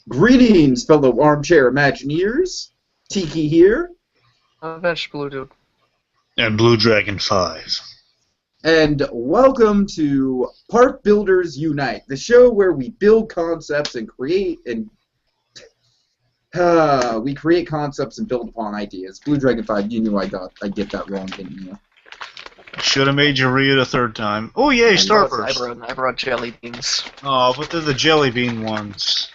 Greetings, fellow armchair Imagineers. Tiki here, Vegetable dude. And Blue Dragon 5. and welcome to Park Builders Unite, the show where we build concepts and create concepts and build upon ideas. Blue Dragon 5, you knew I'd get that wrong, didn't you? Should have made you read it a third time. Oh yay, Starburst! I brought jelly beans. Oh, but they're the jelly bean ones.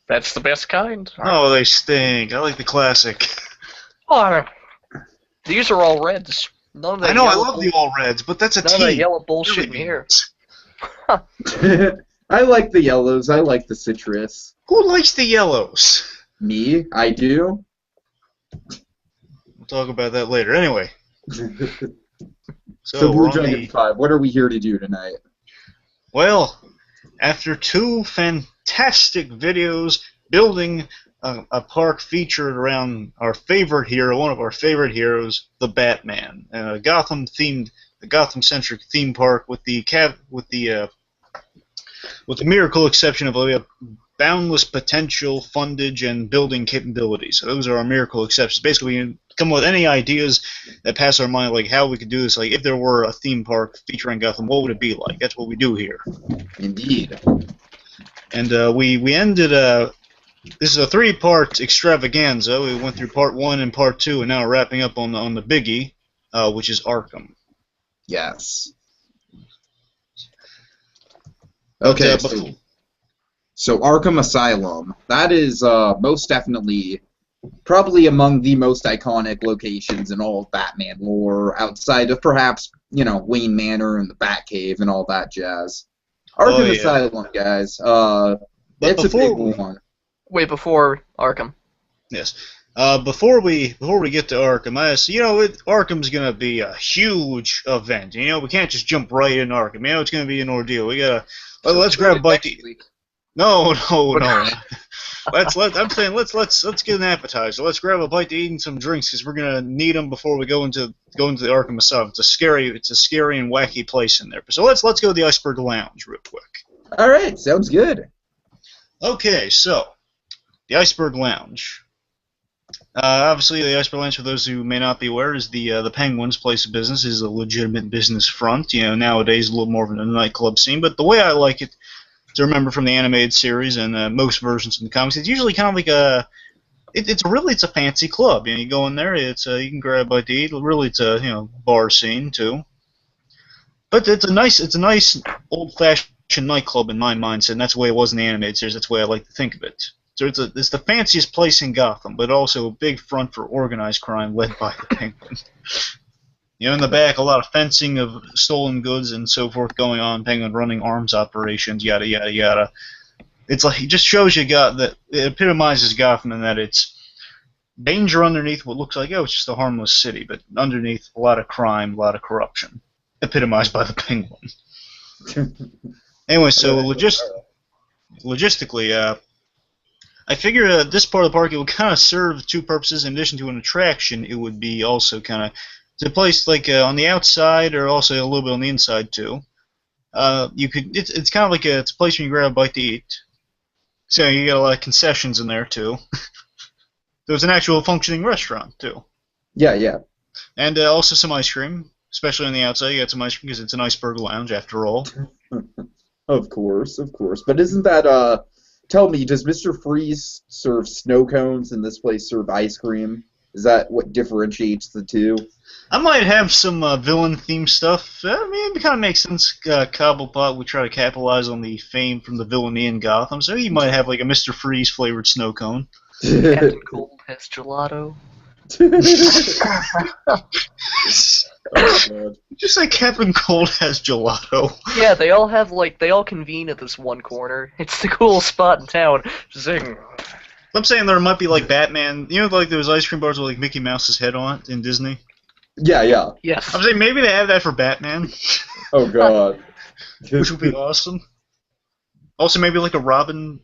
That's the best kind. Oh, they stink. I like the classic. Oh, these are all reds. None of that I know, I yellow love the all reds, but that's a None of that tea. yellow bullshit in here. I like the yellows. I like the citrus. Who likes the yellows? Me, I do. We'll talk about that later. Anyway. So we're Blue on Dragon the... 5, what are we here to do tonight? Well, after two fantastic videos building a park featured around our favorite hero, one of our favorite heroes, the Batman, a Gotham-centric theme park with the miracle exception of boundless potential, fundage, and building capabilities. So those are our miracle exceptions. Basically, we can come up with any ideas that pass our mind, like how we could do this. Like if there were a theme park featuring Gotham, what would it be like? That's what we do here. Indeed. And we ended. This is a three-part extravaganza. We went through part 1 and part 2, and now we're wrapping up on the biggie, which is Arkham. Yes. Okay, so Arkham Asylum. That is most definitely probably among the most iconic locations in all of Batman lore, outside of perhaps, Wayne Manor and the Batcave and all that jazz. Arkham Asylum, guys. It's a big one. Wait, before Arkham. Yes. Before we get to Arkham, Arkham's gonna be a huge event. We can't just jump right in Arkham. It's gonna be an ordeal. We gotta let's grab a bite to eat. No. Let's get an appetizer. Let's grab a bite to eat and some drinks because we're gonna need them before we go into the Arkham Asylum. It's a scary and wacky place in there. So let's go to the Iceberg Lounge real quick. All right, sounds good. Okay, so the Iceberg Lounge. Obviously, the Iceberg Lounge, for those who may not be aware, is the Penguin's place of business. Is a legitimate business front. Nowadays a little more of a nightclub scene. But the way I like it to remember from the animated series and most versions of the comics, it's usually kind of like it's a fancy club. You go in there, you can grab a bite to eat. Really, it's a bar scene too. But it's a nice old-fashioned nightclub in my mindset, and that's the way it was in the animated series. That's the way I like to think of it. So it's the fanciest place in Gotham, but also a big front for organized crime led by the Penguin. In the back, a lot of fencing of stolen goods and so forth going on. Penguin running arms operations, yada yada yada. It's like it just shows you that it epitomizes Gotham in that it's danger underneath what looks like it's just a harmless city, but underneath a lot of crime, a lot of corruption, epitomized by the Penguin. Anyway, so logistically, I figure this part of the park, it would kind of serve two purposes. In addition to an attraction, it would be also kind of it's a place like on the outside, or also a little bit on the inside too. It's kind of like it's a place where you grab a bite to eat. So you got a lot of concessions in there too. There's an actual functioning restaurant too. Yeah. And also some ice cream, especially on the outside. You got some ice cream because it's an Iceberg Lounge after all. Of course. But isn't that Tell me, does Mr. Freeze serve snow cones and this place serve ice cream? Is that what differentiates the two? I might have some villain-themed stuff. It kind of makes sense. Cobblepot, we try to capitalize on the fame from the villainy in Gotham, so you might have like a Mr. Freeze-flavored snow cone. Captain Cold has gelato. Oh, Just like Captain Cold has gelato. Yeah, they all convene at this one corner. It's the coolest spot in town. Zing. I'm saying there might be like Batman, like those ice cream bars with like Mickey Mouse's head on it in Disney. Yeah. Yes. I'm saying maybe they have that for Batman. Oh god. Which would be awesome. Also, maybe like a Robin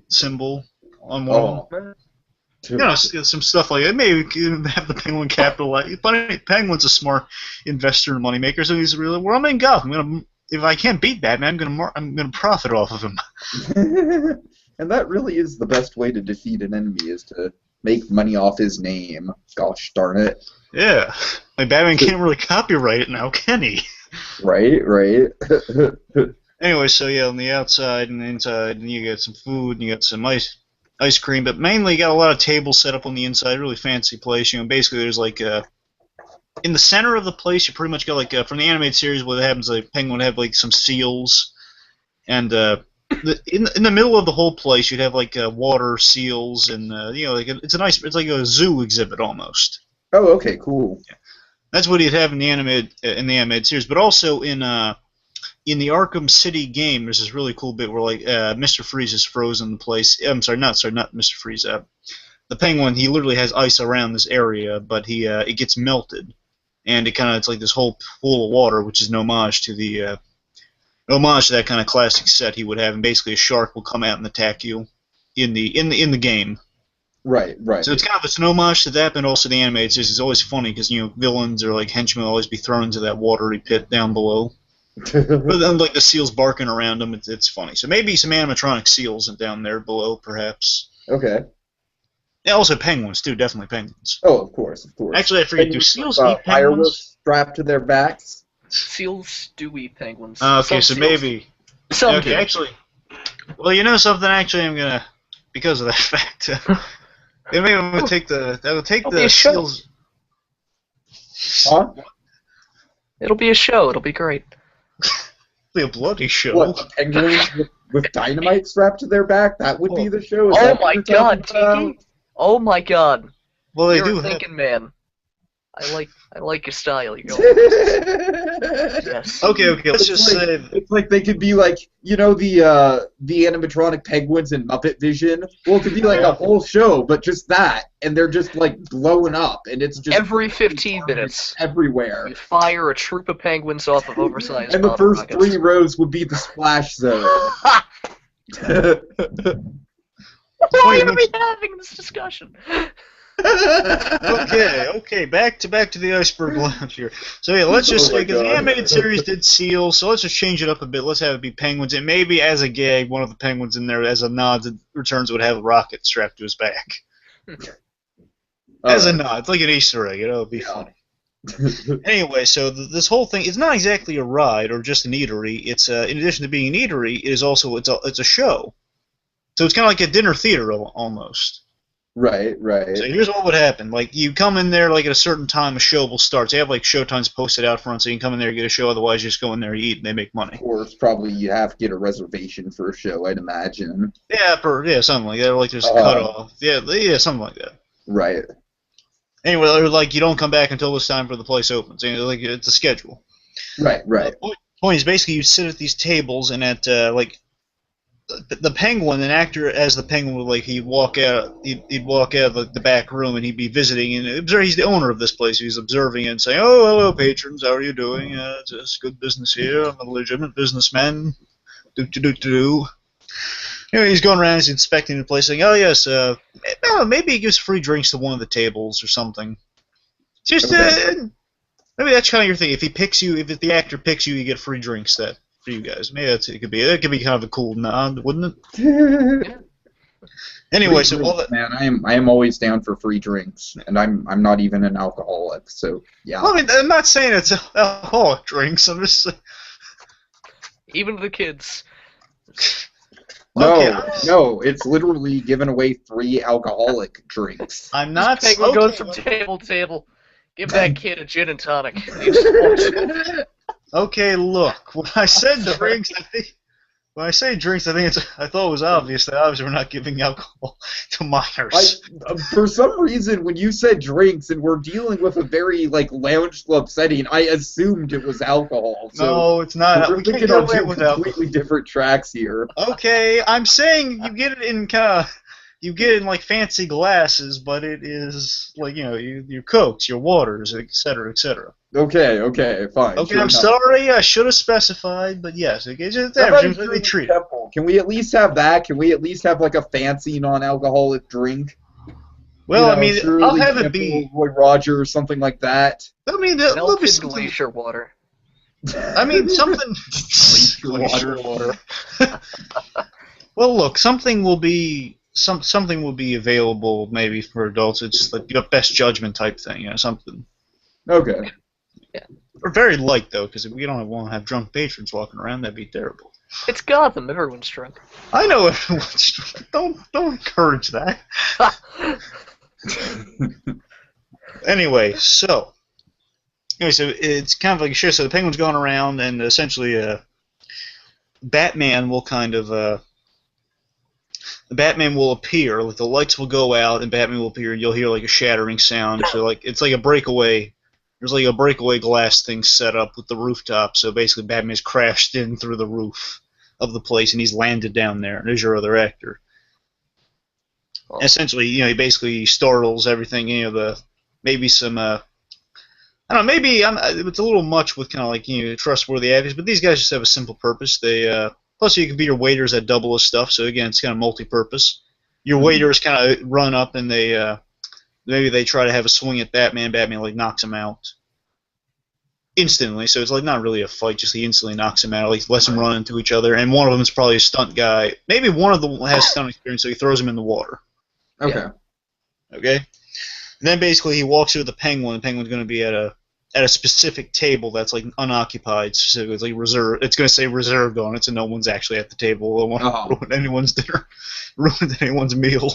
symbol on one of them. Some stuff like that. Maybe we can have the Penguin capitalize. Penguin's a smart investor and moneymaker, so he's really. Well, I'm in Gotham. If I can't beat Batman, I'm gonna profit off of him. And that really is the best way to defeat an enemy, is to make money off his name. Gosh darn it. Yeah. Like, Batman can't really copyright it now, can he? Right. Anyway, so yeah, on the outside and inside, and you got some food, and you got some ice cream, but mainly you got a lot of tables set up on the inside, really fancy place. You know, basically there's like in the center of the place, you pretty much got like from the animated series, what happens like Penguin would have like some seals, and in the middle of the whole place you'd have like water seals, and you know, like it's like a zoo exhibit almost. Oh, okay, cool. Yeah. That's what he'd have in the animated series, but also in the Arkham City game, there's this really cool bit where like Mr. Freeze is frozen in the place. I'm sorry, not Mr. Freeze. The Penguin, he literally has ice around this area, but it gets melted, and it's like this whole pool of water, which is an homage to that kind of classic set he would have, and basically a shark will come out and attack you in the game. Right. So it's an homage to that, but also the animated series is always funny because, you know, villains or like henchmen will always be thrown into that watery pit down below. But then, like, the seals barking around them, it's funny. So maybe some animatronic seals down there below, perhaps. Okay. Yeah, also penguins, too. Definitely penguins. Oh, of course. Actually, I forget. Do seals eat penguins? Fireworks strapped to their backs? Seals do eat penguins. Okay, so maybe. Some okay, do. actually. Well, you know something? Actually, I'm gonna, because of that fact. Maybe I'm gonna take the seals. Huh? It'll be a show. It'll be great. Be a bloody show. What, penguins with dynamite strapped to their back? That would be the show? Is Oh that what my you're god, talking about? Tiki! Oh my god. Well, they You're do a thinking man. I like your style. You're yes. Okay, let's just say... It's like they could be like, you know, the animatronic penguins in Muppet Vision? Well, it could be like a whole show, but just that, and they're just, like, blowing up, and it's just... Every 15 minutes. Everywhere. You fire a troop of penguins off of oversized and the bottle first rockets. 3 rows would be the splash zone. Why are we having this discussion? Okay, back to the Iceberg Lounge here. So yeah, let's just say, because the animated series did seals, so let's just change it up a bit. Let's have it be penguins, and maybe as a gag, one of the penguins in there, as a nod to Returns, would have a rocket strapped to his back. As a nod, it's like an Easter egg. It'll be funny. Anyway, so this whole thing is not exactly a ride or just an eatery. It's in addition to being an eatery, it is also it's a show. So it's kind of like a dinner theater almost. Right. So here's what would happen. Like, you come in there, like, at a certain time, a show will start. So they have, like, show times posted out front, so you can come in there and get a show. Otherwise, you just go in there and eat, and they make money. Of course, probably you have to get a reservation for a show, I'd imagine. Yeah, something like that. Or, like, there's a cutoff. Yeah, something like that. Right. Anyway, or, like, you don't come back until this time for the place opens. You know, like, it's a schedule. Right. The point is, basically, you sit at these tables, and at, like... The Penguin, an actor as the Penguin, would, like, he'd walk out of the back room, and he'd be visiting, and he's the owner of this place. He's observing it and saying, "Oh, hello, patrons. How are you doing? It's good business here. I'm a legitimate businessman. Do. You know, he's going around, he's inspecting the place, saying, "Oh yes, maybe he gives free drinks to one of the tables or something." Just maybe that's kind of your thing. If the actor picks you, you get free drinks for you guys. Maybe that could be kind of a cool nod, wouldn't it? Anyway, so man, I am always down for free drinks, and I'm not even an alcoholic, so yeah. Well, I mean, I'm not saying it's alcoholic drinks. I'm just saying... Even the kids. No, it's literally giving away free alcoholic drinks. I'm not saying... Penguin goes from table to table. Give that kid a gin and tonic. Okay, look. When I said drinks, I thought it was obvious that obviously we're not giving alcohol to minors. For some reason, when you said drinks and we're dealing with a very lounge club setting, I assumed it was alcohol. So no, it's not. We're we can't thinking get of away two with completely different tracks here. Okay, I'm saying you get it in fancy glasses, but it is your Cokes, your waters, etc., etc. Okay, fine. Okay, sure I'm sorry, I should have specified, but yes, it's just they treat it. Can we at least have that? Can we at least have a fancy non-alcoholic drink? Well, I mean, I'll have it be Roy Rogers or something like that. I mean, there'll be some glacier water. I mean, something glacier water. Well, look, something will be available maybe for adults. It's like your best judgment type thing, something. Okay. Yeah. Or very light though, because we don't want to have drunk patrons walking around. That'd be terrible. It's Gotham. Everyone's drunk. I know everyone's drunk. Don't encourage that. Anyway, so it's kind of like a show. So the Penguin's going around, and essentially, Batman will Batman will appear. Like the lights will go out, and Batman will appear, and you'll hear like a shattering sound. So like it's like a breakaway. There's like a breakaway glass thing set up with the rooftop. So basically, Batman's crashed in through the roof of the place, and he's landed down there. There's your other actor. Oh. Essentially, he basically startles everything. Maybe some. I don't know. Maybe it's a little much with kind of like trustworthy actors, but these guys just have a simple purpose. They plus you can be your waiters that double as stuff. So again, it's kind of multi-purpose. Your waiters kind of run up and they maybe they try to have a swing at Batman. Batman like knocks him out instantly. So it's like not really a fight, just he instantly knocks him out. Like lets them run into each other. And one of them is probably a stunt guy. Maybe one of them has stunt experience, so he throws him in the water. Okay. Yeah. Okay. And then basically he walks through the Penguin. The Penguin's going to be at a specific table that's like unoccupied. Specifically, it's like reserved. It's going to say reserved on it, so no one's actually at the table. They won't ruin anyone's dinner, ruin anyone's meal.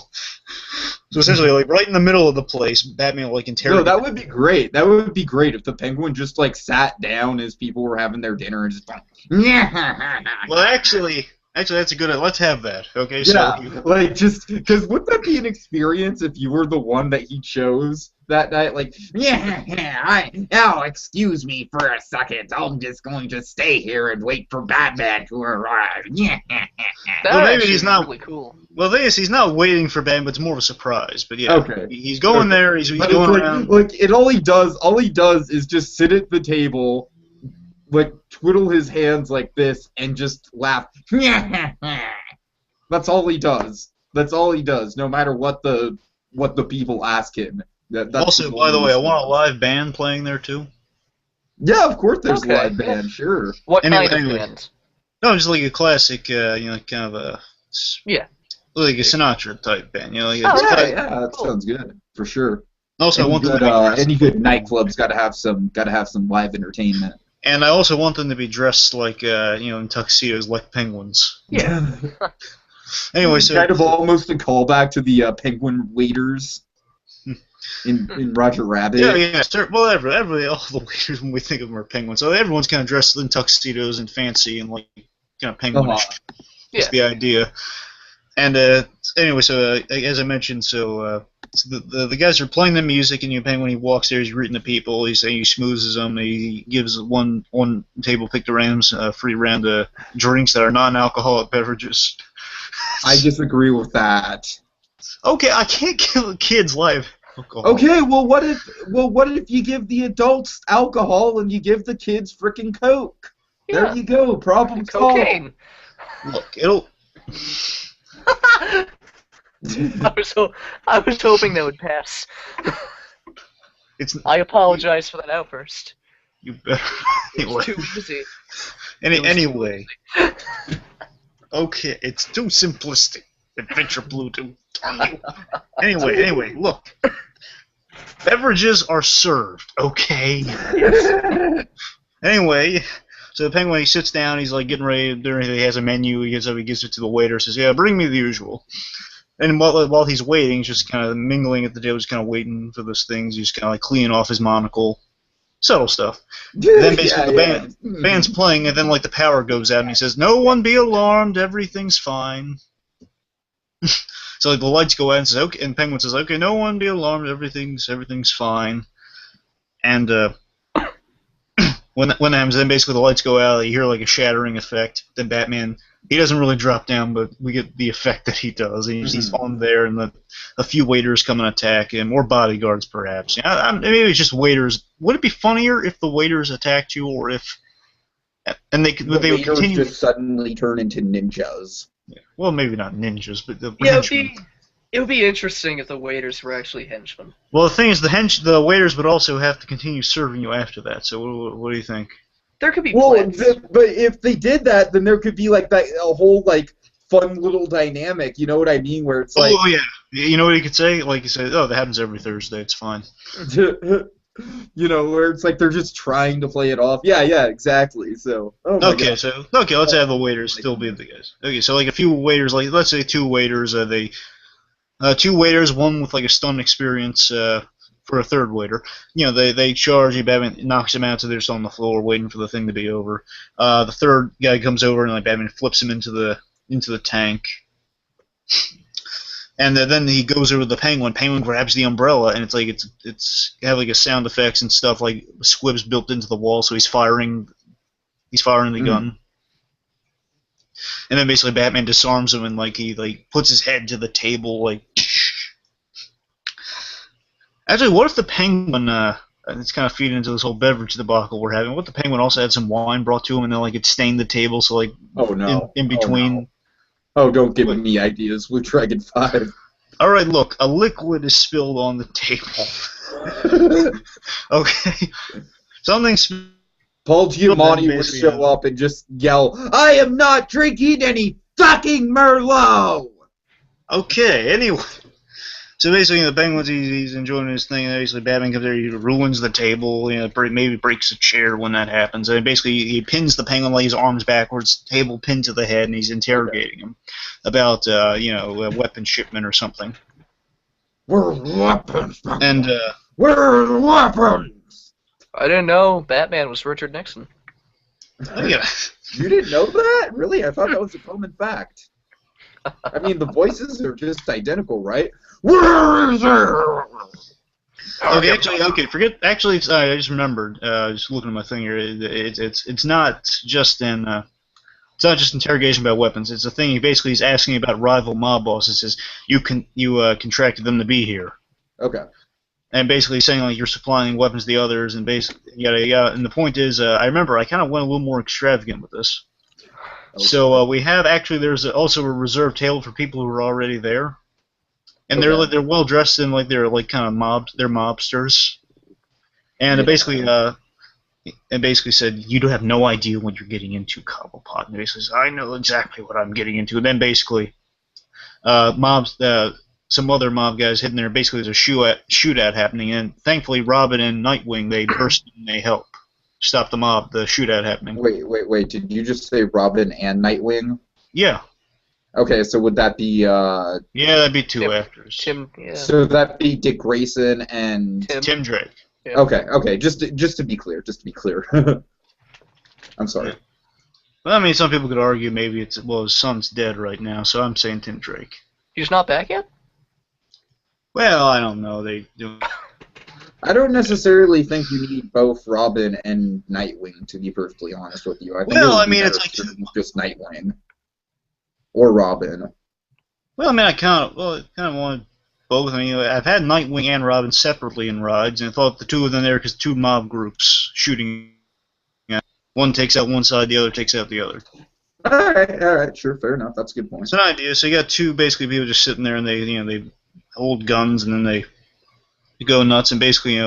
So essentially, like right in the middle of the place, Batman will like interrogate. No, that would be great. That would be great if the Penguin just like sat down as people were having their dinner and just like, Well, actually, that's a good. Let's have that. Okay. Yeah, So like just because wouldn't that be an experience if you were the one that he chose that night? Like, excuse me for a second. I'm just going to stay here and wait for Batman to arrive. Well, maybe he's not really cool. Well, the thing is, he's not waiting for Batman, but it's more of a surprise. But yeah, Okay. He's going there. He's But going it's around. all he does is just sit at the table, like twiddle his hands like this, and just laugh. That's all he does. That's all he does. No matter what the people ask him. That's Also, by the way, I want a live band playing there too. Yeah, of course. There's Okay. a live band. Sure. What Anyway, kind of anyway. band? No, just like a classic, kind of a Yeah. like a Sinatra type band. Like Oh, it's Yeah, okay. yeah, that Cool. sounds good for sure. Also, I want them to be Any good nightclub's got to have some live entertainment. and I also want them to be dressed like in tuxedos like penguins. Yeah. Anyway, so kind of almost a callback to the Penguin waiters in Roger Rabbit. yeah. Well, everybody, all the waiters when we think of them are penguins. So everyone's kind of dressed in tuxedos and fancy and like kind of penguinish. That's the idea. And anyway, so as I mentioned, so the guys are playing the music, and Penguin, he walks there, he's greeting the people, he smoozes them, he gives one table pictograms, free round of drinks that are non-alcoholic beverages. I disagree with that. Okay, I can't give kids live alcohol. Okay, well what if you give the adults alcohol and you give the kids frickin' Coke? Yeah. There you go, problem solved. Cocaine. Look, it'll. I was hoping that would pass. It's. I apologize for that outburst. You better. It was Anyway. too easy. Anyway. Okay, it's too simplistic. Adventure Blue to turn you. Anyway, look. Beverages are served, okay? Anyway, so the Penguin, he sits down, he's like getting ready to do anything, he has a menu, he gets up, he gives it to the waiter, says, yeah, bring me the usual. And while he's waiting, he's just kind of mingling at the table, just kind of waiting for those things, he's kind of like cleaning off his monocle. Subtle stuff. Then basically the band's playing, and then like the power goes out, and he says, "No one be alarmed, everything's fine." So like the lights go out, and says, "Okay," and Penguin says, "Okay, no one be alarmed, everything's fine." And when that happens, then basically the lights go out, you hear like a shattering effect. Then Batman, he doesn't really drop down, but we get the effect that he does. He's on there, and a few waiters come and attack him, or bodyguards perhaps. Maybe it's just waiters. Would it be funnier if the waiters attacked you, or if and they would continue just suddenly turn into ninjas? Yeah. Well, maybe not ninjas, but the Yeah, henchmen. it would be interesting if the waiters were actually henchmen. Well, the thing is, the waiters would also have to continue serving you after that. So, what do you think? There could be Well, plans. but if they did that, then there could be like a whole like fun little dynamic. You know what I mean? Where it's like, oh yeah, you know what he could say? Like he said, oh, that happens every Thursday. It's fine. you know, where it's like they're just trying to play it off. Yeah, exactly. So, oh my Okay, God. so let's have the waiters still be the guys. Okay, so like a few waiters, like let's say two waiters. Two waiters, one with like a stun experience for a third waiter. You know, they charge you. Batman knocks him out, so they're just on the floor waiting for the thing to be over. The third guy comes over and like Batman flips him into the tank. And then he goes over to the Penguin. Penguin grabs the umbrella, and it's have like a sound effects and stuff like squibs built into the wall, so he's firing the gun. And then basically Batman disarms him and like he like puts his head to the table like. Actually, what if the Penguin? It's kind of feeding into this whole beverage debacle we're having. What if the Penguin also had some wine brought to him, and then like it stained the table, so like Oh no! in between. Oh, no. Oh, don't give me ideas, Blue Dragon 5. All right, look, a liquid is spilled on the table. Okay, something. Paul Giamatti would show up and just yell, "I am not drinking any fucking Merlot!" Okay, anyway. So basically, the Penguin's he's enjoying his thing, and basically Batman comes there, he ruins the table, you know, maybe breaks a chair when that happens, and basically he pins the Penguin, lays arms backwards, table pinned to the head, and he's interrogating him about, you know, a weapon shipment or something. Where's weapons? And, where's weapons? I didn't know Batman was Richard Nixon. Yeah. You didn't know that? Really? I thought that was a common fact. I mean, the voices are just identical, right? Where is it? Okay, forget. Actually, I just remembered. Just looking at my thing here, it's not just it's not just interrogation about weapons. It's a thing. He basically is asking about rival mob bosses. Says you contracted them to be here. Okay. And basically saying like you're supplying weapons to the others, and basically yada yada. And the point is, I remember I kind of went a little more extravagant with this. Okay. So we have there's also a reserved table for people who are already there. And they're well dressed in like they're like kind of they're mobsters, and basically said you don't have no idea what you're getting into, Cobblepot. And basically says I know exactly what I'm getting into. And then basically, some other mob guys hidden there. Basically, there's a shootout happening, and thankfully Robin and Nightwing they burst in and they help stop the shootout happening. Wait! Did you just say Robin and Nightwing? Yeah. Okay, so would that be yeah, that'd be two actors. Yeah. So that'd be Dick Grayson and Tim Drake. Yeah. Okay, just to be clear. I'm sorry. Yeah. Well, I mean, some people could argue maybe his son's dead right now, so I'm saying Tim Drake. He's not back yet? Well, I don't know. They do. I don't necessarily think you need both Robin and Nightwing, to be perfectly honest with you. I think it's like just Nightwing. Or Robin. Well, I mean, I kind of wanted both. I mean, I've had Nightwing and Robin separately in rides, and I thought the two of them there because two mob groups shooting. One takes out one side, the other takes out the other. All right, sure, fair enough. That's a good point. It's an idea. So you got two basically people just sitting there, and they hold guns, and then they go nuts, and basically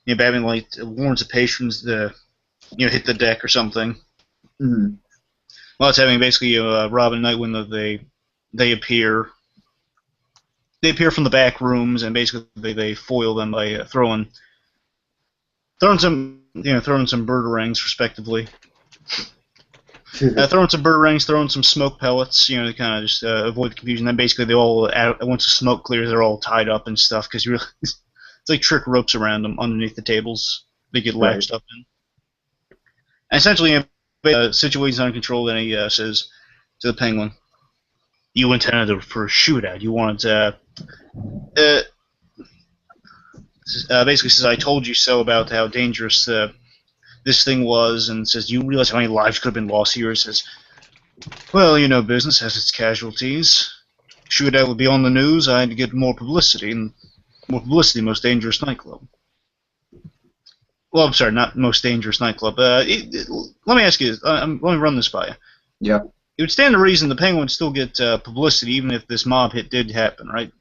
Batman like warns the patrons to hit the deck or something. Mm-hmm. Well, it's having basically Robin and Nightwing. They appear. They appear from the back rooms, and basically they foil them by throwing some bird-a-rangs, respectively. Throwing some bird-a-rangs, throwing some smoke pellets, to kind of just avoid the confusion. Then basically they all, once the smoke clears, they're all tied up and stuff because it's like trick ropes around them underneath the tables. They get latched up in. And essentially, situation's under control. Then he says to the Penguin, "You intended for a shootout. You wanted to." Basically says, "I told you so" about how dangerous this thing was, and says, "You realize how many lives could have been lost here?" He says, "Well, business has its casualties. Shootout would be on the news. I had to get more publicity, most dangerous nightclub." Well, I'm sorry, not most dangerous nightclub. Let me ask you this. Let me run this by you. Yeah. It would stand to reason the Penguin would still get publicity even if this mob hit did happen, right?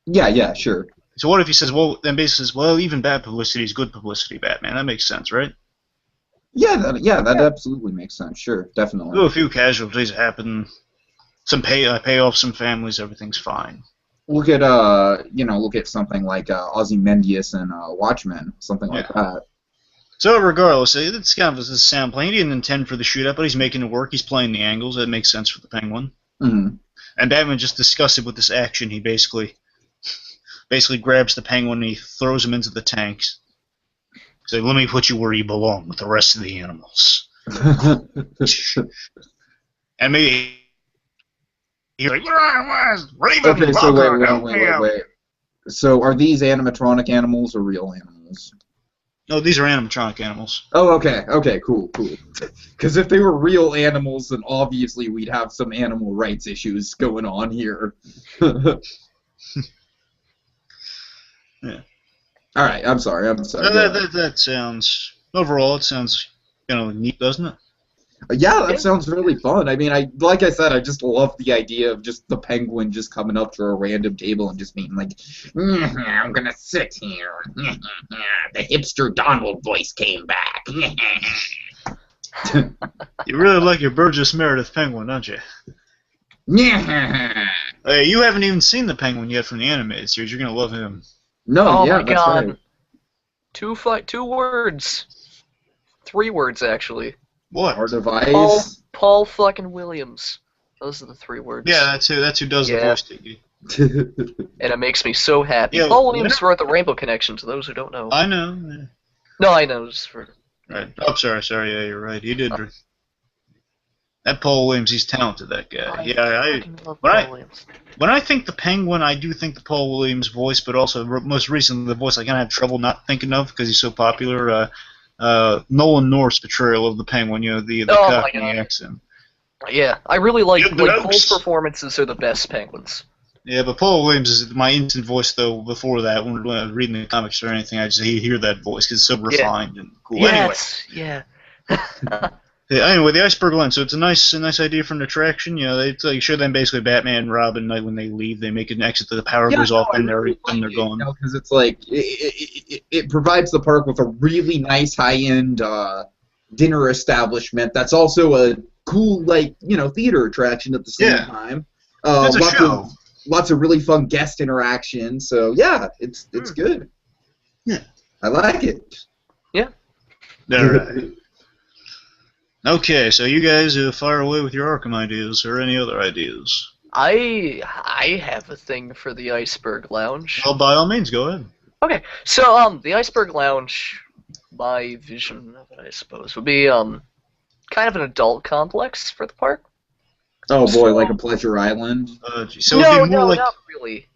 Yeah, sure. So what if he says, then basically says, well, even bad publicity is good publicity, Batman. That makes sense, right? Yeah, that absolutely makes sense. Sure, definitely. Though a few casualties happen, some pay off some families, everything's fine. Look at look at something like Ozymandias and Watchmen, something like that. So regardless, it's kind of a sound play. He didn't intend for the shootout, but he's making it work. He's playing the angles. That makes sense for the Penguin. Mm-hmm. And Batman just disgusted with this action. He basically grabs the Penguin and he throws him into the tanks. So let me put you where you belong with the rest of the animals. And maybe he's like, Raven, okay, so wait. So are these animatronic animals or real animals? No, these are animatronic animals. Oh, okay, cool. Because if they were real animals, then obviously we'd have some animal rights issues going on here. Yeah. All right, I'm sorry. That sounds overall. It sounds neat, doesn't it? Yeah, that sounds really fun. I mean, like I said, I just love the idea of just the Penguin just coming up to a random table and just being like, I'm gonna sit here. The hipster Donald voice came back. You really like your Burgess Meredith Penguin, don't you? Yeah. Hey, you haven't even seen the Penguin yet from the animated series. You're gonna love him. No, oh yeah, my that's god. right. 2 words. 3 words, actually. What? Our device. Paul fucking Williams. Those are the 3 words. Yeah, that's who does the voice, Diggy. And it makes me so happy. Yeah, Paul Williams wrote the Rainbow Connection, to those who don't know. I know. Yeah. No, I know. Just for... Right. Oh, sorry. Yeah, you're right. He did. That Paul Williams, he's talented, that guy. When I think the Penguin, I do think the Paul Williams voice, but also most recently the voice I kind of have trouble not thinking of because he's so popular. Nolan North's portrayal of the Penguin, the Cockney accent. Yeah, I really like both performances are the best Penguins. Yeah, but Paul Williams is my instant voice, though, before that, when I was reading the comics or anything, I just hear that voice because it's so refined and cool. Yes, yeah. Anyway, the Iceberg Lounge. So it's a nice idea for an attraction. They show them basically Batman and Robin when they leave. They make an exit, the power goes off, and they're gone. Because it's like it provides the park with a really nice high-end dinner establishment. That's also a cool theater attraction at the same time. It's a show. Lots of really fun guest interaction. So yeah, it's good. Yeah, I like it. Yeah. All right. Okay, so you guys fire away with your Arkham ideas or any other ideas. I have a thing for the Iceberg Lounge. Well, by all means, go ahead. Okay, so the Iceberg Lounge, my vision of it, I suppose, would be kind of an adult complex for the park. Oh boy, like a Pleasure Island. So no, it'd be more not really.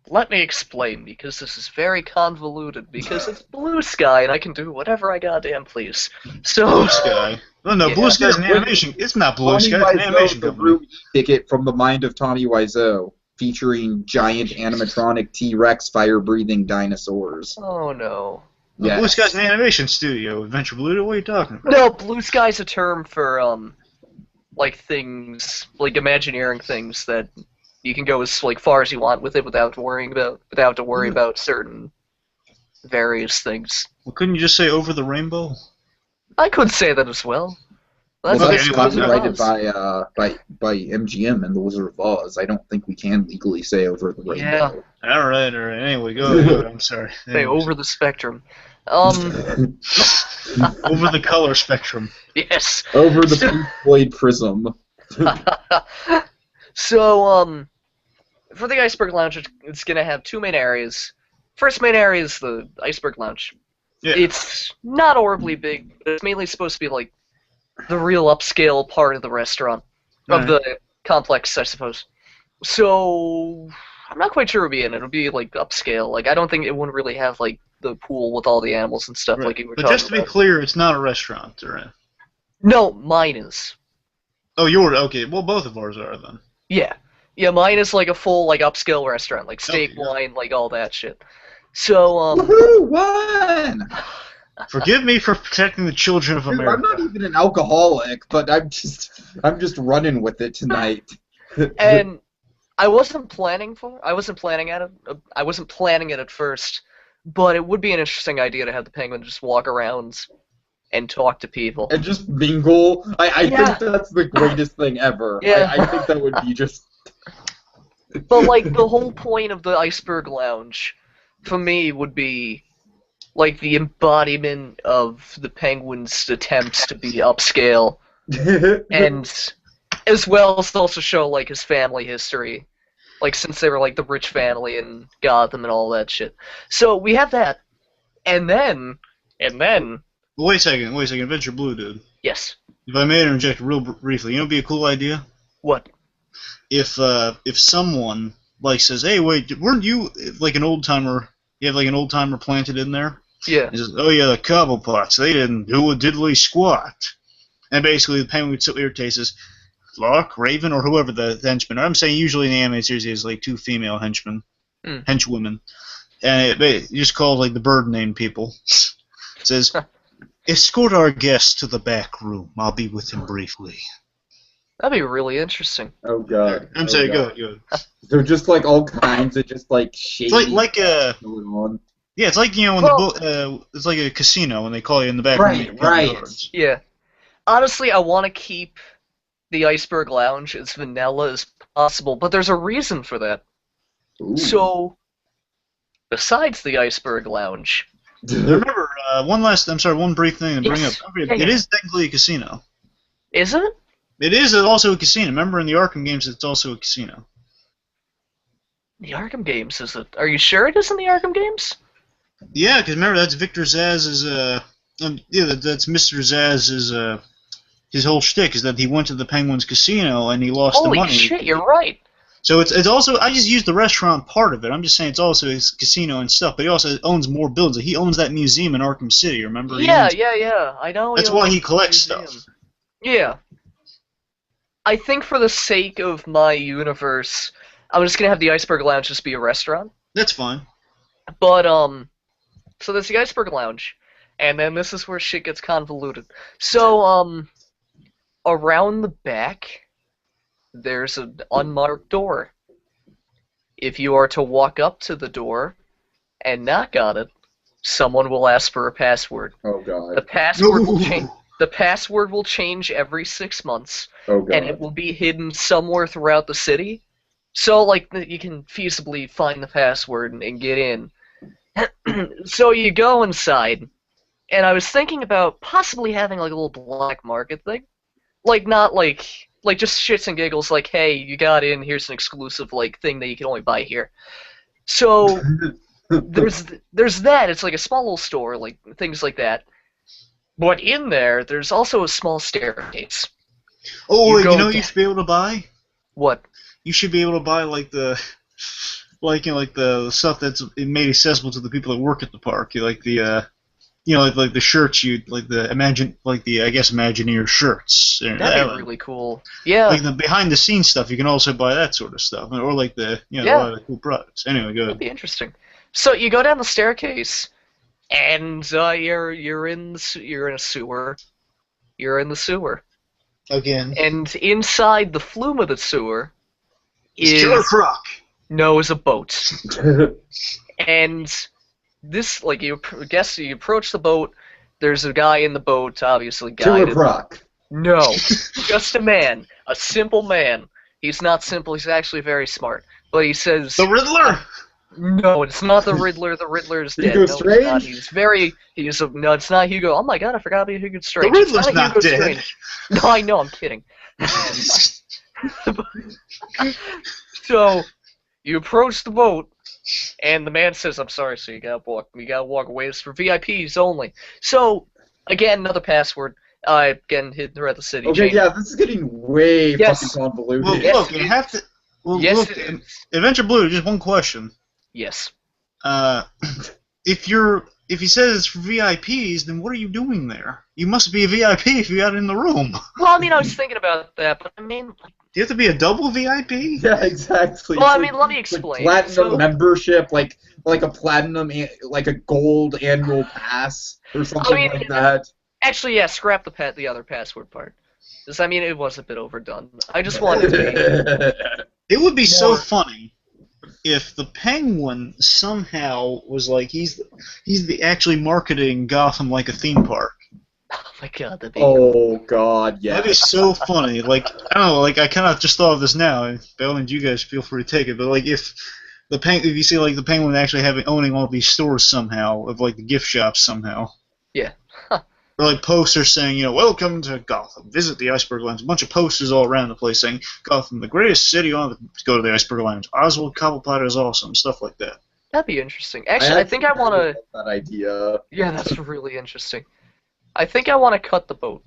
Let me explain, because this is very convoluted, because it's Blue Sky, and I can do whatever I goddamn please. So Blue Sky? No, Blue Sky's an animation. It's not Blue Sky, it's an animation company. Room ticket from the mind of Tommy Wiseau, featuring giant animatronic T-Rex fire-breathing dinosaurs. Oh no. Yes. Blue Sky's an animation studio. Adventure Blue, what are you talking about? No, Blue Sky's a term for things, Imagineering things that you can go as far as you want with it without to worry about certain various things. Well, couldn't you just say Over the Rainbow? I could say that as well. That's copyrighted by MGM and the Wizard of Oz. I don't think we can legally say Over the Rainbow. Yeah. All right. Anyway, go ahead. I'm sorry. Say Over the Spectrum. Over the color spectrum. Yes. Over the Pink Floyd prism. So, for the Iceberg Lounge, it's going to have 2 main areas. First main area is the Iceberg Lounge. Yeah. It's not horribly big, but it's mainly supposed to be the real upscale part of the restaurant, of the complex, I suppose. So, I'm not quite sure it would be in it. It would be upscale. I don't think it wouldn't really have the pool with all the animals and stuff like you were talking about. But just to be clear, it's not a restaurant, right? No, mine is. Oh, yours? Okay, well, both of ours are then. Yeah. Yeah, mine is a full upscale restaurant, steak, wine, all that shit. So, Woohoo! Wine! Forgive me for protecting the children of America. I'm not even an alcoholic, but I'm just running with it tonight. And I wasn't planning it at first, but it would be an interesting idea to have the Penguin just walk around and talk to people. And just mingle. I Yeah. think that's the greatest thing ever. Yeah. I think that would be just... But, like, the whole point of the Iceberg Lounge, for me, would be, like, the embodiment of the Penguin's attempts to be upscale, and as well as also show, like, his family history. Like, since they were, like, the rich family in Gotham and all that shit. So, we have that. And then... Wait a second, Adventure Blue, dude. Yes. If I may interject real briefly, you know, it'd be a cool idea What? if someone like says, "Hey, wait, weren't you like an old timer? You have like an old timer planted in there." Yeah. He says, "Oh yeah, the Cobblepots. They didn't do a diddly squat." And basically, the Penguin would so irritate says, "Lark, Raven, or whoever the henchmen are." I'm saying usually in the animated series, there's like 2 female henchmen, henchwomen, and it just calls like the bird name people. It says, "Escort our guest to the back room. I'll be with him briefly." That'd be really interesting. Oh god. I'm saying, go ahead. They're just like all kinds of just like shady It's like going on. yeah, it's like, you know, when it's like a casino when they call you in the back room. Right. Yeah. Honestly, I want to keep the Iceberg Lounge as vanilla as possible, but there's a reason for that. Ooh. So, besides the Iceberg Lounge... Remember, one brief thing to bring up. It is technically a casino. Is it? It is also a casino. Remember, in the Arkham games, it's also a casino. The Arkham games, is it? Are you sure it is in the Arkham games? Yeah, because remember, that's Victor Zaz's, that's Mr. Zaz's, his whole shtick is that he went to the Penguin's casino and he lost the money. Holy shit, you're right. So it's also, I just used the restaurant part of it. I'm just saying it's also his casino and stuff, but he also owns more buildings. He owns that museum in Arkham City, remember? Yeah, I know. That's why he collects stuff. Yeah. I think for the sake of my universe, I'm just gonna have the Iceberg Lounge just be a restaurant. That's fine. But, so there's the Iceberg Lounge, and then this is where shit gets convoluted. So, around the back, there's an unmarked door. If you are to walk up to the door and knock on it, someone will ask for a password. Oh god. The password will change. The password will change every 6 months, Oh god. and it will be hidden somewhere throughout the city. So, like, you can feasibly find the password and get in. So you go inside, and I was thinking about possibly having like a little black market thing, like not like just shits and giggles, like, hey, you got in, here's an exclusive like thing that you can only buy here. So there's that. It's like a small little store, like things like that. But in there's also a small staircase. Oh, you know what you should be able to buy? What? You should be able to buy like the the stuff that's made accessible to the people that work at the park. Like the like the shirts Imagineer shirts. That'd be really cool. Yeah. Like the behind the scenes stuff, you can also buy that sort of stuff, or like a lot of the cool products. Anyway, go ahead. That'd be interesting. So you go down the staircase, and you're in a sewer. You're in the sewer. Again. And inside the flume of the sewer is Killer Croc. No, is a boat. And this, like, you approach the boat. There's a guy in the boat, obviously guided. Killer Croc. No, just a man, a simple man. He's not simple. He's actually very smart. But he says the Riddler. No, it's not the Riddler. The Riddler is dead. Hugo no, Strange? No, it's not Hugo. Oh my god, I forgot about Hugo Strange. The Riddler's not Hugo dead. Strange. No, I know, I'm kidding. So, you approach the boat, and the man says, I'm sorry, so you gotta walk away. It's for VIPs only. So, again, another password. Again, hidden throughout the city. Okay, yeah, this is getting way fucking convoluted. Well, Yes, look, you have to... Well, yes, look, it is. Adventure Blue, just one question. Yes. If he says it's for VIPs, then what are you doing there? You must be a VIP if you got in the room. Well, I mean, I was thinking about that, but I mean... Do you have to be a double VIP? Yeah, exactly. Well, I mean, let me explain. Like platinum membership, like a platinum, like a gold annual pass or something like that. Actually, yeah, scrap the other password part. Because, I mean, it was a bit overdone. I just wanted to be... It would be so funny if the Penguin somehow was like, he's actually marketing Gotham like a theme park. my god, that'd be Oh god, yeah. That'd be so funny. Like, I don't know, like, I kind of just thought of this now, and by all means, you guys feel free to take it, but, like, if you see, like, the Penguin actually owning all these stores somehow, of, like, the gift shops somehow. Yeah. Or, like, posters saying, welcome to Gotham, visit the Iceberg Lounge. A bunch of posters all around the place saying, Gotham, the greatest city on the... Go to the Iceberg Lounge. Oswald Cobblepot is awesome, stuff like that. That'd be interesting. Actually, I think I want to... That idea. Yeah, that's really interesting. I think I want to cut the boat.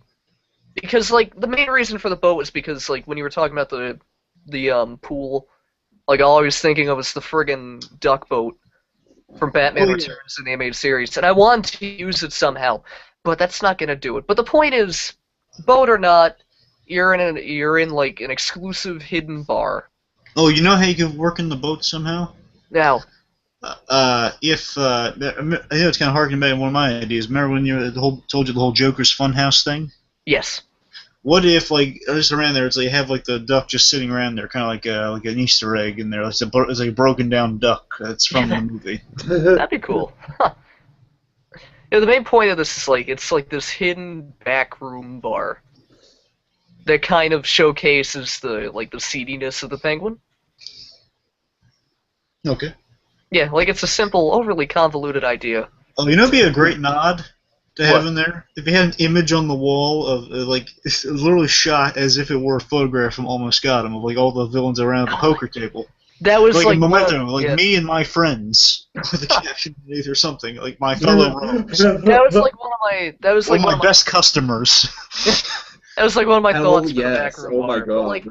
Because, like, the main reason for the boat was because, like, when you were talking about the pool, like, all I was thinking of was the friggin' duck boat from Batman Returns in the animated series, and I wanted to use it somehow, but that's not gonna do it. But the point is, boat or not, you're in like an exclusive hidden bar. Oh, you know how you could work in the boat somehow? Now, I know it's kind of harkening back to one of my ideas. Remember when told you the whole Joker's Funhouse thing? yes. What if, like, just around there, it's like you have like the duck just sitting around there, kind of like an Easter egg in there. It's like a broken down duck that's from the movie. That'd be cool. Huh. Yeah, the main point of this is like it's like this hidden backroom bar that kind of showcases the seediness of the Penguin. Okay. Yeah, like it's a simple, overly convoluted idea. Oh, it'd be a great nod to have in there if you had an image on the wall of like it's literally shot as if it were a photograph from Almost Got Him of like all the villains around the poker table. That was like like a memento, like yeah. me and my friends with a caption beneath or something, like my fellow rogues. That was like one of my. That was like one of my best customers. That was like one of my thoughts for the yes. backroom Oh my bar. god. Like,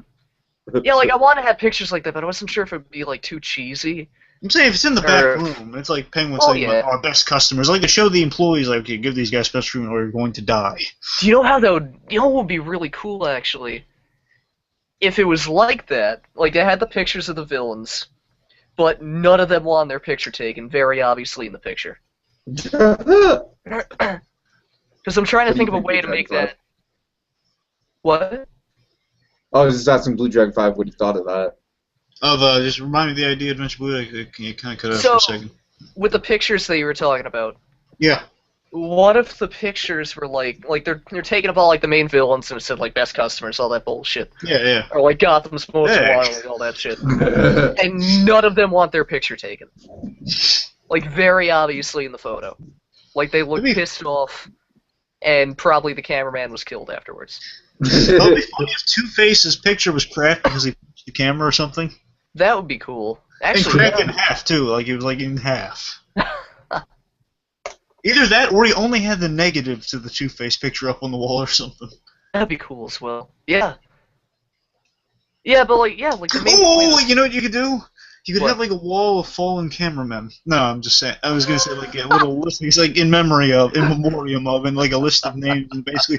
yeah, like I want to have pictures like that, but I wasn't sure if it would be like too cheesy. I'm saying if it's in the back room, it's like Penguin saying like, our best customers. Like to show the employees, like, okay, give these guys special treatment or you're going to die. Do you know how that would? You know what would be really cool actually? If it was like that, like they had the pictures of the villains, but none of them wanted their picture taken, very obviously in the picture. Because I'm trying to think of a way to make that. What? I was just asking Blue Dragon 5 what he thought of that. Just remind me of the idea, Adventure Blue. You kind of cut out So, for a second. With the pictures that you were talking about. Yeah. What if the pictures were like they're taking up all like the main villains and it said like best customers, all that bullshit. Yeah. Or like Gotham's most wanted, all that shit. And none of them want their picture taken. Like very obviously in the photo. Like they look pissed off, and probably the cameraman was killed afterwards. It would be funny if Two-Face's picture was cracked because he punched the camera or something. That would be cool. Actually, and cracked in half too, like it was like in half. Either that, or he only had the negative to the Two-Face picture up on the wall or something. That'd be cool as well. Yeah. Yeah, but like the main point you know what you could do? You could have like a wall of fallen cameramen. No, I'm just saying. I was gonna say like a little list. He's like in memoriam of, and like a list of names, and basically.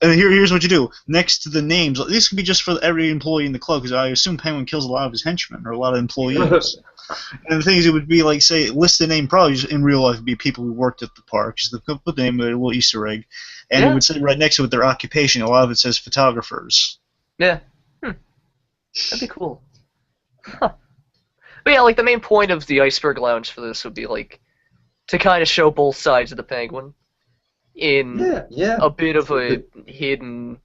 And here's what you do. Next to the names, this could be just for every employee in the club, because I assume Penguin kills a lot of his henchmen, or a lot of employees. And the thing is, it would be like, say, list the name, probably just in real life would be people who worked at the park. Just put the name of a little Easter egg. And it would say right next to it their occupation. A lot of it says photographers. Yeah. That'd be cool. Huh. But yeah, like the main point of the Iceberg Lounge for this would be like to kind of show both sides of the Penguin in a bit of a hidden,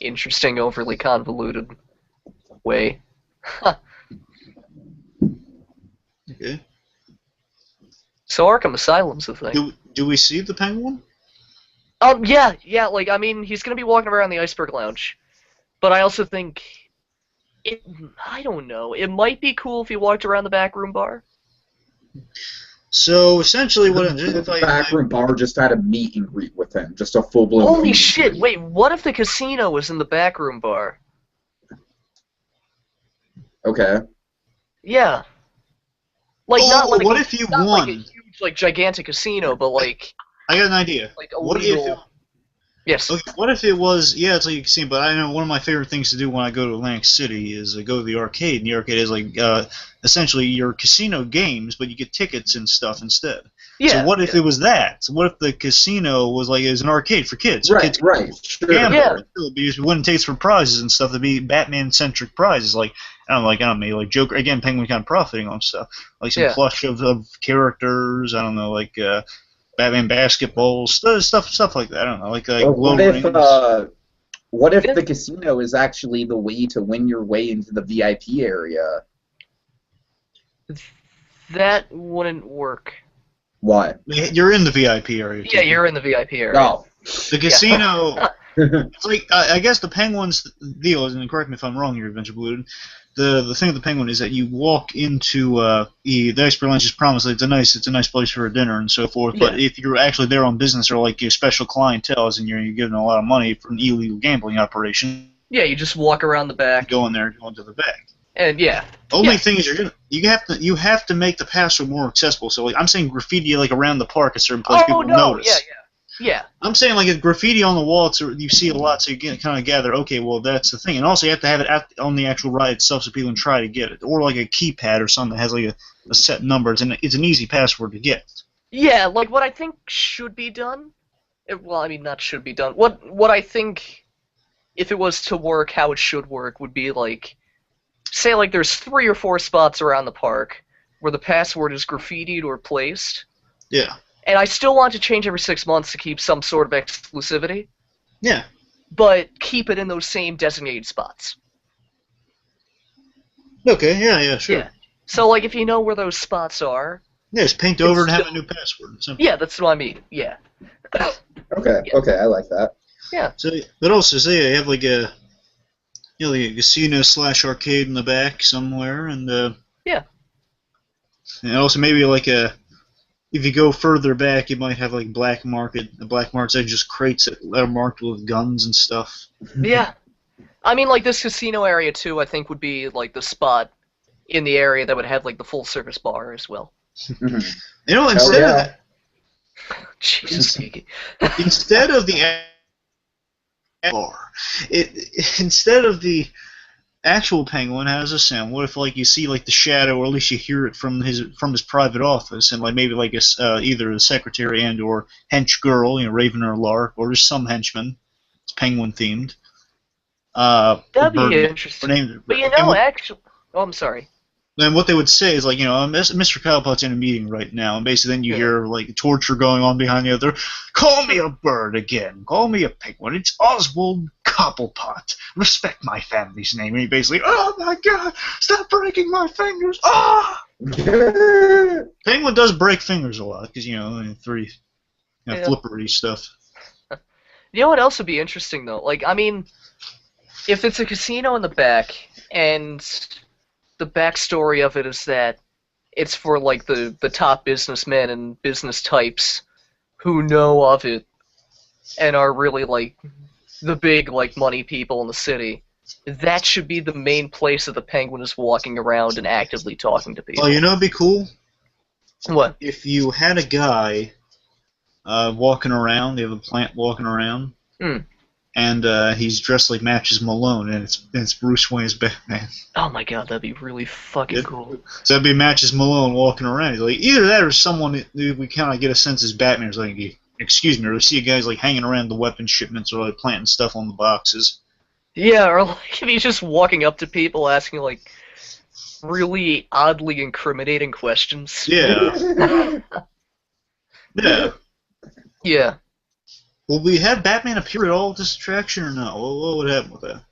interesting, overly convoluted way. Okay. So Arkham Asylum's the thing. Do we see the Penguin? Yeah, like, I mean, he's gonna be walking around the Iceberg Lounge. But I also think I don't know. It might be cool if he walked around the backroom bar. So essentially, what the backroom bar just had a meet and greet with him, just a full blown. Holy shit! Wait, what if the casino was in the backroom bar? Okay. Yeah. Like not like what if you won? Like a huge, like gigantic casino, but like. I got an idea. Like a legal. Yes. Okay, what if it was, it's like a casino, but I know one of my favorite things to do when I go to Atlantic City is go to the arcade, and the arcade is like essentially your casino games, but you get tickets and stuff instead. Yeah. So what if it was that? So what if the casino was like an arcade for kids? So kids Sure. Gamble, because we wouldn't tickets for prizes and stuff. There'd be Batman-centric prizes, like I don't know, like Joker again, Penguin kind of profiting on stuff, like some plush of characters. I don't know, like. Batman basketballs, stuff like that. I don't know, like Or low what if rings. the casino is actually the way to win your way into the VIP area? That wouldn't work. What? You're in the VIP area. Yeah, you're in the VIP area. Oh. The casino. It's like I guess the Penguin's deal is, and correct me if I'm wrong here, Adventure Blue. The thing with the Penguin is that you walk into the Iceberg Lounge is promised that it's a nice place for a dinner and so forth. Yeah. But if you're actually there on business or like your special clientele, and you're giving a lot of money for an illegal gambling operation. Yeah, you just walk around the back. Go in there, go into the back. And yeah. Only thing is you have to make the password more accessible. So like I'm saying graffiti like around the park at certain places people notice. Yeah. I'm saying like a graffiti on the wall, you see it a lot, so you can kind of gather, okay, well that's the thing, and also you have to have it on the actual ride itself, so people can try to get it, or like a keypad or something that has like a set number. It's an easy password to get. Yeah, like what I think should be done. Well, I mean, not should be done. What I think, if it was to work, how it should work would be like, say like there's 3 or 4 spots around the park where the password is graffitied or placed. Yeah. And I still want to change every 6 months to keep some sort of exclusivity. Yeah. But keep it in those same designated spots. Okay, yeah, sure. Yeah. So, like, if you know where those spots are... Yeah, just paint over and have a new password. Simple. Yeah, that's what I mean, yeah. Okay, I like that. Yeah. So, but also, say you have like a casino/arcade in the back somewhere, and... yeah. And also maybe like if you go further back, you might have like black market. The black markets are just crates that are marked with guns and stuff. Yeah. I mean, like, this casino area, too, I think would be, like, the spot in the area that would have, like, the full-service bar as well. You know, instead of that... Jesus, Iggy. Instead of the bar, instead of the actual Penguin has a sound. What if like you see like the shadow, or at least you hear it from his private office, and like maybe like either the secretary and or hench girl, Raven or Lark, or just some henchman. It's Penguin themed. That'd be interesting. But actually, I'm sorry. Then what they would say is like, Mr. Cobblepot's in a meeting right now, and basically then you hear like torture going on behind the other. Call me a bird again. Call me a penguin. It's Oswald Cobblepot. Respect my family's name. And he basically, oh my God, stop breaking my fingers. Ah! Penguin does break fingers a lot because flippery stuff. You know what else would be interesting though? Like, I mean, if it's a casino in the back and the backstory of it is that it's for like the top businessmen and business types who know of it and are really like the big like money people in the city. That should be the main place that the Penguin is walking around and actively talking to people. Oh, it'd be cool? What? If you had a guy walking around, they have a plant walking around, and he's dressed like Matches Malone, and it's Bruce Wayne's Batman. Oh my God, that'd be really fucking cool. So that'd be Matches Malone walking around. He's like, either that or someone that we kind of get a sense is Batman. It's like, excuse me, or we see guys like hanging around the weapon shipments or like planting stuff on the boxes. Yeah, or like if he's just walking up to people asking like really oddly incriminating questions. Yeah. Yeah. Yeah. Will we have Batman appear at all at this attraction or no? What would happen with that?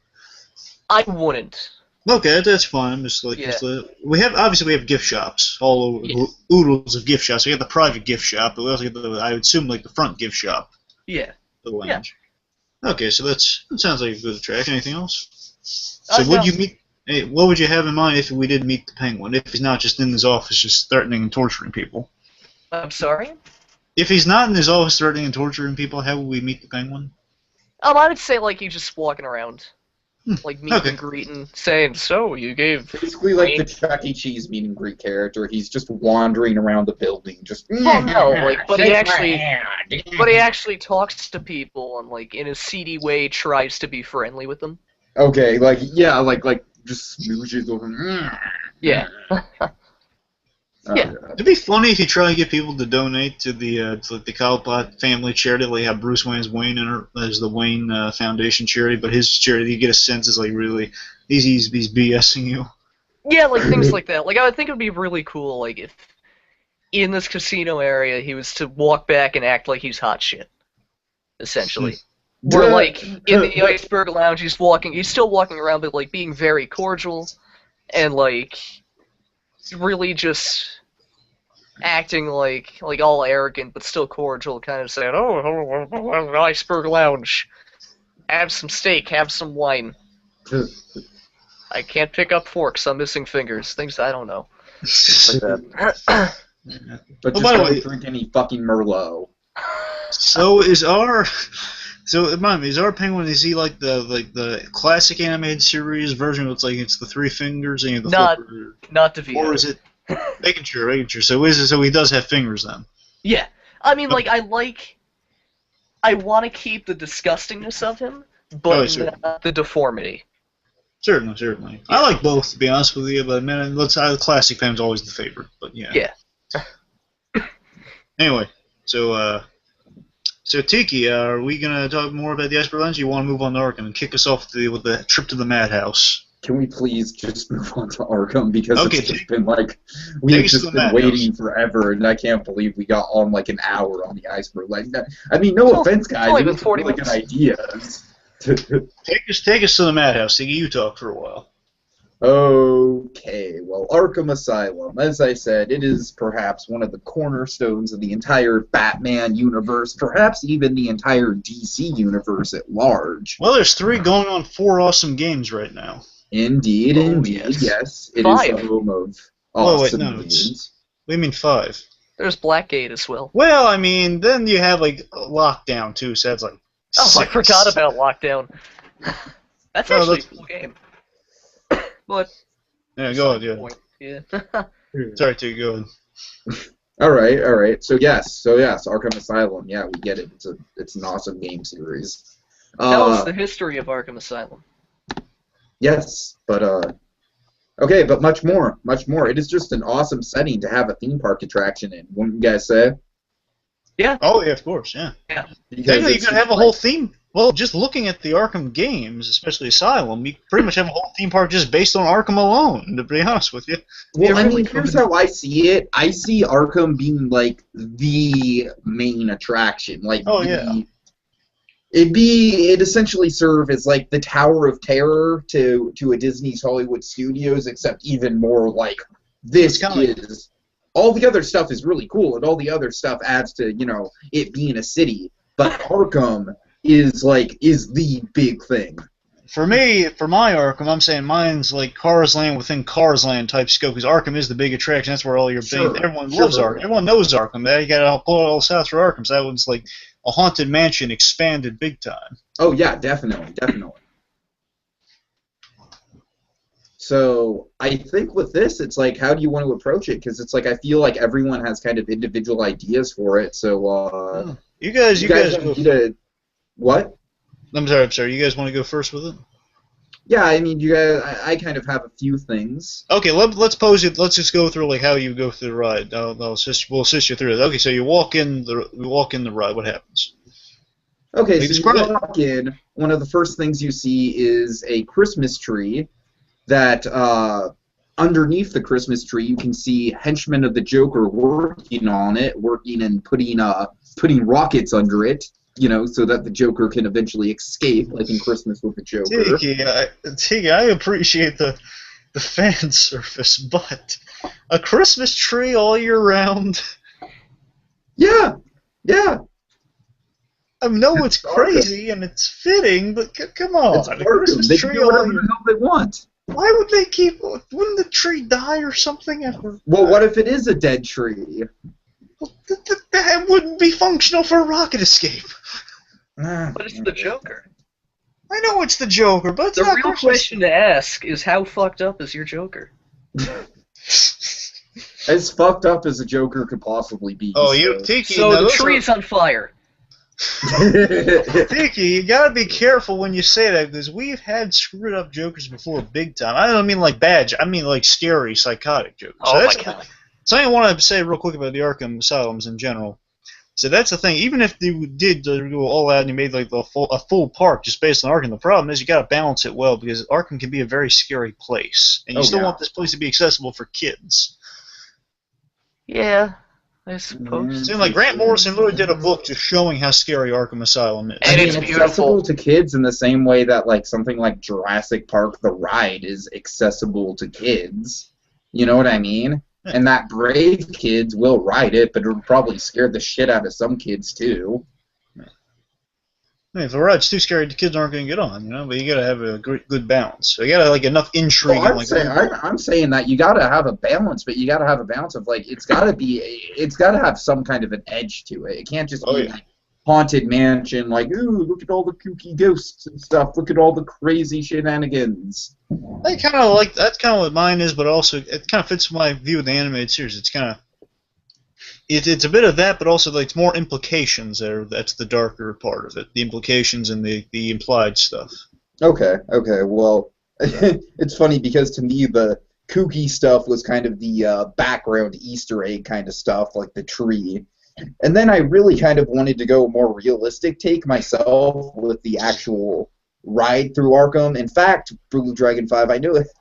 I wouldn't. Okay, that's fine. We have gift shops all over. Yeah. Oodles of gift shops. We have the private gift shop, but we also get I would assume like the front gift shop. Yeah. The lounge. Yeah. Okay, so that sounds like a good attraction. Anything else? So would you meet? Hey, what would you have in mind if we did meet the Penguin? If he's not just in his office, just threatening and torturing people. I'm sorry? If he's not in his office threatening and torturing people, how would we meet the Penguin? I would say like he's just walking around. Like meet and greeting, saying, so you gave... Basically like the Chuck E. Cheese meet and greet character. He's just wandering around the building, just... Oh no, like, but he actually talks to people and like in a seedy way tries to be friendly with them. Okay, like, yeah, like just smooches with him. Yeah. Yeah. It'd be funny if you try to get people to donate to the Cobblepot family charity. Like have Bruce Wayne's Wayne as the Wayne Foundation charity, but his charity, you get a sense is like really he's BSing you. Yeah, like things like that. Like I would think it would be really cool, like in this casino area, he was to walk back and act like he's hot shit, essentially. Where, like, in the Iceberg Lounge, he's still walking around, but, like, being very cordial, and, like, really just acting like all arrogant, but still cordial, kind of saying, oh, Iceberg Lounge, have some steak, have some wine. I can't pick up forks, I'm missing fingers, things I don't know. Things like that. But just don't drink any fucking Merlot. So is our penguin? Is he like the classic animated series version? It's like it's the three fingers and the flipper, not DeVito. Or is it making sure? So so he does have fingers then? Yeah, I mean, like I want to keep the disgustingness of him, but not the deformity. Certainly. Yeah. I like both, to be honest with you, but man, the classic penguin's always the favorite. But yeah. Yeah. Anyway, so Tiki, are we gonna talk more about the Iceberg Lounge? Or you want to move on to Arkham and kick us off with the trip to the madhouse? Can we please just move on to Arkham, because it's just been like we've just been waiting forever, and I can't believe we got on like an hour on the Iceberg. Like, I mean, no offense, guys, it was really good ideas. Take us to the madhouse. Tiki, you talk for a while. Okay, well, Arkham Asylum, as I said, it is perhaps one of the cornerstones of the entire Batman universe, perhaps even the entire DC universe at large. Well, there's 4 awesome games right now. Indeed, yes. It 5. is the home of awesome games. What do you mean 5? There's Blackgate as well. Well, I mean, then you have, like, Lockdown, too, so that's like 6. I forgot about Lockdown. That's actually a cool game. But yeah, go ahead. Yeah. Sorry, Tiki, go ahead. All right. So yes, Arkham Asylum. Yeah, we get it. It's an awesome game series. Tell us the history of Arkham Asylum. Yes, but okay, but much more. It is just an awesome setting to have a theme park attraction in. Wouldn't you guys say? Yeah. Oh yeah, of course. Yeah. Yeah. Because you can have a whole theme. Well, just looking at the Arkham games, especially Asylum, you pretty much have a whole theme park just based on Arkham alone, to be honest with you. Well, I mean, here's how I see it. I see Arkham being, like, the main attraction. Like, It essentially serve as, like, the Tower of Terror to a Disney's Hollywood Studios, except even more, like, this is... All the other stuff is really cool, and all the other stuff adds to, it being a city. But Arkham is the big thing. For me, for my Arkham, I'm saying mine's like Cars Land within Cars Land type scope, because Arkham is the big attraction. That's where all your everyone loves Arkham. Everyone knows Arkham. You got to pull it all south for Arkham. So that one's like a haunted mansion expanded big time. Oh yeah, definitely. So I think with this, it's like, how do you want to approach it? Because it's like I feel like everyone has kind of individual ideas for it. So you guys need to. What? I'm sorry. You guys want to go first with it? Yeah, I mean, you guys. I kind of have a few things. Okay, let's pose it. Let's just go through like how you go through the ride. We'll assist you through it. Okay, so you walk in the ride. What happens? Okay, so you walk in. One of the first things you see is a Christmas tree. That underneath the Christmas tree, you can see henchmen of the Joker working on it, and putting rockets under it. So that the Joker can eventually escape, like in Christmas with the Joker. Tiki, I appreciate the fan service, but a Christmas tree all year round? Yeah. I know it's crazy and it's fitting, but come on. It's a Christmas tree all year round. They want. Why would they keep... Wouldn't the tree die or something? Well, what if it is a dead tree? Well, that wouldn't be functional for a rocket escape. But it's the Joker. I know it's the Joker, but it's the real question to ask is, how fucked up is your Joker? As fucked up as a Joker could possibly be. Oh, Tiki. So the tree is on fire. Tiki, you gotta be careful when you say that, because we've had screwed up Jokers before big time. I don't mean like bad, I mean like scary, psychotic Jokers. Oh my god. Something I want to say real quick about the Arkham Asylums in general. So that's the thing. Even if you did go all out and you made like a full park just based on Arkham, the problem is you got to balance it well, because Arkham can be a very scary place, and you still want this place to be accessible for kids. Yeah. I suppose. Seems like Grant Morrison literally did a book just showing how scary Arkham Asylum is. And it's beautiful. Accessible to kids in the same way that like something like Jurassic Park: The Ride is accessible to kids. You know what I mean? And that brave kids will ride it, but it'll probably scare the shit out of some kids too. I mean, if the ride's too scary, the kids aren't going to get on, you know. But you got to have a good balance. So you got to like enough intrigue. Well, I'm saying that you got to have a balance, but you got to have a balance of like it's got to have some kind of an edge to it. It can't just be like haunted mansion, like ooh, look at all the kooky ghosts and stuff. Look at all the crazy shenanigans. I kind of like that's kind of what mine is, but also it kind of fits my view of the animated series. It's kind of it's a bit of that, but also like it's more implications there. That's the darker part of it. The implications and the implied stuff. Okay. Well, it's funny because to me the kooky stuff was kind of the background Easter egg kind of stuff, like the tree. And then I really kind of wanted to go a more realistic take myself with the actual ride through Arkham. In fact, Blue Dragon 5, I know this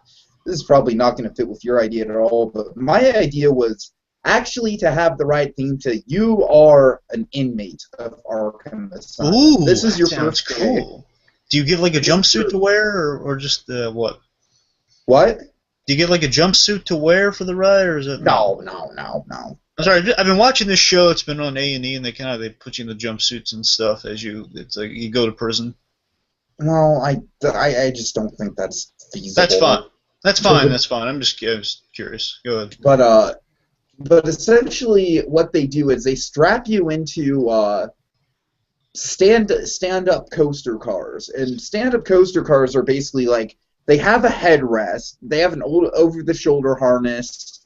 is probably not going to fit with your idea at all, but my idea was actually to have the right theme to you are an inmate of Arkham Asylum. Ooh, this is your sounds first cool. day. Do you get like a jumpsuit to wear, or just what? What? Do you get like a jumpsuit to wear for the ride, or is it? No. I'm sorry. I've been watching this show. It's been on A&E, and they put you in the jumpsuits and stuff as it's like you go to prison. Well, I just don't think that's feasible. That's fine. That's fine. I was curious. Go ahead. But essentially, what they do is they strap you into stand-up coaster cars, and stand-up coaster cars are basically like they have a headrest, they have an old over-the-shoulder harness,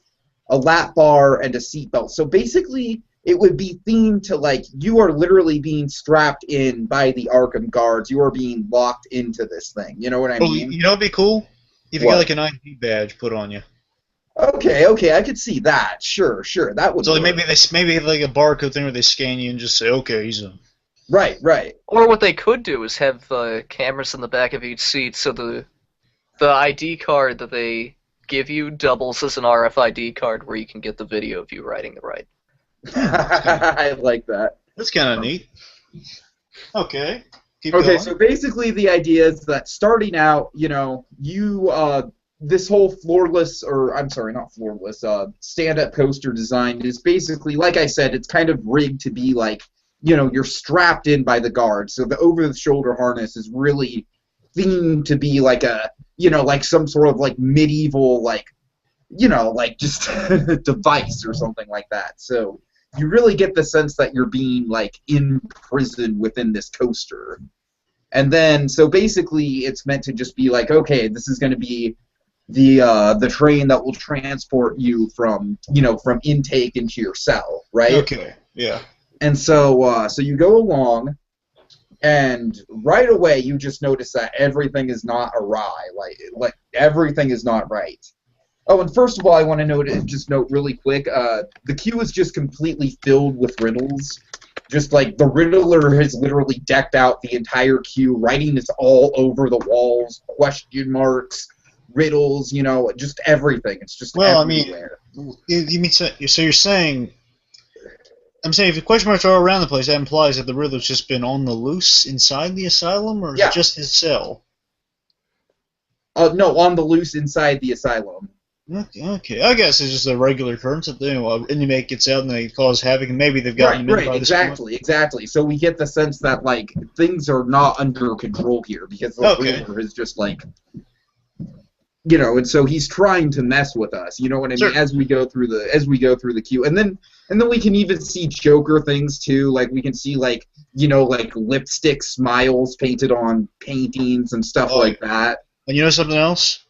a lap bar, and a seatbelt. So basically, it would be themed to like you are literally being strapped in by the Arkham guards. You are being locked into this thing. You know what I mean? You know what'd be cool? If you got like an ID badge put on you. Okay, I could see that. Sure, that would. So work. maybe like a barcode thing where they scan you and just say, okay, he's a. Right. Or what they could do is have cameras in the back of each seat, so the ID card that they give you doubles as an RFID card, where you can get the video of you riding the ride. I like that. That's kind of neat. Okay. Keep Okay, going. so basically the idea is that starting out, you know, this whole stand-up coaster design is basically, like I said, it's kind of rigged to be like, you know, you're strapped in by the guards. So the over-the-shoulder harness is really themed to be like a, you know, like some sort of like medieval, like, you know, like just device or something like that. So you really get the sense that you're being like in prison within this coaster. And then, so basically it's meant to just be like, okay, this is going to be the train that will transport you from, you know, from intake into your cell, right? Okay, yeah. And so you go along, and right away you just notice that everything is not awry, like everything is not right. Oh, and first of all, I want to note really quick, the queue is just completely filled with riddles. Just like the Riddler has literally decked out the entire queue, writing is all over the walls, question marks, riddles, you know, just everything. It's just everywhere. I mean, you mean so you're saying? I'm saying if the question marks are all around the place, that implies that the Riddler's just been on the loose inside the asylum, or is it just his cell? No, on the loose inside the asylum. Okay. I guess it's just a regular occurrence that an inmate gets out and they cause havoc, and maybe they've gotten him in by this point. Exactly. So we get the sense that like things are not under control here because the Riddler is just like, you know, and so he's trying to mess with us. You know what I mean? As we go through the queue, and then we can even see Joker things too. Like we can see like, you know, like lipstick smiles painted on paintings and stuff like that. And you know something else?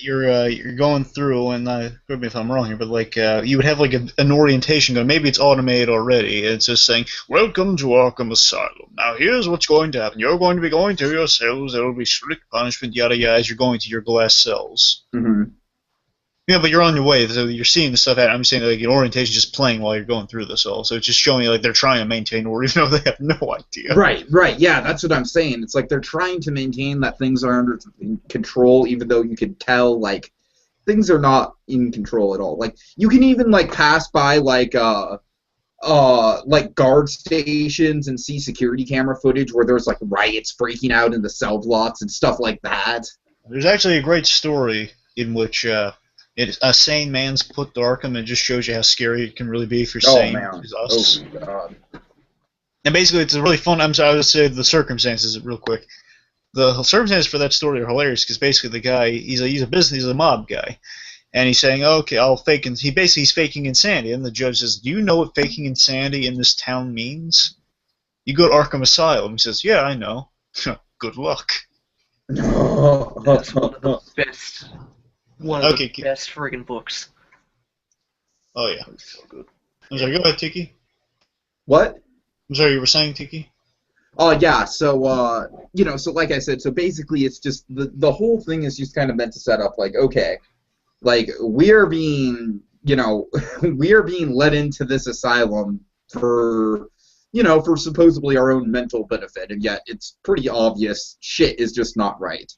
You're going through, and correct me if I'm wrong here, but like you would have like an orientation going. Maybe it's automated already. It's just saying, "Welcome to Arkham Asylum. Now here's what's going to happen. You're going to be going to your cells. There will be strict punishment, yada yada, as you're going to your glass cells." Mm-hmm. Yeah, but you're on your way, so you're seeing the stuff happen. I'm saying like an orientation is just playing while you're going through this all, so it's just showing you like they're trying to maintain order, even though they have no idea. Right. Yeah, that's what I'm saying. It's like they're trying to maintain that things are under control, even though you can tell like things are not in control at all. Like you can even like pass by like like guard stations and see security camera footage where there's like riots breaking out in the cell blocks and stuff like that. There's actually a great story in which a sane man's put to Arkham, and it just shows you how scary it can really be if you're sane. Man. Us. Oh god. And basically, it's a really fun. I'm sorry, I'll just say the circumstances real quick. The circumstances for that story are hilarious because basically the guy he's a mob guy, and he's saying, okay, I'll fake. He's faking insanity, and the judge says, do you know what faking insanity in this town means? You go to Arkham Asylum. He says, yeah, I know. Good luck. That's one of the best. One of the best friggin' books. Oh yeah. So good. I'm sorry. Go ahead, Tiki. What? I'm sorry, you were saying, Tiki? Oh, yeah, so, so like I said, so basically it's just, the whole thing is just kind of meant to set up, like, okay, like, we're being let into this asylum for, for supposedly our own mental benefit, and yet it's pretty obvious shit is just not right.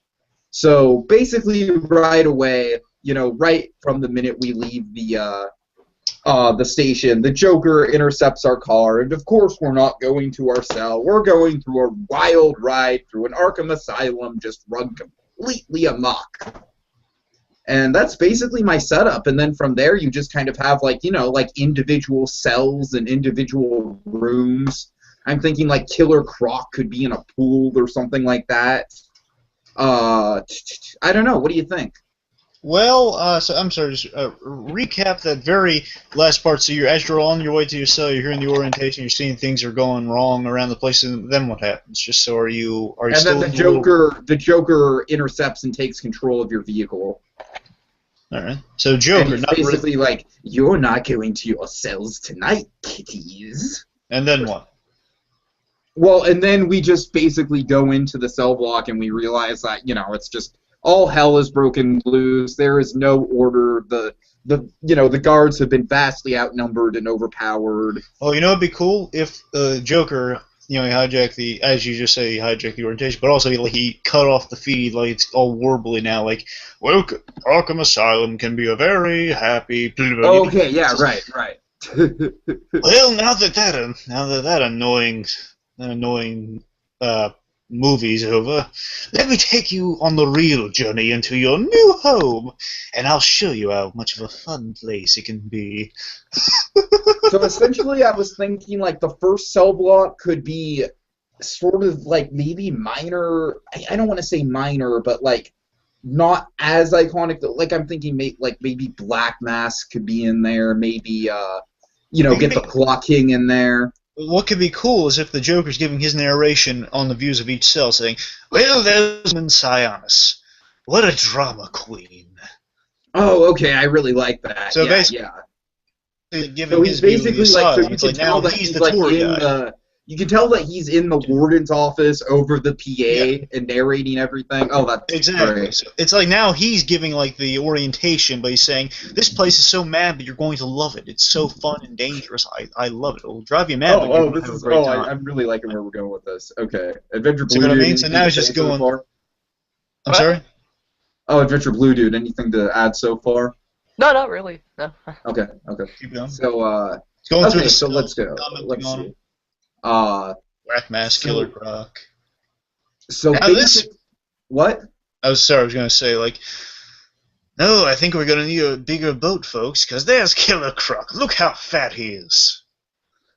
So, basically, right away, right from the minute we leave the station, the Joker intercepts our car, and of course we're not going to our cell. We're going through a wild ride through an Arkham Asylum, just run completely amok. And that's basically my setup, and then from there you just kind of have, like, like individual cells and individual rooms. I'm thinking, like, Killer Croc could be in a pool or something like that. I don't know, what do you think? Well, so I'm sorry, just recap that very last part. So as you're on your way to your cell, you're hearing the orientation, you're seeing things are going wrong around the place, and then what happens? Just so are you and still then the Joker intercepts and takes control of your vehicle. Alright. So Joker, and he's basically like, you're not going to your cells tonight, kitties. And then what? Well, and then we just basically go into the cell block and we realize that, it's just all hell is broken loose. There is no order. The guards have been vastly outnumbered and overpowered. Oh, it'd be cool if Joker, he hijacked as you just say, he hijacked the orientation, but also he cut off the feed, like it's all warbly now, like, welcome, Arkham Asylum can be a very happy. Oh, okay, yeah, right. Well, now that annoying movie's over, let me take you on the real journey into your new home, and I'll show you how much of a fun place it can be. So essentially I was thinking, like, the first cell block could be sort of, like, maybe minor, I don't want to say minor, but, like, not as iconic. Like, I'm thinking maybe Black Mask could be in there, maybe, get the Clock King in there. What could be cool is if the Joker's giving his narration on the views of each cell, saying, well, there's Sionis. What a drama queen. Oh, okay, I really like that. So basically, giving he's basically so you can tell that he's like you can tell that he's in the warden's office over the PA and narrating everything. Oh, that's exactly. Great. So it's like now he's giving like the orientation, but he's saying this place is so mad, but you're going to love it. It's so fun and dangerous. I love it. It'll drive you mad. I'm really liking where we're going with this. Okay, Adventure Blue. See what I mean? So now he's just going. I'm sorry. Oh, Adventure Blue Dude. Anything to add so far? No, not really. No. Okay. Keep going. So going through so let's go. Let's see. Black Mask, Killer Croc. So what? I was gonna say, like, no, I think we're gonna need a bigger boat, folks, because there's Killer Croc. Look how fat he is.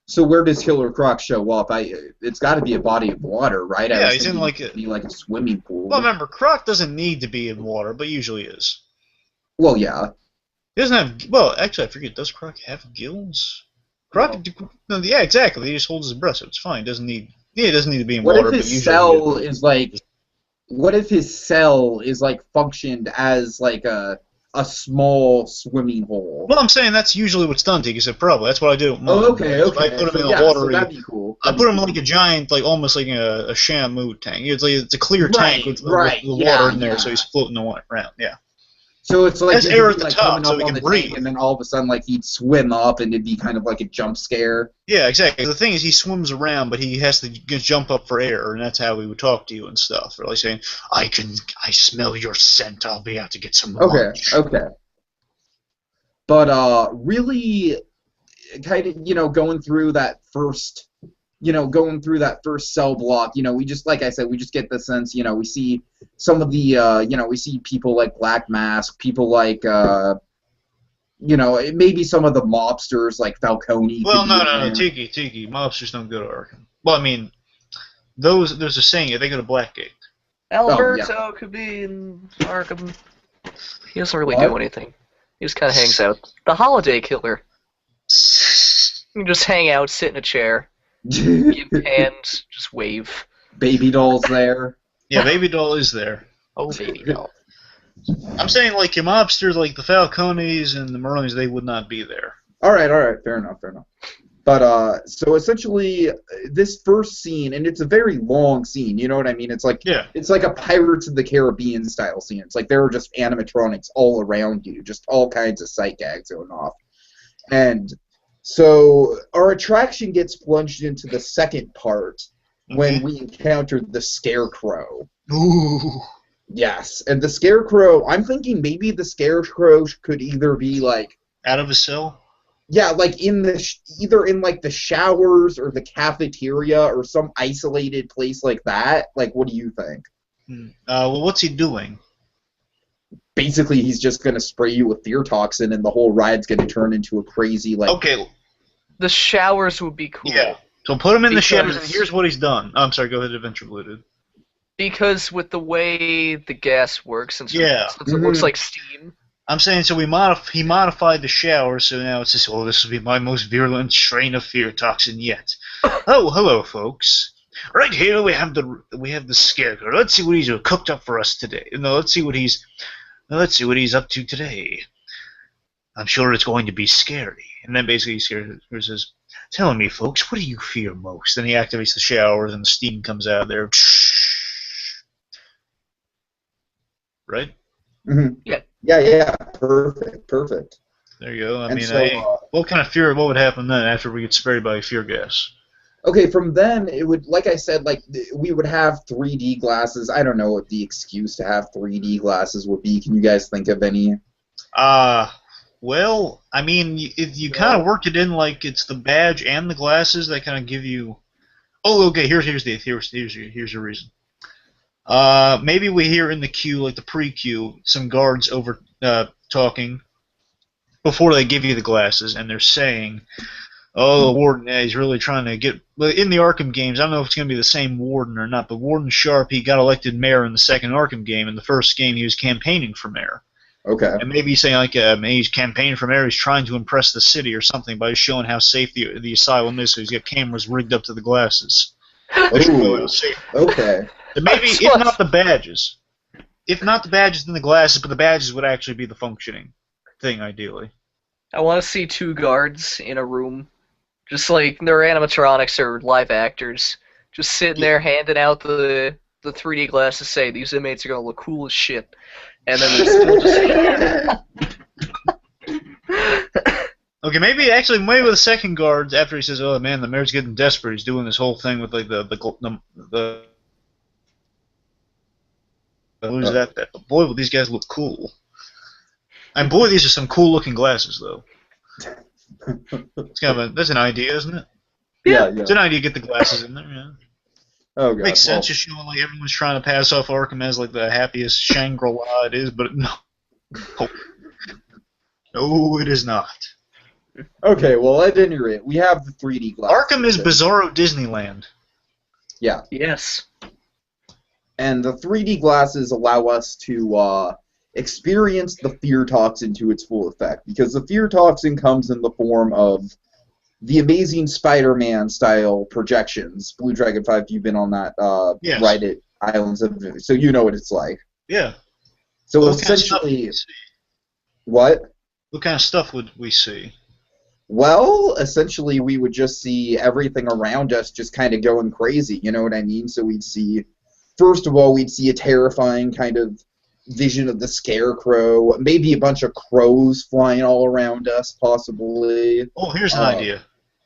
So where does Killer Croc show up? It's got to be a body of water, right? Yeah, he's in like a swimming pool. Well, remember, Croc doesn't need to be in water, but usually is. Well, yeah. He doesn't have. Well, actually, I forget. Does Croc have gills? Croc, no, yeah, exactly. He just holds his breath, so it's fine. He doesn't need to be in water. What if his cell is like? What if his cell is like functioned as like a small swimming hole? Well, I'm saying that's usually what's done. Tiki said probably. That's what I do. Oh, okay. I put him in a watery. So that'd be cool. I put him in like a giant, like almost like a Shamu tank. It's a clear tank with the water in there, so he's floating around. Yeah. So it's like there's air at the top, so he can breathe. And then all of a sudden, like, he'd swim up, and it'd be kind of like a jump scare. Yeah, exactly. The thing is, he swims around, but he has to jump up for air, and that's how he would talk to you and stuff. Or like saying, I smell your scent. I'll be out to get some lunch. Okay. But really, kind of, going through that first, cell block, we just, like I said, we just get the sense, we see some of the, we see people like Black Mask, people like, maybe some of the mobsters like Falcone. Well, no, Tiki. Mobsters don't go to Arkham. Well, I mean, there's a saying, they go to Blackgate. Alberto could be in Arkham. He doesn't really do anything. He just kind of hangs out. The Holiday Killer. You just hang out, sit in a chair, give hands, just wave. Baby Doll's there. Yeah, Baby Doll is there. Oh, Baby Doll. I'm saying, like, your mobsters, like the Falcones and the Maronis, they would not be there. All right, fair enough. But, so essentially, this first scene, and it's a very long scene, you know what I mean? It's like, It's like a Pirates of the Caribbean style scene. It's like there are just animatronics all around you, just all kinds of sight gags going off. And so our attraction gets plunged into the second part when we encounter the Scarecrow. Ooh. Yes, and the Scarecrow, I'm thinking maybe the Scarecrow could either be like... out of his cell? Yeah, like either in like the showers or the cafeteria or some isolated place like that. Like, what do you think? Well, what's he doing? Basically, he's just going to spray you with fear toxin and the whole ride's going to turn into a crazy, like... Okay. The showers would be cool. Yeah. So put him in the showers, and here's what he's done. I'm sorry, go ahead, Adventure Blooted. Because with the way the gas works, since it works like steam... I'm saying, so he modified the shower, so now it's just, this will be my most virulent strain of fear toxin yet. Oh, hello, folks. Right here we have the Scarecrow. Let's see what he's cooked up for us today. Let's see what he's up to today. I'm sure it's going to be scary. And then basically Scarecrow says, "Tell me, folks, what do you fear most?" Then he activates the shower, and the steam comes out of there. Right? Mm-hmm. Yeah. Yeah. Perfect. There you go. I and mean, so, what kind of fear? What would happen then after we get sprayed by fear gas? Okay, from then it would, like I said, like we would have 3D glasses. I don't know what the excuse to have 3D glasses would be. Can you guys think of any? Well, I mean, if you kind of worked it in like it's the badge and the glasses that kind of give you. Oh, okay. Here's your reason. Maybe we hear in the queue, like the pre-queue, some guards over talking before they give you the glasses, and they're saying, "Oh, the warden, he's really trying to get." Well, in the Arkham games, I don't know if it's going to be the same warden or not, but Warden Sharp, he got elected mayor in the second Arkham game. In the first game, he was campaigning for mayor. Okay. And maybe he's saying like he's campaigning for mayor. He's trying to impress the city or something by showing how safe the asylum is. So he's got cameras rigged up to the glasses. Ooh, okay. Maybe if not the badges, then the glasses. But the badges would actually be the functioning thing, ideally. I want to see two guards in a room, just like they're animatronics or live actors, just sitting there handing out the 3D glasses. Say these inmates are gonna look cool as shit, and then they'll just. Okay, maybe the second guard, after he says, "Oh man, the mayor's getting desperate," he's doing this whole thing with like the who's that? Boy, well, these guys look cool. And boy, these are some cool looking glasses, though. It's kind of that's an idea, isn't it? Yeah. It's an idea to get the glasses in there. Yeah. Oh god. Makes sense. Just showing like everyone's trying to pass off Arkham as like the happiest Shangri-La it is, but no, no, it is not. Okay, well, at any rate, we have the 3D glasses. Arkham is Bizarro Disneyland. Yeah. Yes. And the 3D glasses allow us to experience the fear toxin to its full effect, because the fear toxin comes in the form of the Amazing Spider-Man style projections. Blue Dragon 5, you've been on that ride at Islands of, so you know what it's like. Yeah. So essentially, what kind of stuff would we see? Well, essentially, we would just see everything around us just kind of going crazy, you know what I mean? So we'd see, first of all, we'd see a terrifying kind of vision of the Scarecrow, maybe a bunch of crows flying all around us, possibly. Oh, here's an idea.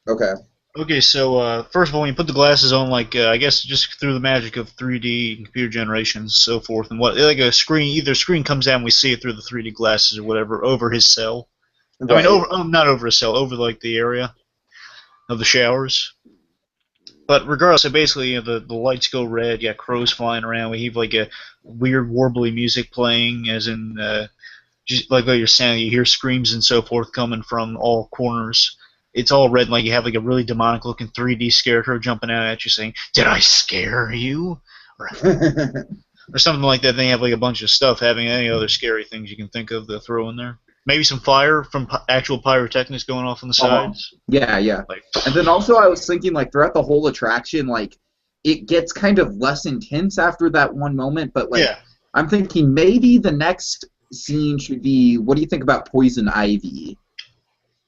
Okay. Okay, so first of all, when you put the glasses on, like I guess just through the magic of 3D and computer generation and so forth, and what like a screen, either screen comes out and we see it through the 3D glasses or whatever over his cell. I mean, not over a cell, over like the area of the showers. But regardless, so basically, the lights go red. You got crows flying around. We have like a weird warbly music playing, as in just like what you're saying, you hear screams and so forth coming from all corners. It's all red, like you have like a really demonic looking 3D scarecrow jumping out at you saying, "Did I scare you?" Or something like that. They have like a bunch of stuff, having any other scary things you can think of to throw in there. Maybe some fire from actual pyrotechnics going off on the sides. Yeah. Like, and then also I was thinking, like, throughout the whole attraction, like, it gets kind of less intense after that one moment, but, like, I'm thinking maybe the next scene should be, what do you think about Poison Ivy?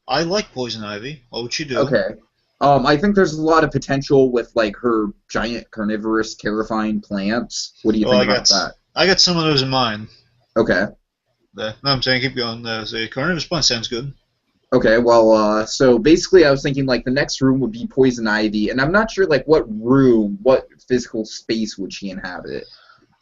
I like Poison Ivy. What would you do? Okay. I think there's a lot of potential with, like, her giant carnivorous terrifying plants. What do you think about that? I got some of those in mind. Okay. No, I'm saying keep going. The carnivorous plant sounds good. Okay, well, so basically I was thinking, like, the next room would be Poison Ivy, and I'm not sure, like, what physical space would she inhabit?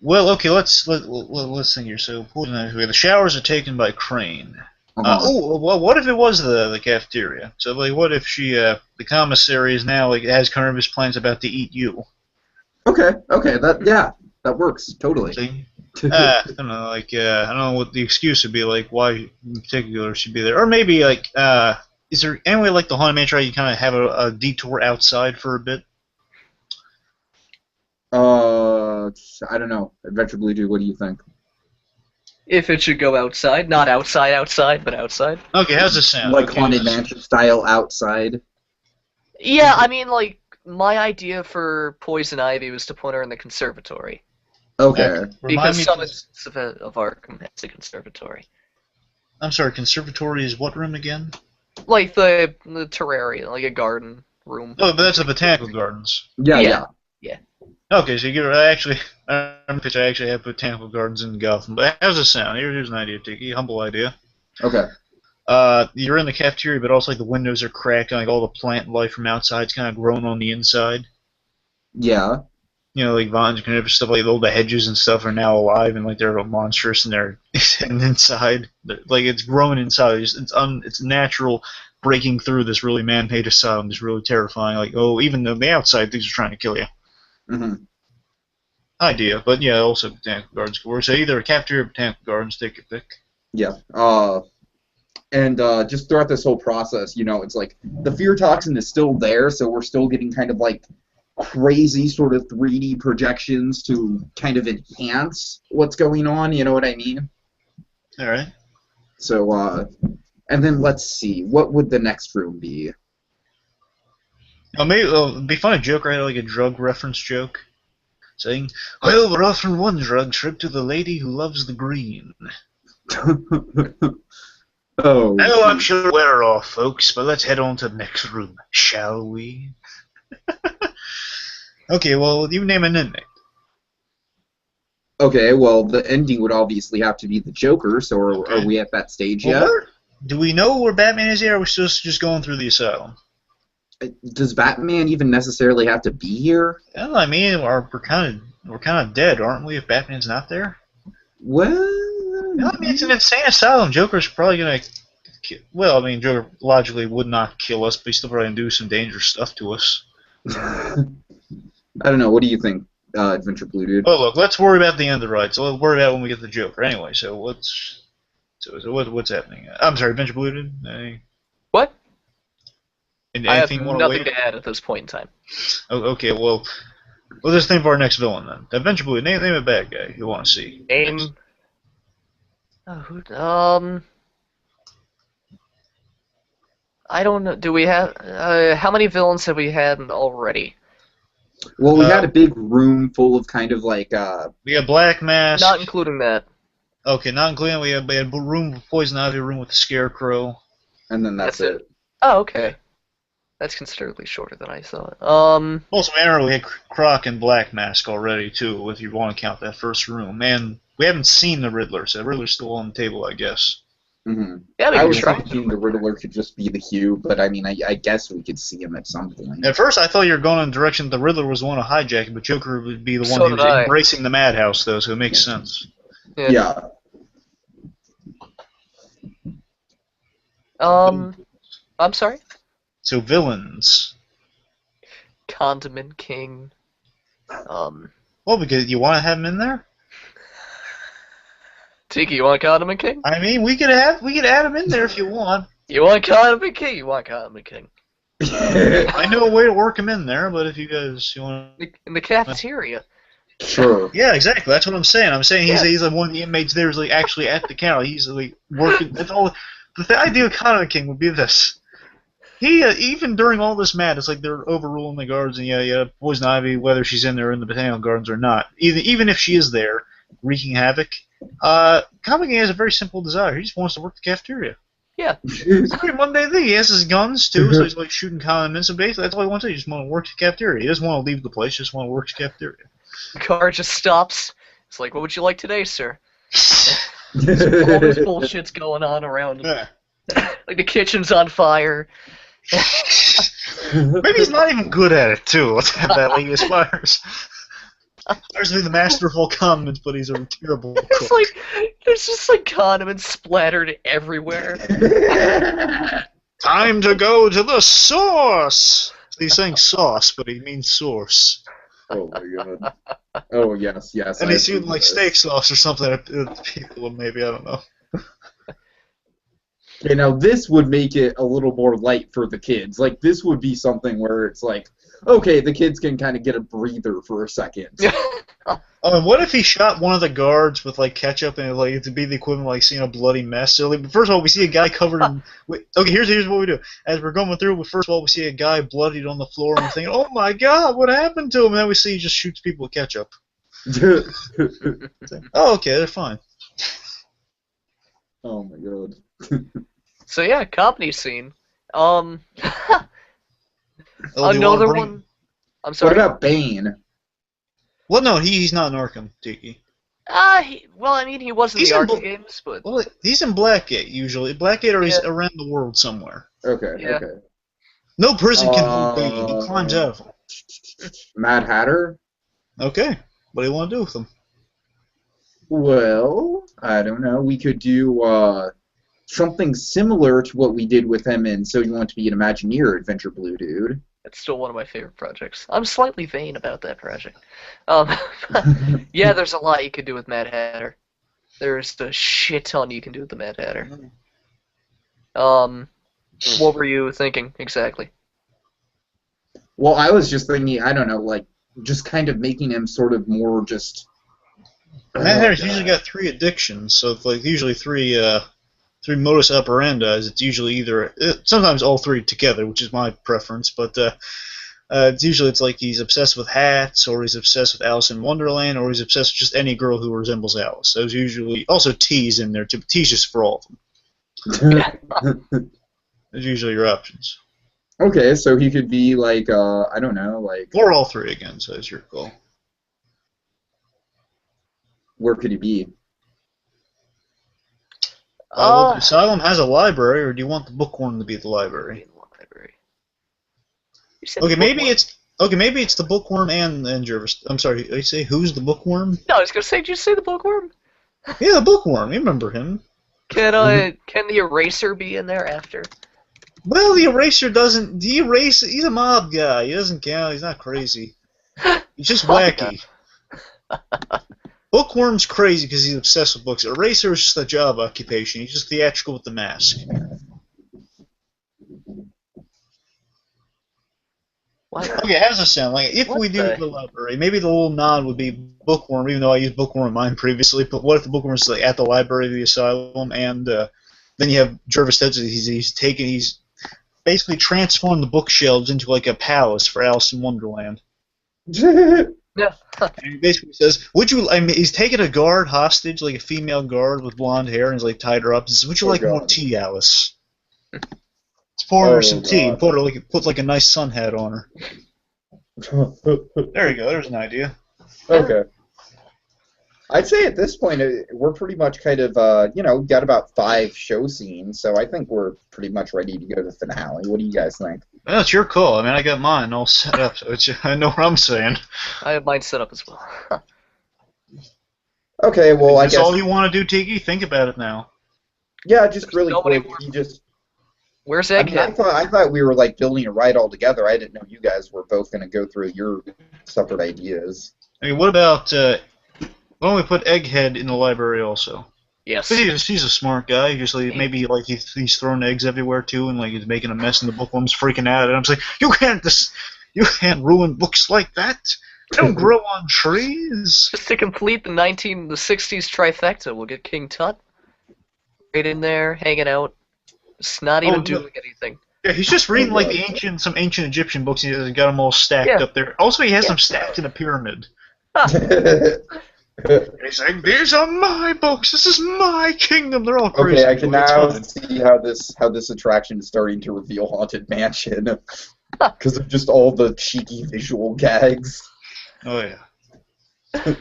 Well, okay, let's think here. So, Poison Ivy, the showers are taken by Crane. Well, what if it was the cafeteria? So, like, what if the commissary is now, like, has carnivorous plants about to eat you? Okay, that works, totally. See? I don't know, I don't know what the excuse would be, like, why in particular she'd be there. Or maybe, like, is there any way, like the Haunted Mansion, you kind of have a detour outside for a bit? I don't know. Adventure Blue Dude, what do you think? If it should go outside, not outside, but outside. Okay, how's this sound? Like Haunted Mansion style outside? Yeah, I mean, like, my idea for Poison Ivy was to put her in the conservatory. Okay. Because some of Arkham has a conservatory. I'm sorry, conservatory is what room again? Like the terrarium, like a garden room. Oh, but that's the botanical gardens. Yeah. Okay, so you actually have botanical gardens in Gotham. But how's it sound? Here's an idea, Tiki. Humble idea. Okay. You're in the cafeteria, but also like the windows are cracked, and like all the plant life from outside is kind of grown on the inside. Yeah. You know, like vines and stuff, like all the hedges and stuff are now alive, and like they're monstrous, and they're inside. Like it's growing inside. It's natural breaking through this really man-made asylum. It's really terrifying. Like, oh, even though the outside things are trying to kill you. Mm-hmm. Idea, but yeah, also botanical gardens could work. So either a cafeteria or botanical gardens, take your pick. Yeah. And just throughout this whole process, you know, it's like the fear toxin is still there, so we're still getting kind of like crazy sort of 3D projections to kind of enhance what's going on, you know what I mean? All right. So, and then let's see, what would the next room be? Oh, maybe it'd be fun, a joke, right? Like a drug reference joke. Saying, well, we're off on one drug trip to the lady who loves the green. Oh, I'm sure we're off, folks, but let's head on to the next room, shall we? Okay, well, you name an inmate. Okay, well, the ending would obviously have to be the Joker, so are we at that stage yet? Do we know where Batman is here, or are we still just going through the asylum? Does Batman even necessarily have to be here? Well, I mean, we're kind of dead, aren't we? If Batman's not there. Well, No, I mean, it's an insane asylum. Joker's probably gonna. Well, I mean, Joker logically would not kill us, but he's still probably gonna do some dangerous stuff to us. I don't know. What do you think, Adventure Blue Dude? Oh, look, let's worry about the end of the ride. So let's worry about it when we get the Joker. Anyway, so what's happening? I'm sorry, Adventure Blue Dude. What? I have Anything nothing to add at this point in time. Oh, okay, well, we'll just think of our next villain then. Adventure Blue, name a bad guy you want to see. Name. I don't know. Do we have? How many villains have we had already? Well, we had a big room full of kind of like. We had Black Mask. Not including that. Okay, not including. We had a room with Poison Ivy, a room with the Scarecrow. And then that's it. Oh, okay. That's considerably shorter than I thought. Also, we had Croc and Black Mask already too, if you want to count that first room. And we haven't seen the Riddler, so the Riddler's still on the table, I guess. Mm-hmm. Yeah, I was thinking the Riddler could just be the Hue, but I mean, I guess we could see him at some point. At first, I thought you were going in the direction that the Riddler was the one to hijack it, but Joker would be the one who was embracing the madhouse, though, so it makes sense. Yeah. I'm sorry? So villains. Condiment King. Well, because you want to have him in there? Tiki, you want Condiment King? I mean, we could add him in there if you want. You want Condiment King? You want Condiment King. I know a way to work him in there, but if you want... In the cafeteria. Sure. Yeah, exactly. That's what I'm saying. I'm saying he's like one of the inmates there is like actually at the counter. He's like working. That's all. The idea of Condiment King would be this. He even during all this madness, like they're overruling the guards and Poison Ivy, whether she's in there in the Botanical Gardens or not, even if she is there wreaking havoc, Condiment King has a very simple desire. He just wants to work the cafeteria. Yeah. It's a pretty mundane thing. He has his guns too, so he's like shooting condiments. So basically, that's all he wants to do. He just want to work the cafeteria. He doesn't want to leave the place. Just want to work the cafeteria. The car just stops. It's like, what would you like today, sir? All this bullshit's going on around him. Yeah. Like the kitchen's on fire. Maybe he's not even good at it too. Let's have that way he aspires. Aspires to be the master of all condiments, but he's a terrible cook. It's like there's just like condiments splattered everywhere. Time to go to the source. He's saying sauce, but he means source. Oh my god. Oh yes. And he's using like steak sauce or something. People, maybe I don't know. Okay, now this would make it a little more light for the kids. Like, this would be something where it's like, okay, the kids can kind of get a breather for a second. And what if he shot one of the guards with like ketchup and like it'd be the equivalent of like seeing a bloody mess? So like, first of all, we see a guy covered in. Okay, here's what we do. As we're going through, first of all, we see a guy bloodied on the floor and we're thinking, oh my god, what happened to him? And then we see he just shoots people with ketchup. Oh, okay, they're fine. Oh my god. So yeah, comedy scene. Oh, Another one. I'm sorry. What about Bane? Well, no, he's not in Arkham, Tiki. Well, I mean, he was in the Arkham games, but... Well, he's in Blackgate, usually. Blackgate, or he's around the world somewhere. Okay, Yeah. okay. No prison can hold Bane. He climbs out of them. Mad Hatter? Okay. What do you want to do with him? Well, I don't know. We could do something similar to what we did with him in So You Want to Be an Imagineer, Adventure Blue Dude. It's still one of my favorite projects. I'm slightly vain about that project. Yeah, there's a lot you could do with Mad Hatter. There's a shit ton you can do with the Mad Hatter. What were you thinking exactly? Well, I was just thinking, I don't know, like, just kind of making him sort of more just... Mad Hatter's usually got 3 addictions, so it's like usually three modus operandi. It's usually either sometimes all 3 together, which is my preference, but it's like he's obsessed with hats, or he's obsessed with Alice in Wonderland, or he's obsessed with just any girl who resembles Alice. There's usually also T's in there too. T's just for all of them. There's usually your options. Okay, so he could be like I don't know, like... Or all 3 again, so it's your call. Where could he be? The asylum has a library, or do you want the bookworm to be the library? Okay, maybe it's the bookworm and Jervis. I'm sorry, did you say who's the bookworm? No, I was gonna say, did you say the bookworm? Yeah, the bookworm. You remember him? Can the eraser be in there after? Well, the eraser doesn't. The eraser, he's a mob guy. He doesn't count. He's not crazy. He's just wacky. Bookworm's crazy because he's obsessed with books. Eraser is just a job occupation. He's just theatrical with the mask. What? Okay, how does this sound? Like, if we do the library, maybe the little nod would be bookworm, even though I used bookworm in mine previously. But what if the bookworm is like at the library of the asylum, and then you have Jervis Tetz, he's basically transformed the bookshelves into like a palace for Alice in Wonderland. Yeah. And he basically says, he's taking a guard hostage, like a female guard with blonde hair, and he's like tied her up. He says, would you like more tea, Alice? Let's pour her some tea and put like a nice sun hat on her. There you go, there's an idea. Okay. I'd say at this point we're pretty much kind of got about 5 show scenes, so I think we're pretty much ready to go to the finale. What do you guys think? Well, it's your call. I mean, I got mine all set up, so I know what I'm saying. I have mine set up as well. Okay, well, I guess... That's all you want to do, Tiki? Think about it now. Yeah, just really quick. Where's I mean, Egghead? I thought we were like building a ride all together. I didn't know you guys were both going to go through your separate ideas. I mean, what about, why don't we put Egghead in the library also? Yes. He's a smart guy. Just like, maybe like he's throwing eggs everywhere too, and like he's making a mess, and the bookworm's freaking out. And I'm saying, you can't ruin books like that. They don't grow on trees. Just to complete the 60s trifecta, we'll get King Tut right in there, hanging out, just not even doing anything. Yeah, he's just reading like some ancient Egyptian books, and he's got them all stacked up there. Also, he has them stacked in a pyramid. He's saying, "These are my books. This is my kingdom." They're all crazy. Okay, I can now see how this attraction is starting to reveal Haunted Mansion because of just all the cheeky visual gags. Oh yeah.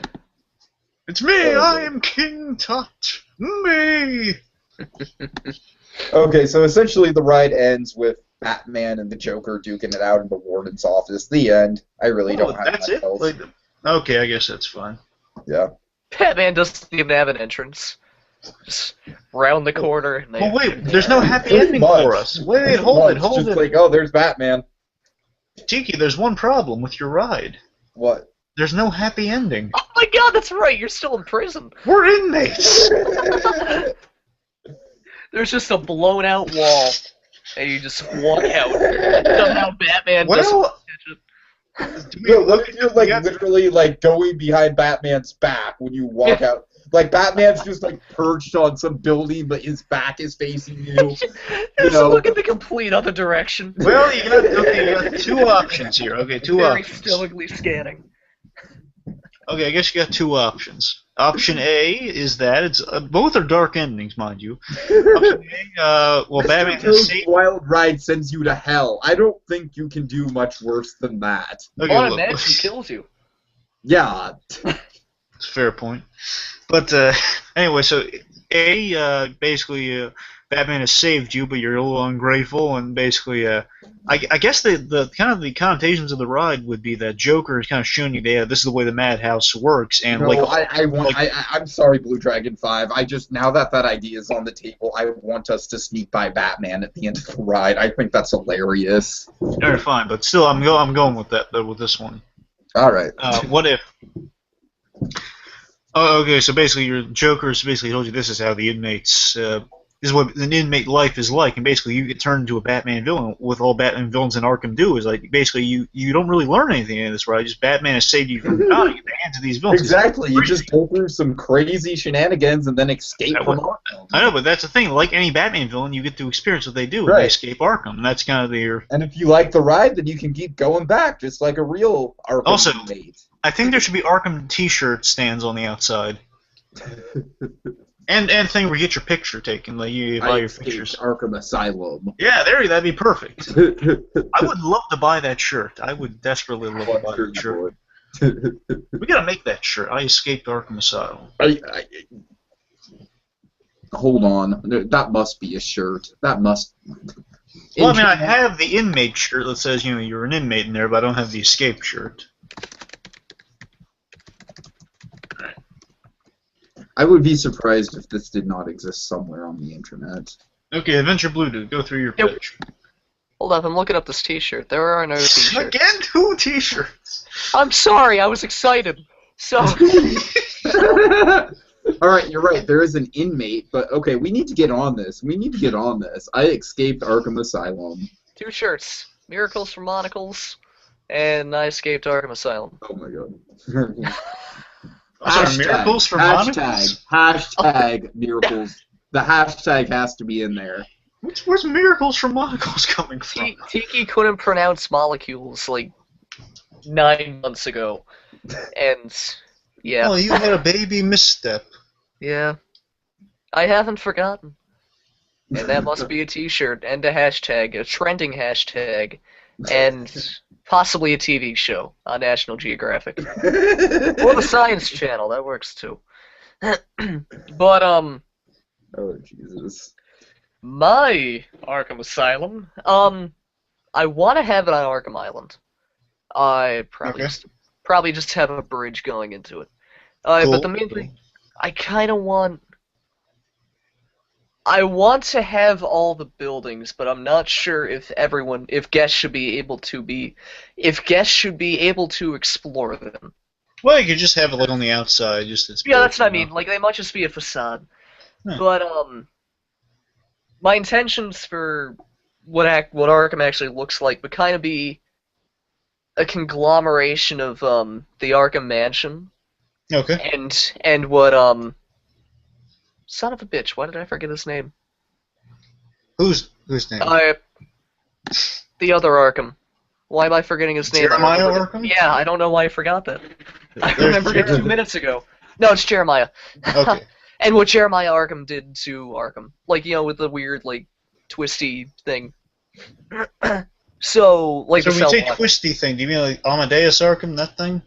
It's me. I am King Tut. Me. Okay, so essentially the ride ends with Batman and the Joker duking it out in the warden's office. The end. I really don't have that's it? Like, okay, I guess that's fine. Yeah. Batman doesn't even have an entrance. Just round the corner. And well, wait, there's no happy ending for us. Wait, hold it. Just like, oh, there's Batman. Tiki, there's one problem with your ride. What? There's no happy ending. Oh my god, that's right, you're still in prison. We're inmates! There's just a blown out wall, and you just walk out. Somehow Batman doesn't catch it. You're like literally like going behind Batman's back when you walk out. Like Batman's just like perched on some building, but his back is facing you. Just look in the complete other direction. Well, you got two options here. Okay, two options. Very stoically scanning. Okay, I guess you got two options. Option A is that it's both are dark endings, mind you. Option A, well, Batman has saved. Wild Ride sends you to hell. I don't think you can do much worse than that. Okay, Haunted Mansion kills you. Yeah. It's a fair point. But anyway, so A, basically, Batman has saved you, but you're a little ungrateful, and basically, I guess the kind of the connotations of the ride would be that Joker is kind of showing you, yeah, this is the way the madhouse works, and no, I'm sorry, Blue Dragon 5. Now that idea is on the table, I want us to sneak by Batman at the end of the ride. I think that's hilarious. Alright, fine, but still, I'm going with that with this one. All right. What if? Oh, okay. So basically, your Joker's basically told you this is how the inmates. This is what an inmate life is like, and basically you get turned into a Batman villain. With all Batman villains in Arkham do is like basically you don't really learn anything in this, right? Just Batman has saved you from dying at the hands of these villains. Exactly. You just go through some crazy shenanigans and then escape from Arkham. I know, but that's the thing. Like any Batman villain, you get to experience what they do, and they escape Arkham. And that's kind of their. And if you like the ride, then you can keep going back, just like a real Arkham inmate. I think there should be Arkham T-shirt stands on the outside. And thing where you get your picture taken, like you buy your pictures. Arkham Asylum. Yeah, that'd be perfect. I would love to buy that shirt. I would desperately love to buy that shirt. We gotta make that shirt. I escaped Arkham Asylum. Hold on, that must be a shirt. That must. Well, I mean, I have the inmate shirt that says you're an inmate in there, but I don't have the escape shirt. I would be surprised if this did not exist somewhere on the internet. Okay, Adventure Blue Dude, go through your pitch. Hold up, I'm looking up this T-shirt. There are no T-shirts. Again, 2 T-shirts. I'm sorry, I was excited. So. All right, you're right. There is an inmate, but okay, we need to get on this. I escaped Arkham Asylum. 2 shirts: Miracles from Monocles, and I escaped Arkham Asylum. Oh my god. Miracles for Monocles? Hashtag miracles. The hashtag has to be in there. Where's Miracles for Monocles coming from? Tiki couldn't pronounce molecules like 9 months ago. And, yeah. Oh, you had a baby misstep. Yeah. I haven't forgotten. And that must be a T-shirt and a hashtag, a trending hashtag, and possibly a TV show on National Geographic. Or the Science Channel, that works too. But, oh, Jesus. My Arkham Asylum, I want to have it on Arkham Island. I probably just have a bridge going into it. Cool. But the main thing, I kind of want I want to have all the buildings, but I'm not sure if guests should be able to explore them. Well, you could just have it like on the outside, just it's Yeah, built, that's what I mean. Like they might just be a facade. Huh. But my intentions for what Arkham actually looks like would kind of be a conglomeration of the Arkham Mansion Okay. and what son of a bitch, why did I forget his name? Whose name? The other Arkham. Why am I forgetting his name? Jeremiah Arkham? Yeah, I don't know why I forgot that. I There's remembered it 2 minutes ago. No, it's Jeremiah. Okay. And what Jeremiah Arkham did to Arkham. Like, with the weird, like, twisty thing. So, like So the when you cell say block. twisty thing, do you mean like Amadeus Arkham, that thing?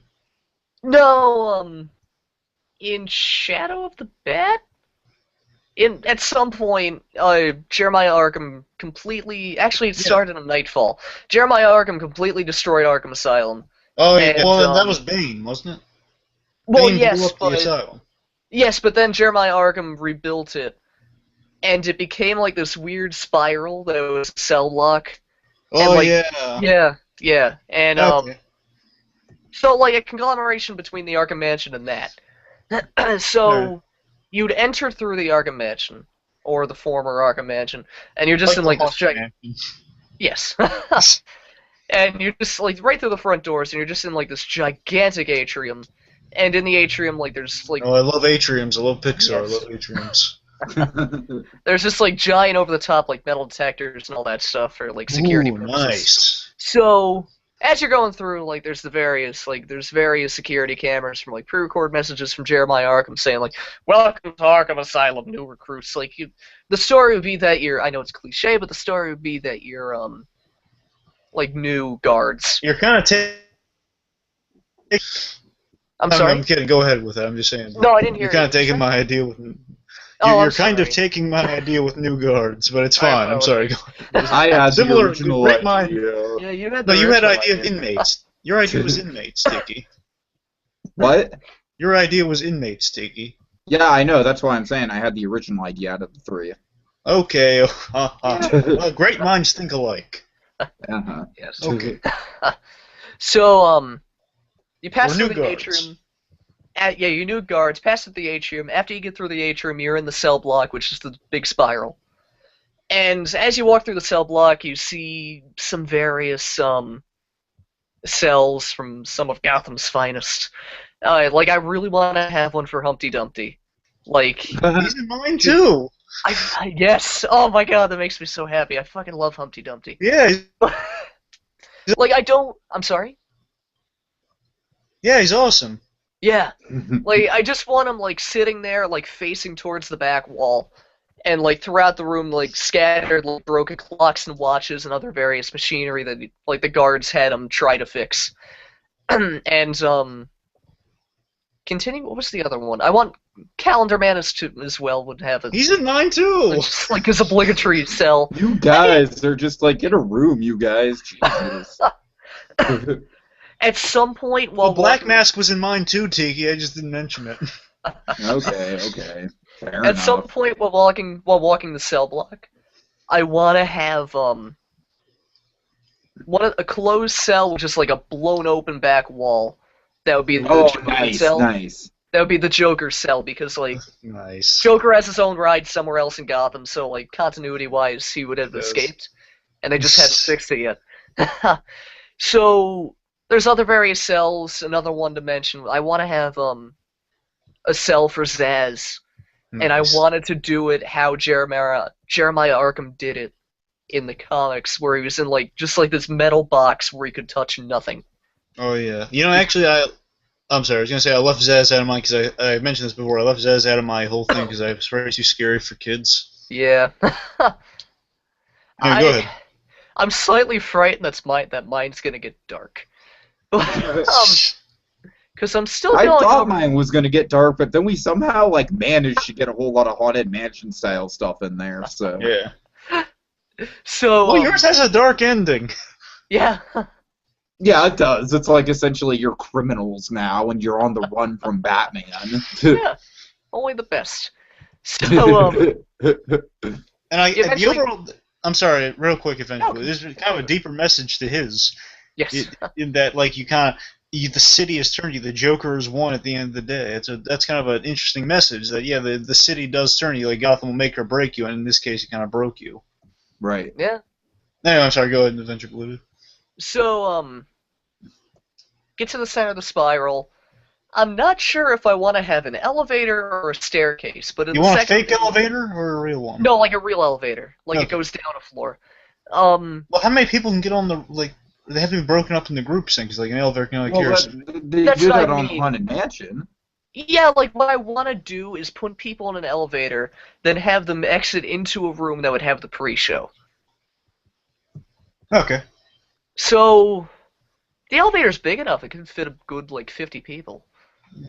No, in Shadow of the Bat? At some point, Jeremiah Arkham completely... Actually, it started in Nightfall. Jeremiah Arkham completely destroyed Arkham Asylum. Oh, yeah. And, Well, that was Bane, wasn't it? Well, Bane blew up the asylum. Yes, but then Jeremiah Arkham rebuilt it, and it became like this weird spiral that was a cell block. Oh, like, yeah. Yeah, and Okay. so like a conglomeration between the Arkham Mansion and that. So Alright. you'd enter through the Arkham Mansion, or the former Arkham Mansion, and you're just in like this yes, and you're just like right through the front doors, and you're just in like this gigantic atrium. And in the atrium, like, there's, like... Oh, I love atriums. I love Pixar. Yes. I love atriums. There's just, like, giant over-the-top, like, metal detectors and all that stuff for, like, security Ooh, purposes. nice. So, as you're going through, like, there's various security cameras from, like, pre-record messages from Jeremiah Arkham saying, like, welcome to Arkham Asylum, new recruits. Like, the story would be that I know it's cliche, but the story would be that you're, like, new guards. You're kind of taking... I'm sorry? I'm kidding. Go ahead with it. I'm just saying. No, I didn't hear You're kind of you. taking my idea with... Oh, You're kind of taking my idea with new guards, but it's fine. I'm sorry. I had Similar, the original great idea. Yeah, you had No, the you had original idea of inmates. Your idea was inmates, Sticky. What? Your idea was inmates, Sticky. Yeah, I know. That's why I'm saying I had the original idea out of the three. Okay. Well, great minds think alike. Uh-huh. Yes. Okay. So, you pass Or through new the guards. atrium. You new guards pass through the atrium. After you get through the atrium, you're in the cell block, which is the big spiral. And as you walk through the cell block, you see some various cells from some of Gotham's finest. Like, I really want to have one for Humpty Dumpty. Like, He's in mine too. yes. Oh my god, that makes me so happy. I fucking love Humpty Dumpty. Yeah. Like, I'm sorry? Yeah, he's awesome. Yeah. Like, I just want him, like, sitting there, like, facing towards the back wall. And, like, throughout the room, like, scattered, like, broken clocks and watches and other various machinery that, like, the guards had him try to fix. And, continue, what was the other one? I want Calendar Man as well would have it. He's in mine too. Just, like, his obligatory cell. You guys, they're just like, get a room, you guys. Jesus. At some point, Well, Black Mask was in mine too, Tiki. I just didn't mention it. Okay. Fair At enough. some point while walking the cell block, I want to have a closed cell with just like a blown open back wall. That would be the Joker cell. Nice. That would be the Joker cell because like Nice. Joker has his own ride somewhere else in Gotham, so like continuity wise he would have Yes. escaped, and they just hadn't fixed it yet. So there's other various cells. Another one to mention. I want to have a cell for Zaz. And I Nice. wanted to do it how Jeremiah Arkham did it in the comics, where he was in like just like this metal box where he could touch nothing. Oh yeah. You know, actually, I'm sorry. I was gonna say I left Zaz out of mine because I mentioned this before. I left Zaz out of my whole thing because I was very too scary for kids. Yeah. Anyway, go ahead. I'm slightly frightened that mine's gonna get dark. Because I'm still I going thought over... mine was gonna get dark, but then we somehow like managed to get a whole lot of haunted mansion style stuff in there. So Yeah. So Well, yours has a dark ending. yeah. yeah, it does. It's like essentially you're criminals now, and you're on the run from Batman. Yeah. Only the best. So, And the eventually, overall, I'm sorry, real quick, eventually, no, there's kind of a deeper message to his, yes. in that like the city has turned you, the Joker has won at the end of the day. That's kind of an interesting message that the city does turn you, like Gotham will make or break you, and in this case it kind of broke you. Right. Yeah. Anyway, I'm sorry, go ahead and Adventure Blue. So, get to the center of the spiral. I'm not sure if I want to have an elevator or a staircase, but in You the want a second fake elevator or a real one? No, like a real elevator. Like it Okay. goes down a floor. Well, how many people can get on the, like, they have to be broken up into groups then, because like an elevator can only carry. They That's do what that I on mean. Haunted Mansion. Yeah, like what I want to do is put people in an elevator, then have them exit into a room that would have the pre-show. Okay. So the elevator's big enough; it can fit a good like 50 people.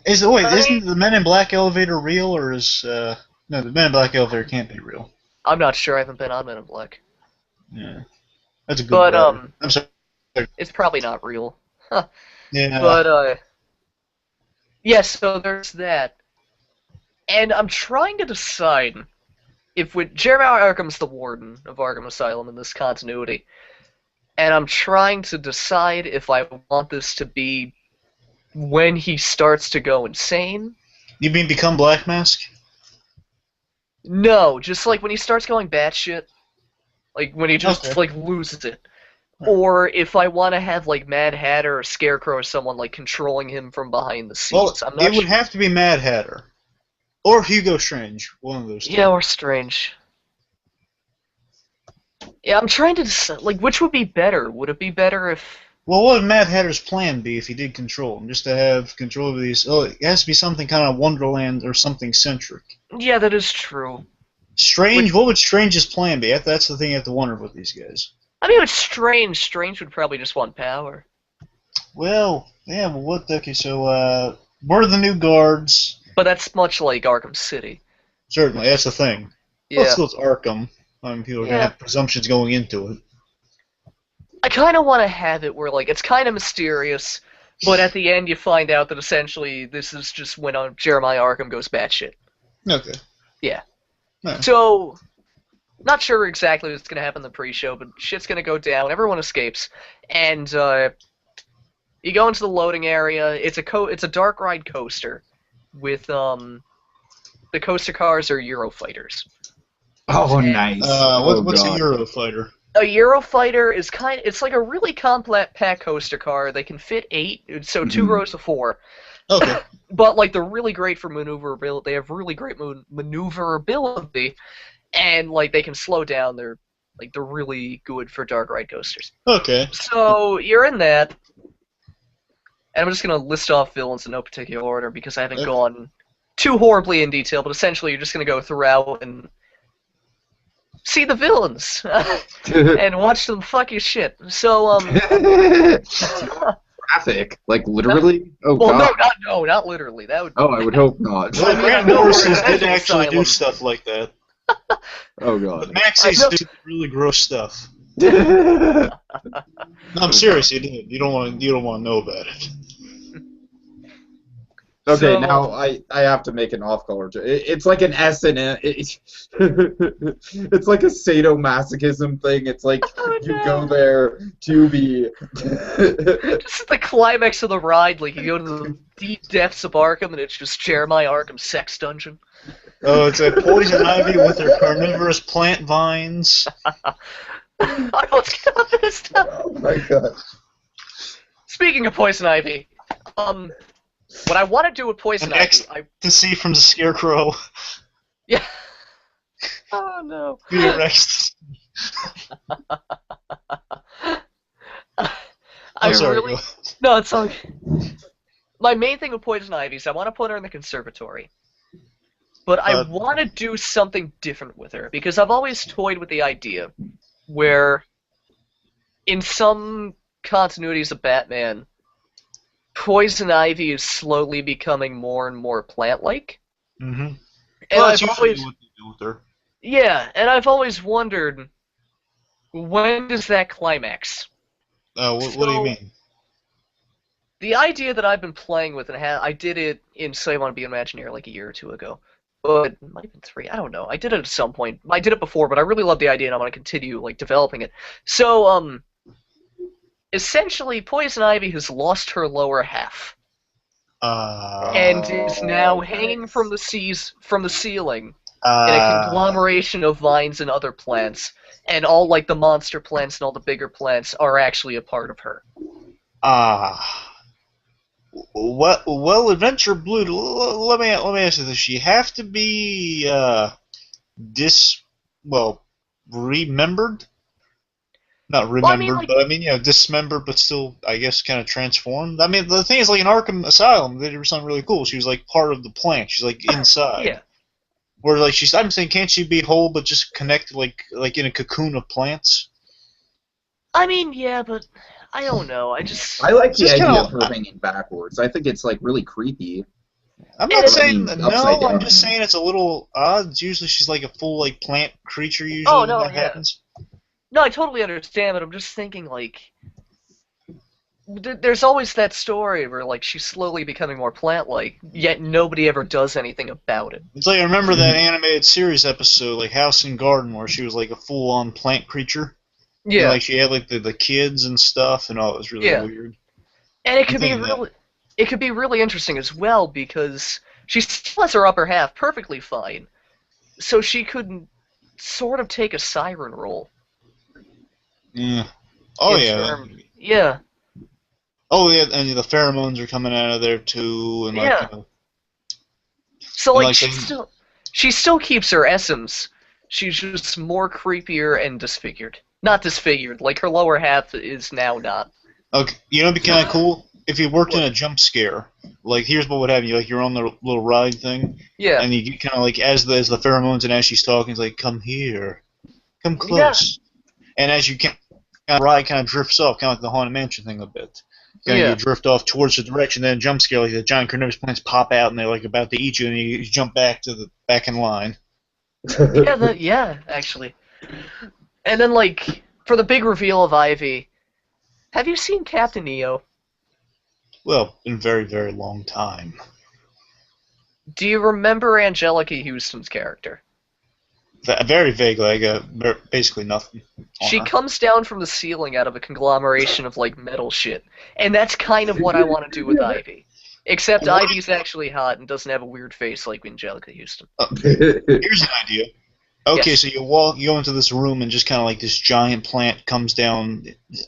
Isn't the Men in Black elevator real, or is no, the Men in Black elevator can't be real. I'm not sure. I haven't been on Men in Black. Yeah, that's a good. But I'm sorry. it's probably not real. Yeah. But yes, so there's that, and I'm trying to decide if Jeremiah Arkham's the warden of Arkham Asylum in this continuity, and I'm trying to decide if I want this to be when he starts to go insane. You mean become Black Mask? No, just like when he starts going batshit, like when he just like loses it. Or if I want to have like Mad Hatter or Scarecrow or someone like controlling him from behind the scenes. Well, it would have to be Mad Hatter. Or Hugo Strange, one of those two. Yeah, or Strange. Yeah, I'm trying to decide, like, which would be better? Would it be better if... Well, what would Mad Hatter's plan be if he did control him? Just to have control of these... Oh, it has to be something kind of Wonderland or something centric. Yeah, that is true. Strange? What would Strange's plan be? That's the thing you have to wonder with these guys. I mean, it's Strange. Strange would probably just want power. Well, yeah, but what... Okay, so, we're the new guards. But that's much like Arkham City. Certainly, that's the thing. Yeah. Let's go with Arkham. I mean, people are going to have presumptions going into it. I kind of want to have it where, like, it's kind of mysterious, but at the end you find out that essentially this is just when Jeremiah Arkham goes batshit. Okay. Yeah. Right. So, not sure exactly what's going to happen in the pre-show, but shit's going to go down, everyone escapes, and you go into the loading area. It's a dark ride coaster with, the coaster cars are Eurofighters. Oh, nice. What's a Eurofighter? A Eurofighter is it's like a really compact coaster car. They can fit 8, so 2 rows of 4. Okay. But like they're really great for maneuverability. They have really great maneuverability, and like they can slow down. They're really good for dark ride coasters. Okay. So you're in that, and I'm just gonna list off villains in no particular order because I haven't gone too horribly in detail. But essentially, you're just gonna go throughout and see the villains and watch them fuck your shit. So graphic, like literally. Not literally. That would. Oh, I would hope not. Well, Grant Morrison's did actually do stuff like that. Oh god. Maxie's did really gross stuff. No, I'm serious. He did. You don't want to know about it. Okay, So, now I have to make an off-color joke. It's like an S and it's like a sadomasochism thing. It's like you go there to be. This is the climax of the ride. Like you go to the deep depths of Arkham, and it's just Jeremiah Arkham's sex dungeon. Oh, it's a poison ivy with her carnivorous plant vines. Let's get on this stuff. Oh my god. Speaking of poison ivy, what I want to do with poison ivy, to see from the Scarecrow. Yeah. Oh no. Be erect. I'm sorry. No, it's okay. My main thing with poison ivy is I want to put her in the conservatory. But I want to do something different with her, because I've always toyed with the idea where in some continuities of Batman, poison ivy is slowly becoming more and more plant-like. Mm-hmm. And well, that's usually what they do with her. Yeah, and I've always wondered, when does that climax? What do you mean? The idea that I've been playing with, and I did it in So You Want to Be an Imagineer like a year or 2 ago, but it might have been 3. I don't know. I did it at some point. I did it before, but I really love the idea, and I want to continue like developing it. So, essentially, Poison Ivy has lost her lower half, and is now hanging from the ceiling in a conglomeration of vines and other plants, and all like the monster plants and all the bigger plants are actually a part of her. Well, Adventure Blue. Let me ask you this: she have to be remembered? Not remembered, but I mean, dismembered, but still, I guess, kind of transformed. I mean, the thing is, like in Arkham Asylum, they did something really cool. She was like part of the plant. She's like inside. Yeah. Where like I'm saying, can't she be whole but just connected like in a cocoon of plants? I mean, yeah, but I don't know. I like the idea of her hanging backwards. I think it's like really creepy. I'm not saying no. I'm just saying it's a little odd. Usually she's like a full like plant creature. Usually when that happens. No, I totally understand, but I'm just thinking like there's always that story where like she's slowly becoming more plant-like, yet nobody ever does anything about it. It's like I remember that animated series episode, like House and Garden, where she was like a full-on plant creature. Yeah. And, like she had like the kids and stuff, and all. It was really weird. And it could be really interesting as well because she still has her upper half perfectly fine, so she could sort of take a siren role. Yeah. Oh yeah. Oh yeah, and the pheromones are coming out of there too, and like. So like she still keeps her essence. She's just more creepier and disfigured. Not disfigured, like her lower half is now not. Okay, it'd be kind of cool if you worked in a jump scare. Like here's what would happen: you're on the little ride thing. Yeah. And you get kind of like as the pheromones and as she's talking, it's like come here, come close, and as you ride kind of drifts off, kind of like the Haunted Mansion thing a bit. You drift off towards the direction, then jump scare, like the giant carnivorous plants pop out and they're like about to eat you, and you jump back in line. Actually. And then like for the big reveal of Ivy, have you seen Captain EO? Well, in a very, very long time. Do you remember Angelica Houston's character? Very vaguely, basically nothing. She comes down from the ceiling out of a conglomeration of like metal shit, and that's kind of what I want to do with Ivy. Except Ivy's actually hot and doesn't have a weird face like Angelica Houston. Here's an idea. Okay, so you go into this room and just kind of like this giant plant comes down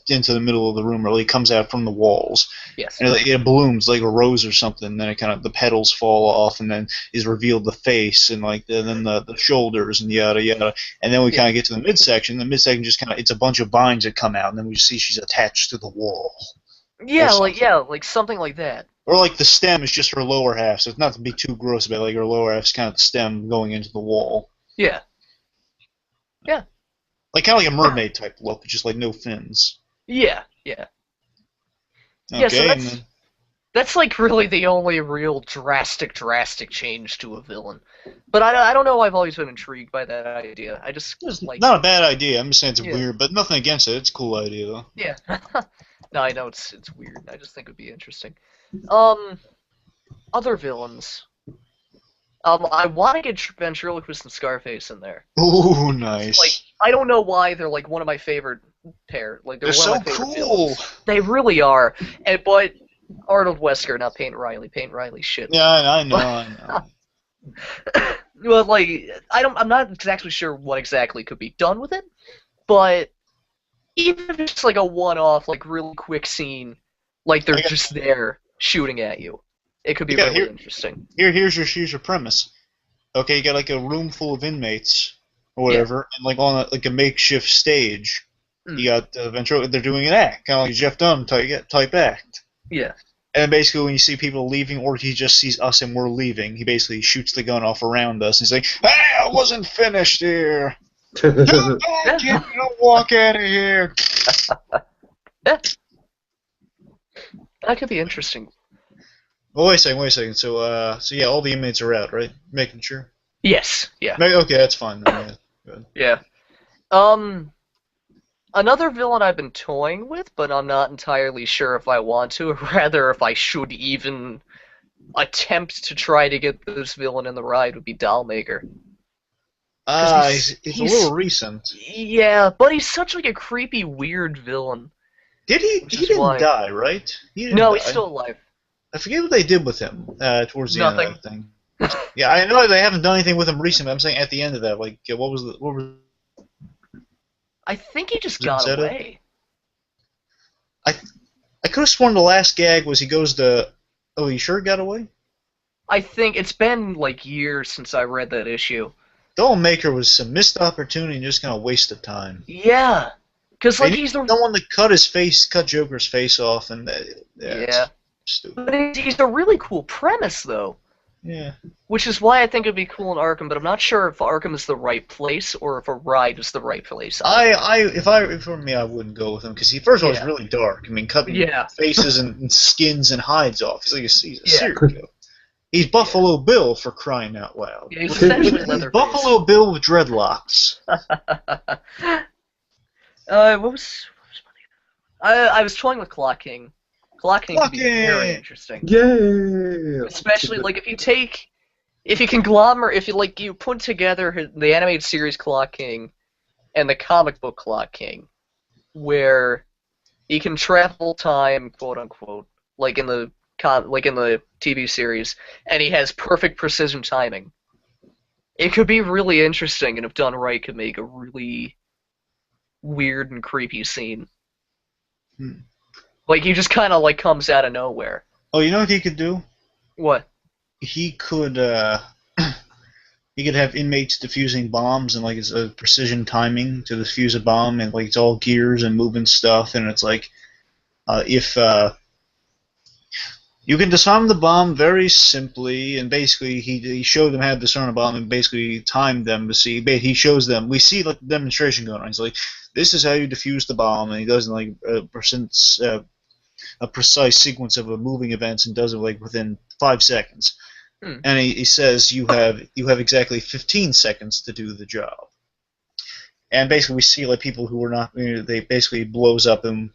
into the middle of the room, or like comes out from the walls. Yes. And it blooms like a rose or something. And then it kind of the petals fall off, and then is revealed the face and like then the shoulders and yada yada. And then we kind of get to the midsection. The midsection just kind of it's a bunch of vines that come out, and then we see she's attached to the wall. Yeah, like something like that. Or like the stem is just her lower half, so it's not to be too gross about it, like her lower half is kind of the stem going into the wall. Yeah. Yeah. Like kind of like a mermaid type look, just like no fins. Yeah. Okay, so that's like really the only real drastic change to a villain. But I don't know. I've always been intrigued by that idea. It's not a bad idea. I'm just saying it's weird, but nothing against it. It's a cool idea though. Yeah. No, I know it's weird. I just think it would be interesting. Other villains. I want to get Ventriloquist and Scarface in there. Ooh, nice. Like, I don't know why they're like one of my favorite pair. Like they're one so of my favorite cool. Villains. They really are. But Arnold Wesker, not Peyton Riley. Peyton Riley, shit. Yeah, I know. Well, like I'm not exactly sure what exactly could be done with it, but even if it's like a one-off, like really quick scene, like they're just there shooting at you. It could be really interesting. Here's your premise. Okay, you got like a room full of inmates or whatever, and like on a makeshift stage, you got they're doing an act, kind of like a Jeff Dunham type act. Yeah. And basically, when you see people leaving, or he just sees us and we're leaving, he basically shoots the gun off around us, and he's like, "Hey, I wasn't finished here. Don't walk out of here." Yeah. That could be interesting. Well, wait a second. So yeah, all the inmates are out, right? Making sure. Yes. Yeah. Okay, that's fine. Good. Yeah. Another villain I've been toying with, but I'm not entirely sure if I want to, or rather if I should even attempt to try to get this villain in the ride would be Dollmaker. It's a little recent. Yeah, but he's such like a creepy, weird villain. Did he? He didn't die, right? No, he's still alive. I forget what they did with him towards the end of that thing. Nothing. Yeah, I know they haven't done anything with him recently. I'm saying at the end of that, like, what was? I think he just got away. I could have sworn the last gag was he goes to. Oh, you sure he got away? I think it's been like years since I read that issue. Dollmaker was a missed opportunity and just kind of waste of time. Yeah, because like he's the one that cut Joker's face off, and yeah. Stupid. But he's a really cool premise, though. Yeah. Which is why I think it'd be cool in Arkham, but I'm not sure if Arkham is the right place or if a ride is the right place. If for me, I wouldn't go with him because first of all, he's really dark. I mean, cutting faces and skins and hides off. He's like a serial killer. He's Buffalo Bill for crying out loud. Yeah, he's essentially Leatherface. Buffalo Bill with dreadlocks. What was I was toying with Clock King. Clock King could be very interesting. Yeah. Especially like if you put together the animated series Clock King and the comic book Clock King, where he can travel time, quote unquote, like in the TV series, and he has perfect precision timing. It could be really interesting, and if done right, could make a really weird and creepy scene. Like, he just kind of, like, comes out of nowhere. Oh, you know what he could do? What? He could have inmates defusing bombs, and, like, it's a precision timing to defuse a bomb, and, like, it's all gears and moving stuff, and it's like, if you can disarm the bomb very simply, and basically he showed them how to disarm a bomb and basically timed them to see. He shows them. We see like the demonstration going on. He's like, "This is how you defuse the bomb," and he does like a precise sequence of moving events and does it like within 5 seconds. And he says you have exactly 15 seconds to do the job. And basically we see like people who are not. They basically blows up and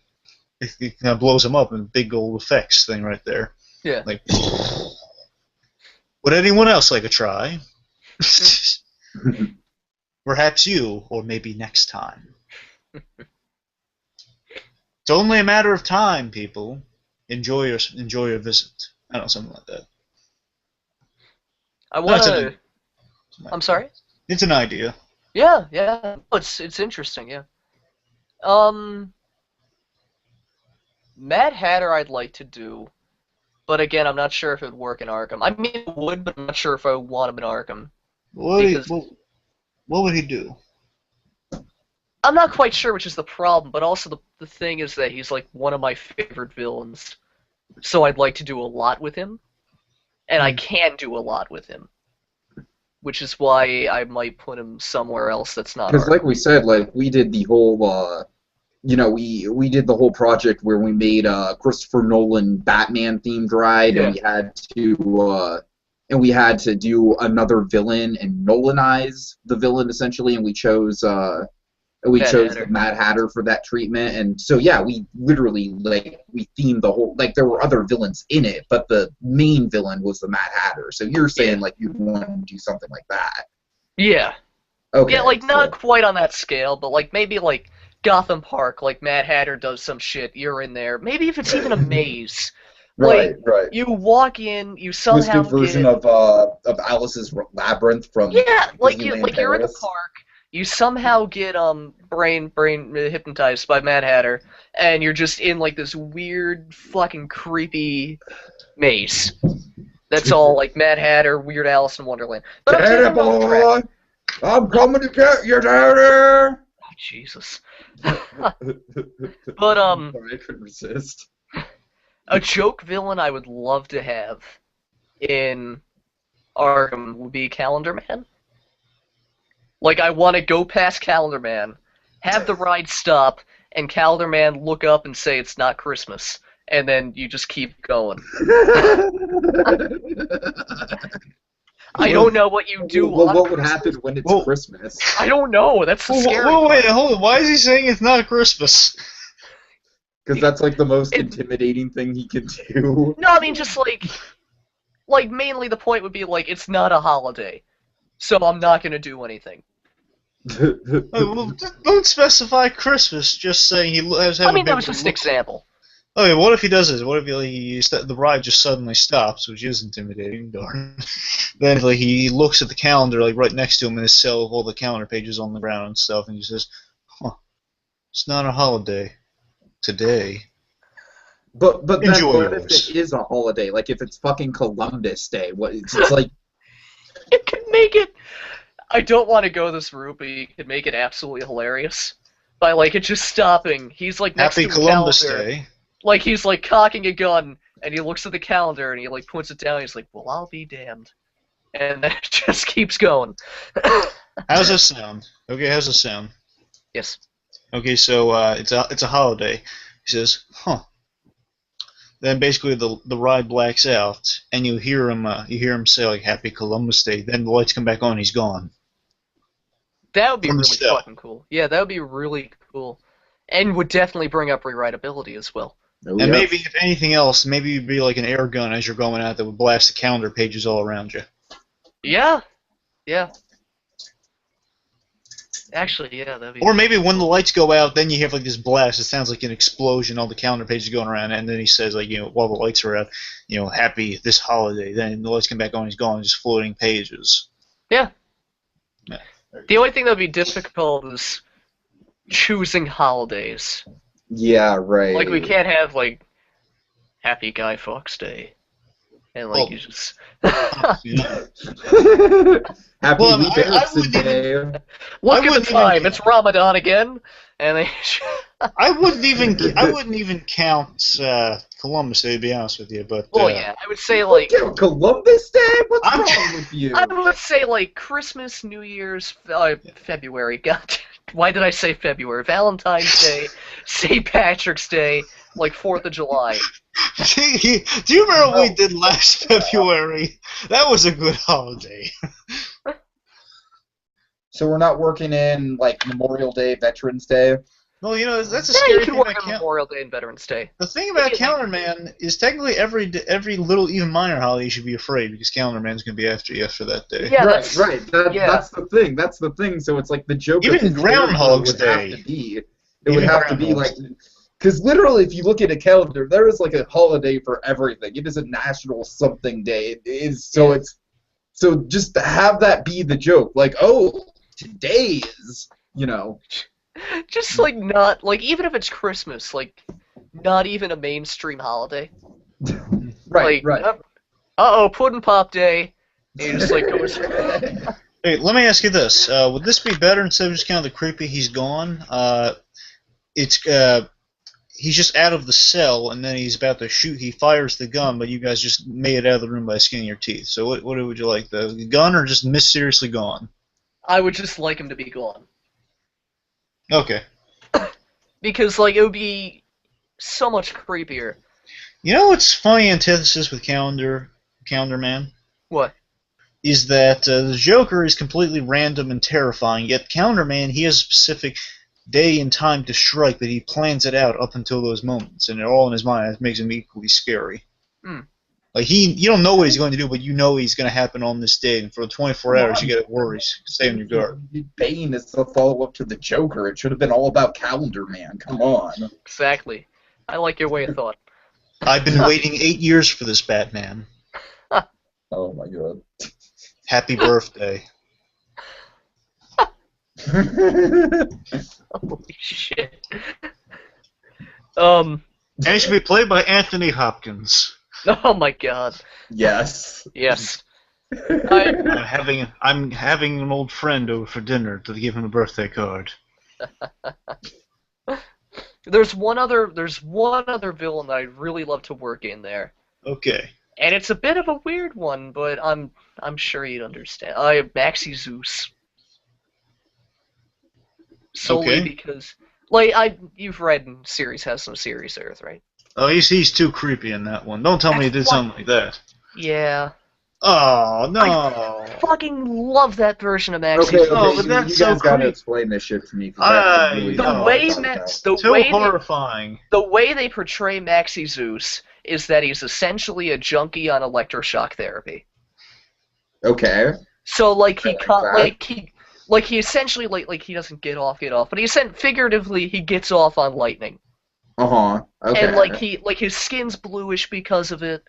it kind of blows them up in a big old effects thing right there. Yeah. Like, would anyone else like a try? Perhaps you, or maybe next time. It's only a matter of time, people. Enjoy your visit. I don't know, something like that. I'm sorry? It's an idea. Yeah. Oh, it's interesting, yeah. Mad Hatter I'd like to do, but again, I'm not sure if it would work in Arkham. I mean, it would, but I'm not sure if I would want him in Arkham. What would he do? I'm not quite sure, which is the problem, but also the thing is that he's like one of my favorite villains, so I'd like to do a lot with him, and I can do a lot with him, which is why I might put him somewhere else that's not Arkham. Because like we said, like we did the whole... we did the whole project where we made a Christopher Nolan Batman themed ride, and we had to do another villain and Nolanize the villain essentially, and we chose the Mad Hatter for that treatment. And so yeah, we literally we themed the whole, like there were other villains in it, but the main villain was the Mad Hatter. So you're saying like you'd want to do something like that? Yeah. Okay. Yeah, like not quite on that scale, but like maybe like Gotham Park, like Mad Hatter does some shit, you're in there. Maybe if it's even a maze. Right. You walk in, you somehow get... version of Alice's Labyrinth from... Yeah, you're in the park, you somehow get brain hypnotized by Mad Hatter, and you're just in like this weird, fucking creepy maze. That's all like Mad Hatter, Weird Alice in Wonderland. But Daddy boy! I'm coming to get you, Daddy! Jesus. But Sorry, I couldn't resist. A joke villain I would love to have in Arkham would be Calendar Man. Like, I want to go past Calendar Man, have the ride stop, and Calendar Man look up and say it's not Christmas, and then you just keep going. I don't know what you do. What would happen when it's Christmas? I don't know. That's the scary part. Wait, hold on. Why is he saying it's not Christmas? Because that's like the most intimidating thing he can do. No, I mean just like like, mainly the point would be, like, it's not a holiday, so I'm not gonna do anything. Well, don't specify Christmas. Just saying he has I have a mean, that big. was just an example. Okay, what if he does this? What if the ride just suddenly stops, which is intimidating, darn. Then like he looks at the calendar, like right next to him in his cell, with all the calendar pages on the ground and stuff, and he says, "Huh, it's not a holiday today." But then Enjoy what if yours. it is a holiday? Like if it's fucking Columbus Day? What? It's like You could make it. I don't want to go this route, but you could make it absolutely hilarious by like it just stopping. He's like next Happy to a Columbus calendar. Day. Like he's like cocking a gun, and he looks at the calendar and he like puts it down. And he's like, "Well, I'll be damned," and then it just keeps going. How's that sound? Okay, how's that sound? Yes. Okay, so it's a holiday. He says, "Huh." Then basically the ride blacks out, and you hear him say like Happy Columbus Day. Then the lights come back on, he's gone. That would be From the really cell. fucking cool. Yeah, that would be really cool, and would definitely bring up rewritability as well. oh, And yeah. maybe if anything else, maybe you'd be like an air gun as you're going out that would blast the calendar pages all around you. Yeah. Yeah. Actually, yeah, that'd be. Or maybe when the lights go out, then you have like this blast. It sounds like an explosion. All the calendar pages going around, and then he says like, while the lights are out, happy this holiday. Then the lights come back on, he's gone, just floating pages. Yeah. Yeah. The only thing that would be difficult is choosing holidays. Yeah, right. Like we can't have like Happy Guy Fawkes Day, and like you just. Yeah. Happy Well, Lee I Harrison wouldn't Day. Look I at the wouldn't time. even- It's Ramadan again, and they. I wouldn't even count Columbus Day, to be honest with you. But Well, yeah, I would say like. Columbus Day? What's I'm- wrong with you? I would say like Christmas, New Year's, February. God, why did I say February? Valentine's Day, St. Patrick's Day, like 4th of July. do you remember what we did last February? That was a good holiday. So we're not working in like Memorial Day, Veterans Day. Well, that's a Yeah, scary you thing can work about on Memorial Day and Veterans Day. The thing about Calendar Man is technically every little even minor holiday you should be afraid because Calendar Man's gonna be after you after that day. Yeah, right, right. yeah. That's the thing. That's the thing. So it's like the joke. Even of the Groundhog's would have Day. to be. It Even would have to be Groundhog's like, because literally, if you look at a calendar, there is like a holiday for everything. It is a national something day. It is so Yeah. it's so just to have that be the joke. Like, oh, today is Just like not like even if it's Christmas, like not even a mainstream holiday. right, Like, right. Uh-oh, Puddin' Pop Day. And you just like go. Hey, let me ask you this: would this be better instead of just kind of the creepy he's gone? He's just out of the cell, and then he's about to shoot. He fires the gun, but you guys just made it out of the room by skinning your teeth. So what would you like, the gun or just mysteriously gone? I would just like him to be gone. Okay. Because like it would be so much creepier. You know what's funny antithesis with Calendar Man? What? Is that the Joker is completely random and terrifying, yet Calendar Man, he has a specific day and time to strike, but he plans it out up until those moments, and it all in his mind. It makes him equally scary. Hmm. Like you don't know what he's going to do, but you know he's going to happen on this day, and for the 24 hours you got to worry, stay on your guard. Bane is the follow-up to the Joker. It should have been all about Calendar Man. Come on. Exactly. I like your way of thought. I've been waiting 8 years for this, Batman. Oh my god. Happy birthday. Holy shit. And he should be played by Anthony Hopkins. Oh my god. Yes. Yes. I'm having an old friend over for dinner to give him a birthday card. There's one other villain that I'd really love to work in there. Okay. And it's a bit of a weird one, but I'm sure you'd understand. Maxi Zeus. Solely Okay. because like you've read Series Has No Serious Earth, right? Oh, he's too creepy in that one. Don't tell me he did That's something like that. Yeah. Oh, no. I fucking love that version of Maxi Okay, Zeus. Oh, but you that's guys so gotta creepy. explain this shit to me. 'Cause I really The don't know way about Ma- that. the Too way they- horrifying. The way they portray Maxi Zeus is that he's essentially a junkie on electroshock therapy. Okay. So like he that. he essentially like he doesn't get off, but he said figuratively he gets off on lightning. Okay. And like his skin's bluish because of it.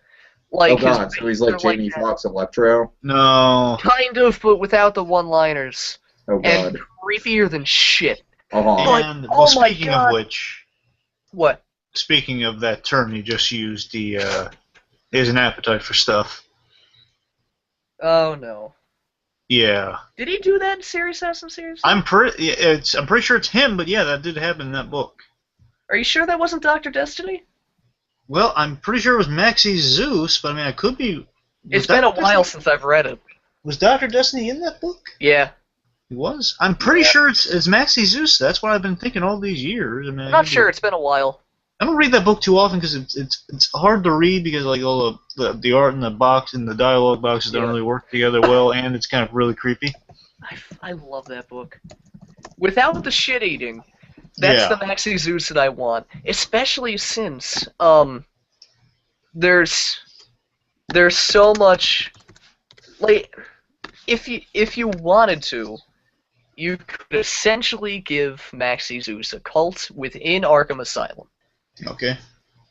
Oh Like his god, so he's like Jamie Foxx Electro? No. kind of, but without the one-liners. Oh And god. creepier than shit. And But, well, oh my speaking God. of which, What? speaking of that term you just used, he has an appetite for stuff. Oh no. Yeah. Did he do that in Serious Awesome Series? I'm pretty sure it's him, but yeah, that did happen in that book. Are you sure that wasn't Dr. Destiny? Well, I'm pretty sure it was Maxie Zeus, but I mean, I could be. It's been a while since I've read it. Was Dr. Destiny in that book? Yeah. He was? I'm pretty sure it's Maxie Zeus. That's what I've been thinking all these years. I mean, I'm not sure. It's been a while. I don't read that book too often because it's hard to read because like all the art in the box and the dialogue boxes don't really work together well, and it's kind of really creepy. I love that book. Without the shit eating, that's the Maxie Zeus that I want. Especially since there's so much, like, if you wanted to, you could essentially give Maxie Zeus a cult within Arkham Asylum. Okay.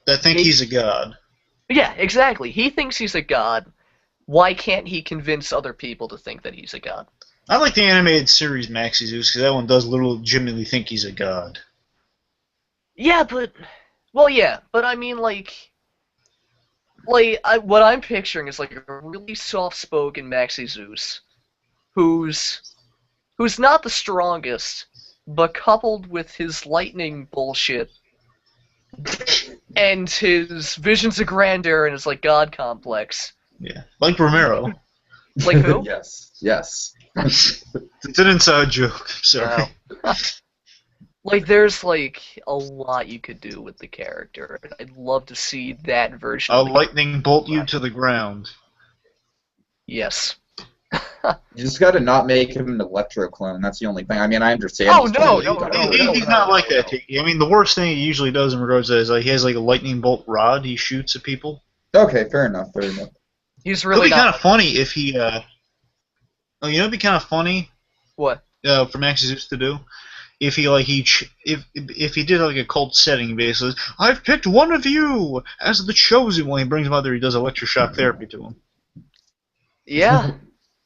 I think he's a god. Yeah, exactly. He thinks he's a god. Why can't he convince other people to think that he's a god? I like the animated series Maxie Zeus because that one does legitimately think he's a god. Yeah, but I mean, what I'm picturing is like a really soft-spoken Maxie Zeus, who's not the strongest, but coupled with his lightning bullshit and his visions of grandeur and his like god complex. Yeah, like Romero. Like who? Yes. It's an inside joke. Sorry. Wow. Like, there's like a lot you could do with the character. I'd love to see that version. I'll lightning bolt you to the ground. Yes. You just gotta not make him an Electro clone. That's the only thing. I mean, I understand. Oh, no, He's not like that. I mean, the worst thing he usually does in regards to that is like he has like a lightning bolt rod he shoots at people. Okay, fair enough. He's really It'd be kind of funny if he. Oh, you know, it'd be kind of funny. What? For Maxie Zeus to do, if he like if he did like a cult setting, basically, I've picked one of you as the chosen one. He brings him out there. He does electroshock therapy to him. Yeah.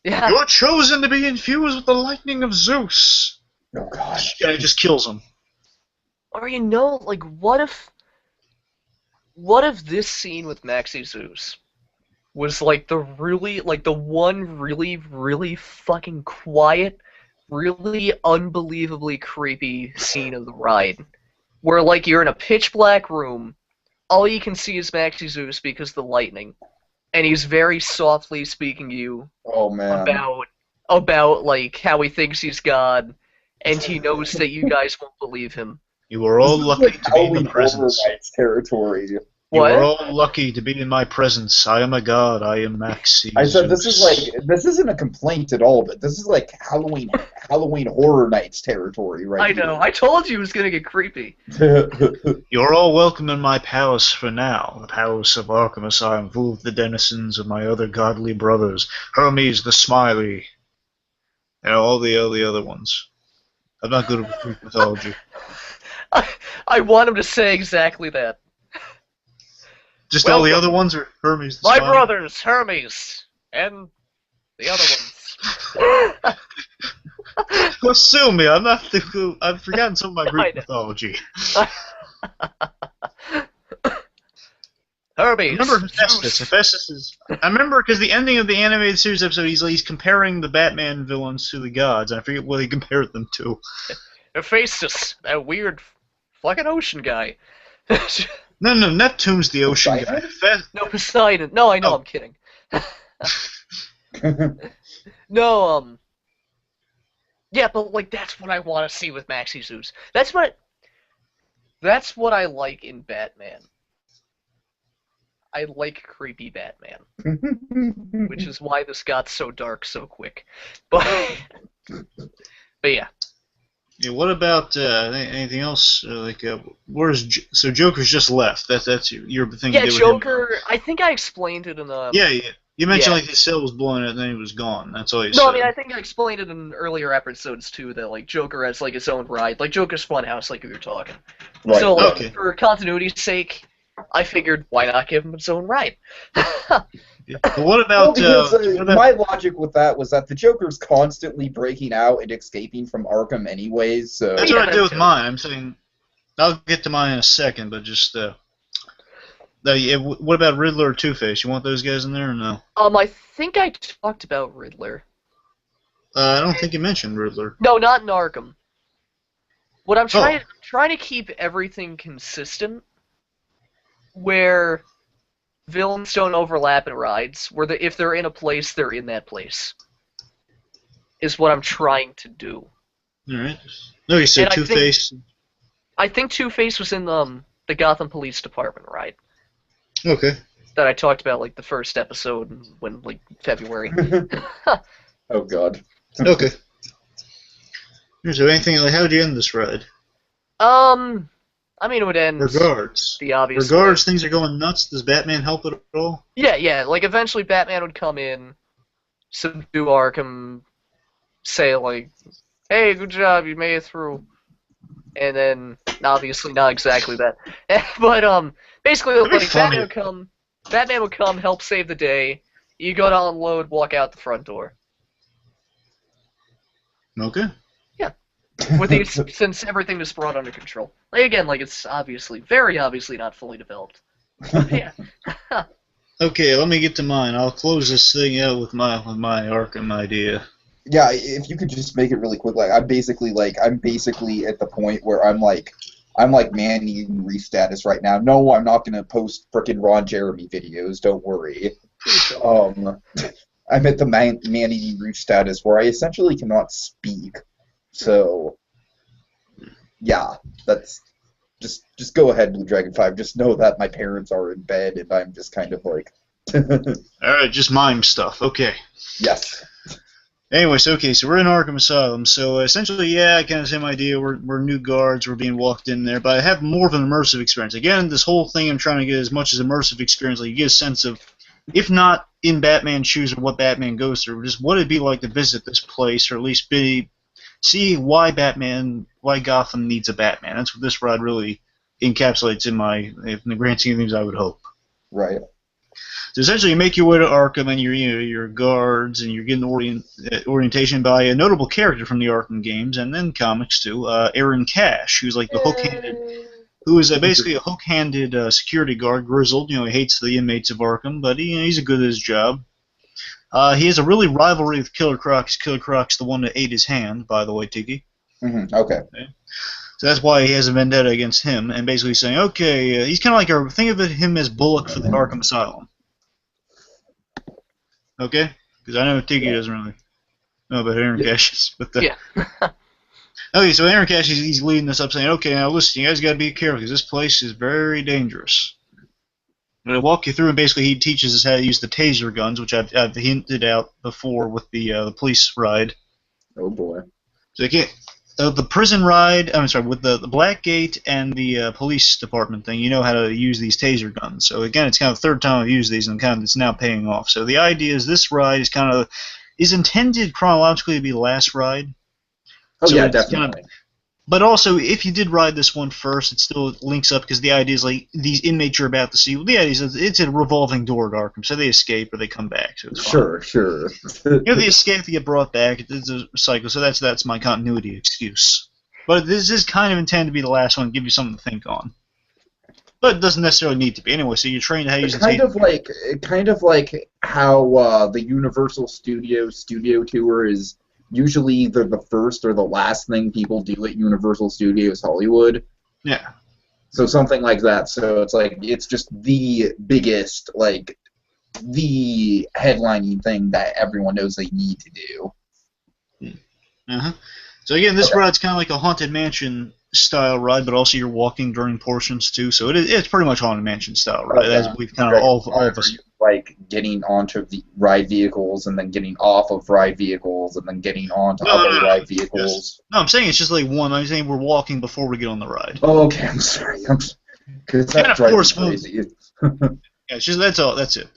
Yeah. You're chosen to be infused with the lightning of Zeus. Oh god. And it just kills him. Or like what if this scene with Maxie Zeus was like the one really, really fucking quiet, really unbelievably creepy scene of the ride, where like you're in a pitch black room, all you can see is Maxie Zeus because of the lightning, and he's very softly speaking to you about like how he thinks he's God, and he knows that you guys won't believe him. You are all lucky to be in the presence. Territory. You are all lucky to be in my presence. I am a god. I am Maxie. I said this isn't a complaint at all, but this is like Halloween Horror Nights territory, right? I know. I told you it was gonna get creepy. You're all welcome in my palace for now, the palace of Arkham Asylum, full of the denizens of my other godly brothers, Hermes the Smiley, and all the other ones. I'm not good at Greek mythology. I want him to say exactly that. Just all the other ones are Hermes the My Smiley? brothers, Hermes, and the other ones. Don't sue me. I'm not. I've forgotten some of my Greek mythology. Hermes. Remember Hephaestus. Hephaestus is. I remember because the ending of the animated series episode, he's comparing the Batman villains to the gods, and I forget what he compared them to. Hephaestus, that weird fucking ocean guy. No, Neptune's the ocean guy. No, Poseidon. No, I know, I'm kidding. No, yeah, but like that's what I want to see with Maxie Zeus. That's what I like in Batman. I like creepy Batman, which is why this got so dark so quick. But yeah. Yeah, what about anything else? So Joker's just left. That's your thing to Yeah, do with him. Joker. I think I explained it in the. Yeah, yeah. You mentioned Yeah. like his cell was blowing up and then he was gone. That's all you No, I said. mean I think I explained it in earlier episodes too. That like Joker has like his own ride, like Joker's Funhouse, like we were talking. Right. So like, Okay. for continuity's sake, I figured why not give him its own ride. Yeah. But what about? Well, because what about my logic with that was that the Joker's constantly breaking out and escaping from Arkham anyways, so... that's Yeah, what I did with too. mine. I'm saying I'll get to mine in a second, but just what about Riddler or Two-Face? You want those guys in there or no? I think I talked about Riddler. I don't think you mentioned Riddler. No, not in Arkham. What I'm trying to keep everything consistent, where villains don't overlap in rides, where if they're in a place, they're in that place. Is what I'm trying to do. All right. No, you said And Two-Face. I think Two-Face was in the Gotham Police Department ride Okay. that I talked about like the first episode when like February. Oh, God. Okay. So anything like how did you end this ride? I mean it would end Regards. the obvious Regards, way. things are going nuts. Does Batman help at all? Yeah, like eventually Batman would come in, subdue Arkham, say like, "Hey, good job, you made it through," and then obviously not exactly that, but basically That'd be like funny. Batman would come, help save the day. You go to unload, walk out the front door. Okay. With these, since everything is brought under control. Like again, like it's very obviously not fully developed. Yeah. Okay, let me get to mine. I'll close this thing out with my Arkham idea. Yeah, if you could just make it really quick, like I'm basically at the point where I'm like man-eating Reef status right now. No, I'm not gonna post frickin' Ron Jeremy videos. Don't worry. I'm at the man-eating Reef status where I essentially cannot speak. So, yeah, that's just go ahead, Blue Dragon 5. Just know that my parents are in bed and I'm just kind of like. Alright, just mime stuff. Okay. Yes. Anyways, okay, so we're in Arkham Asylum. So essentially, yeah, kind of the same idea. We're new guards. We're being walked in there, but I have more of an immersive experience. Again, this whole thing I'm trying to get as much as immersive experience. Like you get a sense of, if not in Batman's shoes or what Batman goes through, just what it'd be like to visit this place, or at least see why Gotham needs a Batman. That's what this ride really encapsulates in the grand scheme of things, I would hope. Right. So essentially, you make your way to Arkham, and your guards, and you're getting orientation by a notable character from the Arkham games, and then comics too, Aaron Cash, who's like basically a hook-handed security guard, grizzled. He hates the inmates of Arkham, but he's good at his job. He has a really rivalry with Killer Croc. Killer Croc's the one that ate his hand, by the way, Tiki. Mm-hmm. Okay. So that's why he has a vendetta against him, and basically saying, okay, he's kind of like think of him as Bullock for the Arkham Asylum. Okay? Because I know Tiki doesn't really know about Aaron Cash. Yeah. Okay, so Aaron Cash, he's leading us up saying, okay, now listen, you guys got to be careful because this place is very dangerous. I'm going to walk you through, and basically he teaches us how to use the taser guns, which I've hinted out before with the police ride. Oh, boy. So the prison ride, with the Blackgate and the police department thing, you know how to use these taser guns. So again, it's kind of the third time I've used these, and it's now paying off. So the idea is this ride is intended chronologically to be the last ride. Oh, so yeah, definitely. But also, if you did ride this one first, it still links up because the idea is like these inmates you're about to see. Well, the idea is it's a revolving door at Arkham, so they escape or they come back. So it's fine. Sure. They escape, they get brought back. It's a cycle, so that's my continuity excuse. But this is kind of intended to be the last one, give you something to think on. But it doesn't necessarily need to be. Anyway, so you're trained how to use the taser. Kind of like how the Universal Studio Tour is usually either the first or the last thing people do at Universal Studios Hollywood. Yeah. So something like that. So it's just the biggest, the headlining thing that everyone knows they need to do. Uh-huh. So again, this ride's kind of like a Haunted Mansion style ride, but also you're walking during portions too. So it's pretty much Haunted Mansion style ride, as we've kind of all of us. Like getting onto the ride vehicles and then getting off of ride vehicles and then getting onto other ride vehicles. No, I'm saying it's just like one. I'm saying we're walking before we get on the ride. Oh, okay. I'm sorry. Because that's crazy. Yeah, it's just that's all. That's it.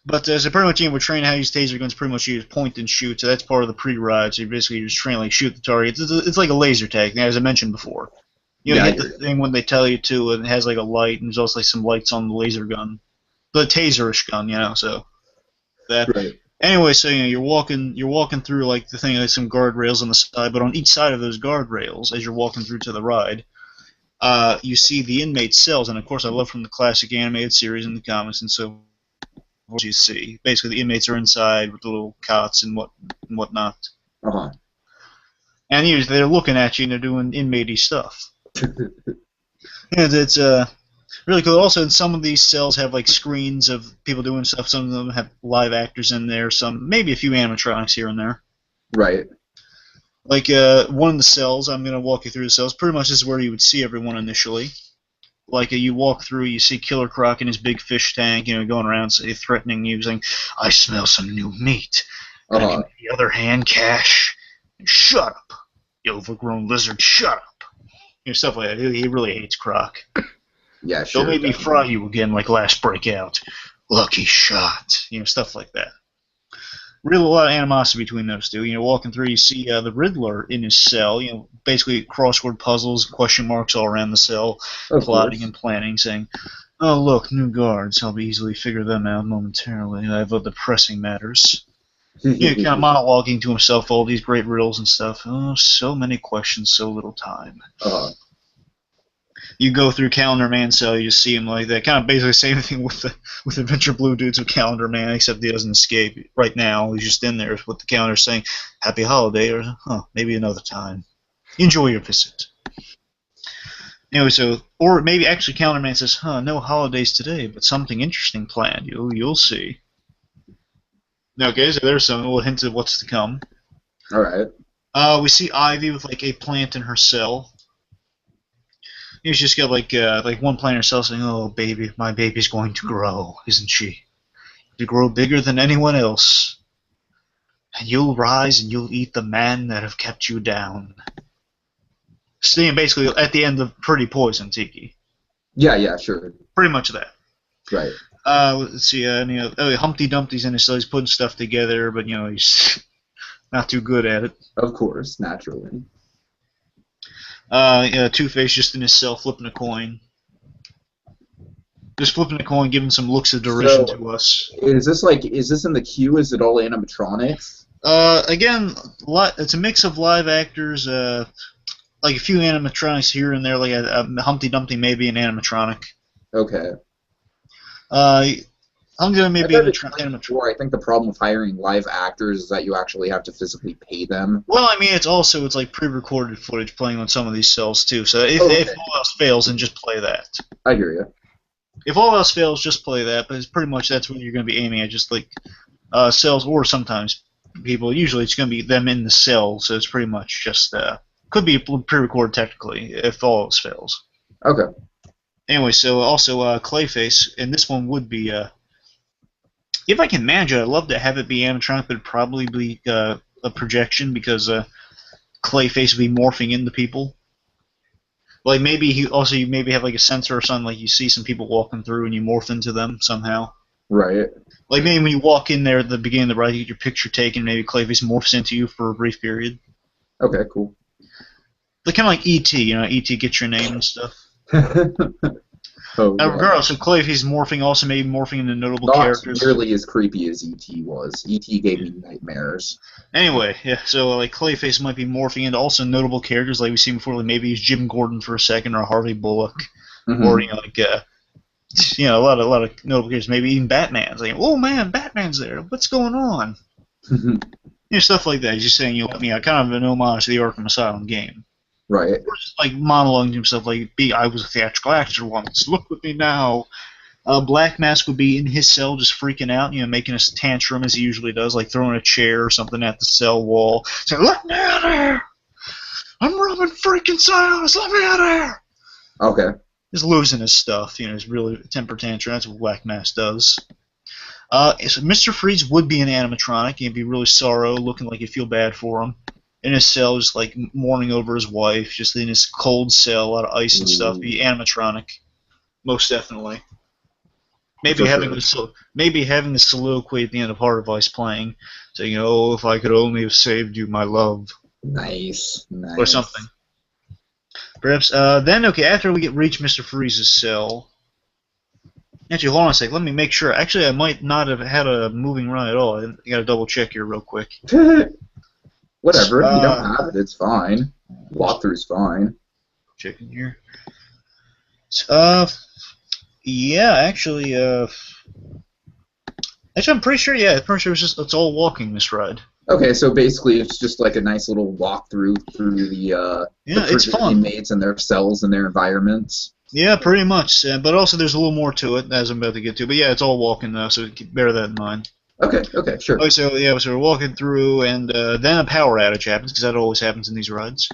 But so pretty much, we're training how to use taser guns. Pretty much, you just point and shoot. So that's part of the pre-ride. So you basically just train like shoot the target. It's like a laser tag, as I mentioned before. You hit the thing when they tell you to, and it has like a light, and there's also like some lights on the laser gun, the taserish gun. So that. Right. Anyway, so you're walking through like the thing. There's some guardrails on the side, but on each side of those guardrails, as you're walking through to the ride, you see the inmate cells, and of course, I love from the classic animated series and the comics, and so. What you see, basically, the inmates are inside with little cots and whatnot. And they're looking at you and they're doing inmate-y stuff. And it's really cool. Also, some of these cells have like screens of people doing stuff. Some of them have live actors in there. Some maybe a few animatronics here and there. Right. Like one of the cells, I'm gonna walk you through the cells. Pretty much this is where you would see everyone initially. Like you walk through, you see Killer Croc in his big fish tank, going around threatening you, saying, "I smell some new meat." And on the other hand, Cash, shut up, you overgrown lizard, shut up. Stuff like that. He really hates Croc. Yeah, sure. Don't make me fry you again like last breakout. Lucky shot. Stuff like that. Really a lot of animosity between those two. Walking through, you see the Riddler in his cell. Basically crossword puzzles, question marks all around the cell, plotting and planning, saying, "Oh look, new guards. I'll easily figure them out momentarily. I have other pressing matters." Kind of monologuing to himself all these great riddles and stuff. Oh, so many questions, so little time. You go through Calendar Man's cell, you just see him like that. Kind of basically the same thing with Adventure Blue dudes with Calendar Man, except he doesn't escape right now. He's just in there with the calendar saying, "Happy holiday," or maybe another time. Enjoy your visit. Anyway, or maybe actually Calendar Man says, no holidays today, but something interesting planned. You'll see. Okay, so there's some little hints of what's to come. All right. We see Ivy with like a plant in her cell. She's just got like one plant in her cell saying, "Oh baby, my baby's going to grow, isn't she? To grow bigger than anyone else. And you'll rise and you'll eat the man that have kept you down." Seeing basically at the end of Pretty Poison, Tiki. Yeah, sure. Pretty much that. Right. Let's see. Humpty Dumpty's in his cell. He's putting stuff together, but he's not too good at it. Of course, naturally. Two-Face just in his cell flipping a coin. Just flipping a coin, giving some looks of derision to us. Is this in the queue? Is it all animatronics? Again, it's a mix of live actors, like a few animatronics here and there, like a Humpty Dumpty may be an animatronic. Okay. I'm gonna maybe animatronic. I think the problem with hiring live actors is that you actually have to physically pay them. Well, I mean, it's like pre-recorded footage playing on some of these cells too. So if all else fails, then just play that. I hear you. If all else fails, just play that. But it's pretty much that's what you're gonna be aiming at, just like cells, or sometimes people. Usually, it's gonna be them in the cell, so it's pretty much just could be pre-recorded technically if all else fails. Okay. Anyway, so also Clayface, and this one would be. If I can manage it, I'd love to have it be animatronic, but it'd probably be a projection because Clayface would be morphing into people. Like maybe you maybe have like a sensor or something, like you see some people walking through and you morph into them somehow. Right. Like maybe when you walk in there at the beginning of the ride, you get your picture taken, maybe Clayface morphs into you for a brief period. Okay, cool. Like kind of like E.T., E.T. gets your name and stuff. Regardless of Clayface morphing, also maybe morphing into notable characters. Not nearly as creepy as E.T. was. E.T. gave me nightmares. Anyway, yeah, so like Clayface might be morphing into also notable characters like we've seen before. Like maybe he's Jim Gordon for a second, or Harvey Bullock, or a lot of notable characters. Maybe even Batman's like, "Oh man, Batman's there. What's going on?" Stuff like that. He's just saying, kind of an homage to the Arkham Asylum game. Right. Or just like monologuing to himself, like, I was a theatrical actor once. Look with me now. Black Mask would be in his cell just freaking out, making a tantrum as he usually does, like throwing a chair or something at the cell wall. Saying, "Let me out of here!" I'm robbing freaking Silas. Let me out of here. Okay. He's losing his stuff. He's really temper tantrum. That's what Black Mask does. So Mr. Freeze would be an animatronic. He'd be really sorrow, looking like you feel bad for him. In his cell, just like mourning over his wife, just in his cold cell, a lot of ice and stuff. Be animatronic, most definitely. Maybe having the soliloquy at the end of Heart of Ice playing, saying, "Oh, if I could only have saved you, my love." Nice. Or something. Perhaps. Then, okay, after we reach Mr. Freeze's cell. Actually, hold on a sec. Let me make sure. Actually, I might not have had a moving run at all. I gotta double check here real quick. Whatever. If you don't have it, it's fine. Walkthrough's fine. Checking here. Yeah, actually, I'm pretty sure. Yeah, I'm pretty sure it's all walking this ride. Okay, so basically, it's just like a nice little walkthrough through the it's fun. Inmates and their cells and their environments. Yeah, pretty much. But also, there's a little more to it, as I'm about to get to. But yeah, it's all walking now, so bear that in mind. Okay, sure. Okay, so yeah, so we're walking through, and then a power outage happens, because that always happens in these rides.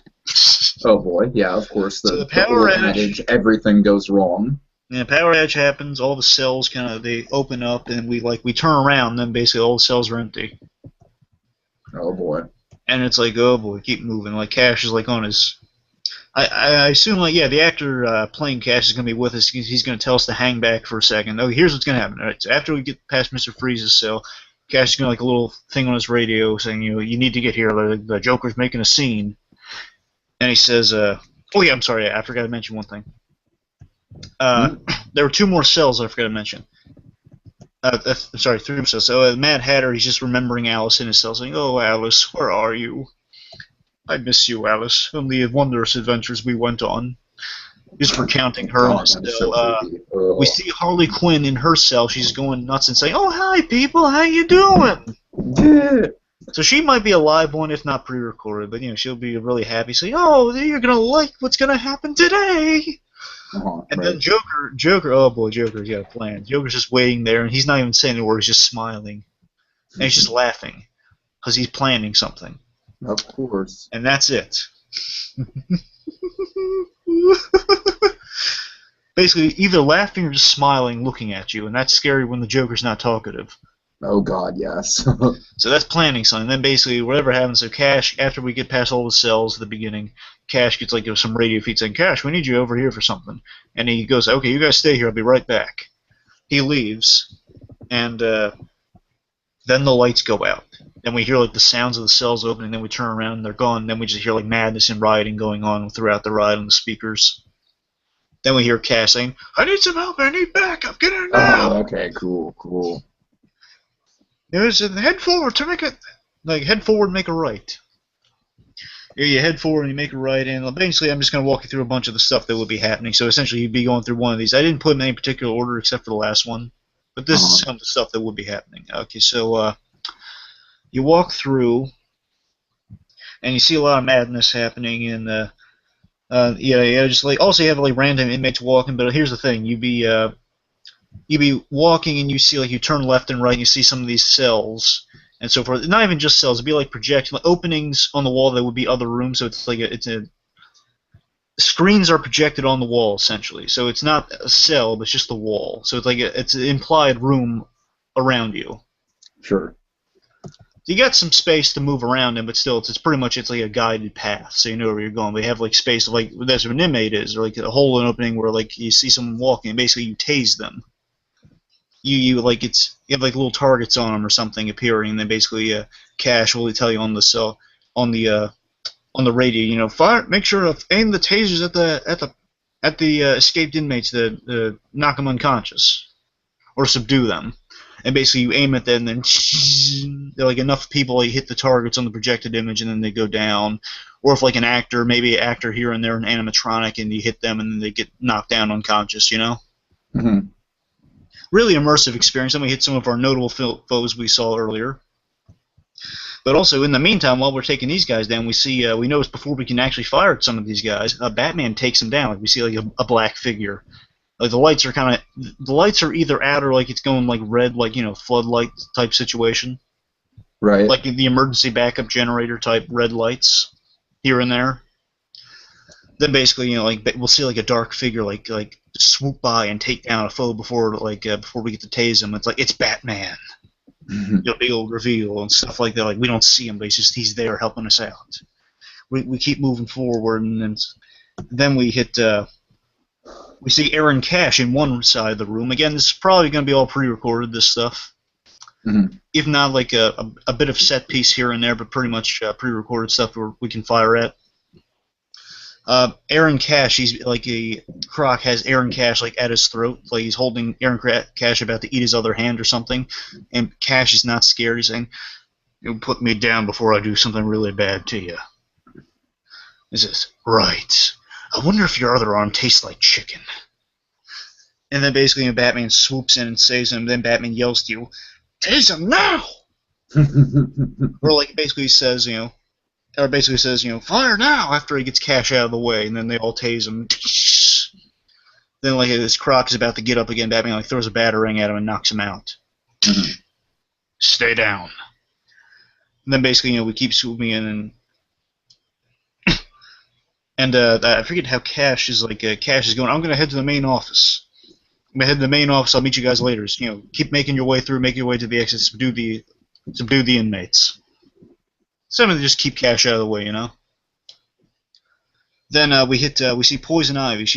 Oh boy, yeah, of course. The power outage, everything goes wrong. Yeah, power outage happens. All the cells they open up, and we turn around, and then basically all the cells are empty. Oh boy. And it's like, oh boy, keep moving. Like Cash is like on his. I assume the actor playing Cash is gonna be with us. He's gonna tell us to hang back for a second. Okay, here's what's gonna happen. All right, so after we get past Mr. Freeze's cell, Cash is gonna a little thing on his radio saying, you need to get here. The Joker's making a scene. And he says, oh yeah, I'm sorry, I forgot to mention one thing. There were 2 more cells I forgot to mention. Sorry, 3 more cells. So Mad Hatter, he's just remembering Alice in his cell, saying, "Oh, Alice, where are you? I miss you, Alice, and the wondrous adventures we went on." Just recounting her in his cell. We see Harley Quinn in her cell. She's going nuts and saying, "Oh, hi, people, how you doing?" So she might be a live one, if not pre-recorded, but she'll be really happy, saying, "Oh, you're gonna like what's gonna happen today." And then Joker, oh boy, Joker's got a plan. Joker's just waiting there, and he's not even saying a word. He's just smiling, and he's just laughing because he's planning something. Of course. And that's it. Basically, either laughing or just smiling, looking at you, and that's scary when the Joker's not talkative. Oh God, yes. So that's planning something. Then basically, whatever happens, so Cash, after we get past all the cells at the beginning, Cash gets some radio feed saying, "Cash, we need you over here for something." And he goes, "Okay, you guys stay here. I'll be right back." He leaves, and then the lights go out. Then we hear the sounds of the cells opening. Then we turn around and they're gone. Then we just hear madness and rioting going on throughout the ride on the speakers. Then we hear Cash saying, "I need some help. I need backup. Get in now." Oh, okay, cool. There's a head forward to make it, head forward and make a right. You head forward and you make a right, and basically I'm just going to walk you through a bunch of the stuff that will be happening. So essentially you'd be going through one of these. I didn't put them in any particular order except for the last one, but this is some of the stuff that would be happening. Okay, so you walk through, and you see a lot of madness happening, and just also you have random inmates walking. But here's the thing: you'd be walking and you see you turn left and right and you see some of these cells and so forth. Not even just cells, it'd be projecting openings on the wall that would be other rooms. So it's screens are projected on the wall essentially. So it's not a cell, but it's just the wall. So it's it's an implied room around you. Sure. You got some space to move around in, but still it's pretty much a guided path, so you know where you're going. They have space that's where an inmate is, or a hole in an opening where you see someone walking and basically you tase them. You have little targets on them or something appearing, and then basically Cash will tell you on the cell on the radio, fire, make sure to aim the tasers at the escaped inmates to knock them unconscious or subdue them. And basically you aim at them, and then enough people hit the targets on the projected image, and then they go down. Or if maybe an actor here and there, an animatronic, and you hit them, and then they get knocked down unconscious. Mm-hmm. Really immersive experience. Then we hit some of our notable foes we saw earlier. But also, in the meantime, while we're taking these guys down, we notice before we can actually fire at some of these guys, Batman takes them down. We see a black figure. The lights are either out or it's going red, floodlight type situation. Right. Like the emergency backup generator type red lights here and there. then basically, you know, like we'll see like a dark figure like swoop by and take down a foe before we get to tase him. It's like it's Batman. You know, big old reveal and stuff like that. Like we don't see him, but he's there helping us out. We keep moving forward, and then we hit. We see Aaron Cash in one side of the room. Again, this is probably going to be all pre-recorded. This stuff, if not like a bit of set piece here and there, but pretty much pre-recorded stuff where we can fire at. Aaron Cash, he's like Croc has Aaron Cash like at his throat, like he's holding Aaron Cash about to eat his other hand or something, and Cash is not scared. He's saying, "You put me down before I do something really bad to you." He says, "Right. I wonder if your other arm tastes like chicken." And then basically, Batman swoops in and saves him. Then Batman yells to you, "Tase him now!" Or like basically says, "Fire now!" After he gets Cash out of the way, and then they all tase him. Then like as Croc is about to get up again, Batman like throws a batarang at him and knocks him out. Stay down. And then basically, we keep swooping in and I forget how Cash is like. Cash is going, "I'm gonna head to the main office. I'm gonna head to the main office. I'll meet you guys later. So, keep making your way through, make your way to the exit, subdue the inmates." Something to just keep Cash out of the way, Then we see Poison Ivy.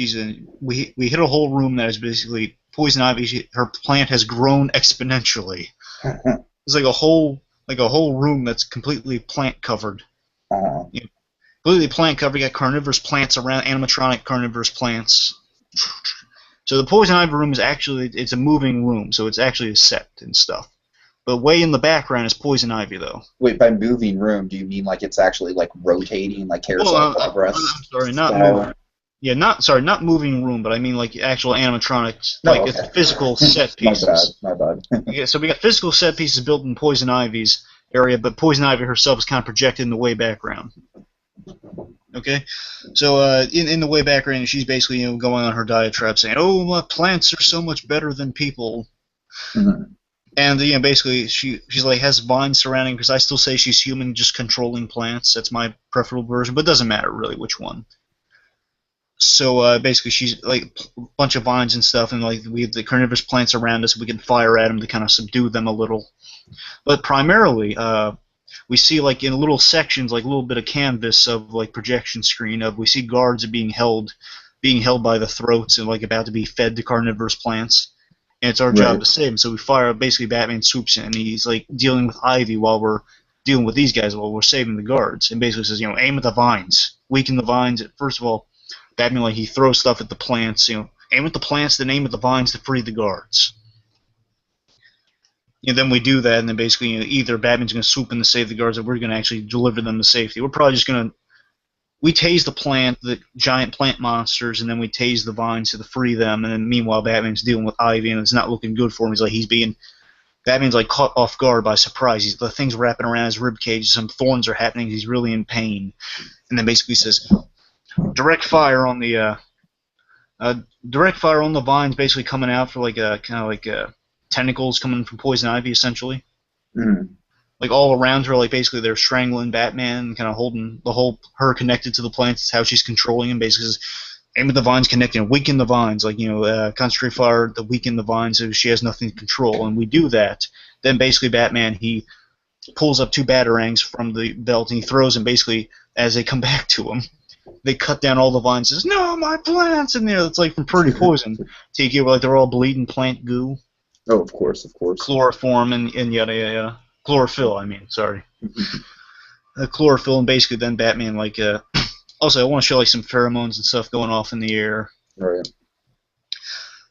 We hit a whole room that is basically Poison Ivy. Her plant has grown exponentially. It's like a whole room that's completely plant covered. Completely plant covered. You got carnivorous plants around, animatronic carnivorous plants. So the Poison Ivy room is it's a moving room, so it's actually a set and stuff. But way in the background is Poison Ivy, though. Wait, by moving room, do you mean like it's actually like rotating, like carousel progress? I'm sorry, not moving. Yeah, not moving room, but I mean like actual animatronics, it's physical set pieces. My bad. Yeah, so we got physical set pieces built in Poison Ivy's area, but Poison Ivy herself is kind of projected in the way background. Okay, so in the way background, she's basically going on her diatribe saying, "Oh, my plants are so much better than people." And basically she's like has vines surrounding, because I still say she's human, just controlling plants. That's my preferable version, but it doesn't matter really which one. So basically she's like a bunch of vines and stuff, and like we have the carnivorous plants around us. We can fire at them to kind of subdue them a little. But primarily, we see like in little sections, like a little bit of canvas of like projection screen of we see guards being held by the throats and like about to be fed to carnivorous plants. And it's our job to save him. So we fire. Basically, Batman swoops in, and he's like dealing with Ivy while we're dealing with these guys while we're saving the guards. And basically says, aim at the vines, weaken the vines. First of all, Batman he throws stuff at the plants. Aim at the plants, then aim at the vines to free the guards. And then we do that, and then basically either Batman's going to swoop in to save the guards, or we're going to actually deliver them to safety. We're probably just going to we tase the giant plant monsters, and then we tase the vines to free them, and then meanwhile Batman's dealing with Ivy, and it's not looking good for him. Batman's like caught off guard by surprise. The thing's wrapping around his ribcage, some thorns are happening, he's really in pain. And then basically says, direct fire on the vines, basically coming out for tentacles coming from Poison Ivy, essentially. Like all around her, like basically they're strangling Batman, kind of holding her connected to the plants. It's how she's controlling him. Basically, says, aim at the vines, connect and weaken the vines. Concentrate fire to weaken the vines so she has nothing to control. And we do that. Then basically Batman he pulls up two batarangs from the belt and he throws them. Basically, as they come back to him, they cut down all the vines. Says, "No, my plants!" And it's like from Pretty Poison. Take it like they're all bleeding plant goo. Oh, of course. Chloroform and yada yada. Chlorophyll, sorry. Chlorophyll, and basically then Batman, also I want to show some pheromones and stuff going off in the air. Right.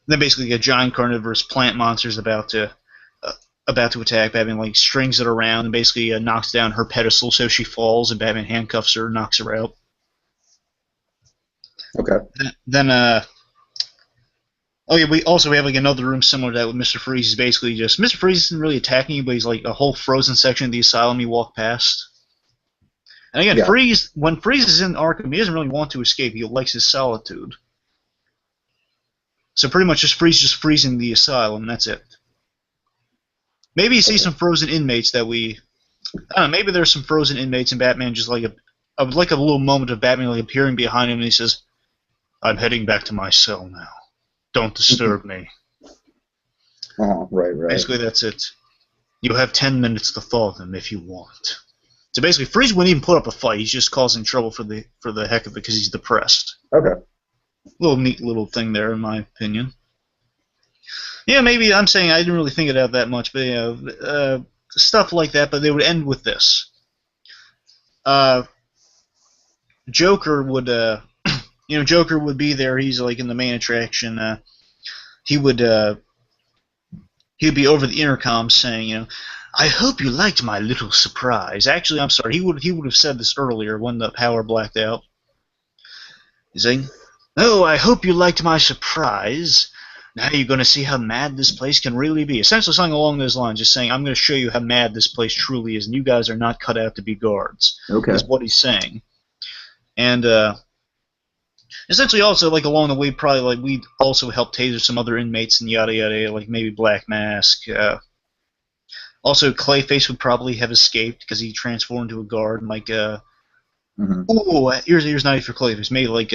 Then basically a giant carnivorous plant monster's about to attack. Batman strings it around and basically knocks down her pedestal so she falls, and Batman handcuffs her, knocks her out. Okay. Then we have another room similar to that with Mr. Freeze. Is basically just Mr. Freeze isn't really attacking you, but he's like a whole frozen section of the asylum you walk past. And again, when Freeze is in Arkham, he doesn't really want to escape. He likes his solitude. So pretty much just freezing the asylum, and that's it. Maybe you see some frozen inmates that I don't know, maybe there's some frozen inmates and Batman just a little moment of Batman appearing behind him, and he says, I'm heading back to my cell now. Don't disturb me. Oh, right. Basically, that's it. You have 10 minutes to thaw them if you want. So basically, Freeze wouldn't even put up a fight. He's just causing trouble for the heck of it because he's depressed. Okay. Little neat little thing there, in my opinion. Yeah, maybe I'm saying I didn't really think it out that much, but stuff like that. But they would end with this. Joker would, Joker would be there. He's like in the main attraction. He'd be over the intercom saying, I hope you liked my little surprise. Actually, I'm sorry. He would have said this earlier when the power blacked out. He's saying, oh, I hope you liked my surprise. Now you're going to see how mad this place can really be. Essentially something along those lines, just saying, I'm going to show you how mad this place truly is, and you guys are not cut out to be guards. Okay. Is what he's saying. And essentially also, like, along the way, probably, like, we'd also help taser some other inmates and yada yada, like maybe Black Mask. Also, Clayface would probably have escaped because he transformed into a guard, and like, ooh, here's not for Clayface. Maybe like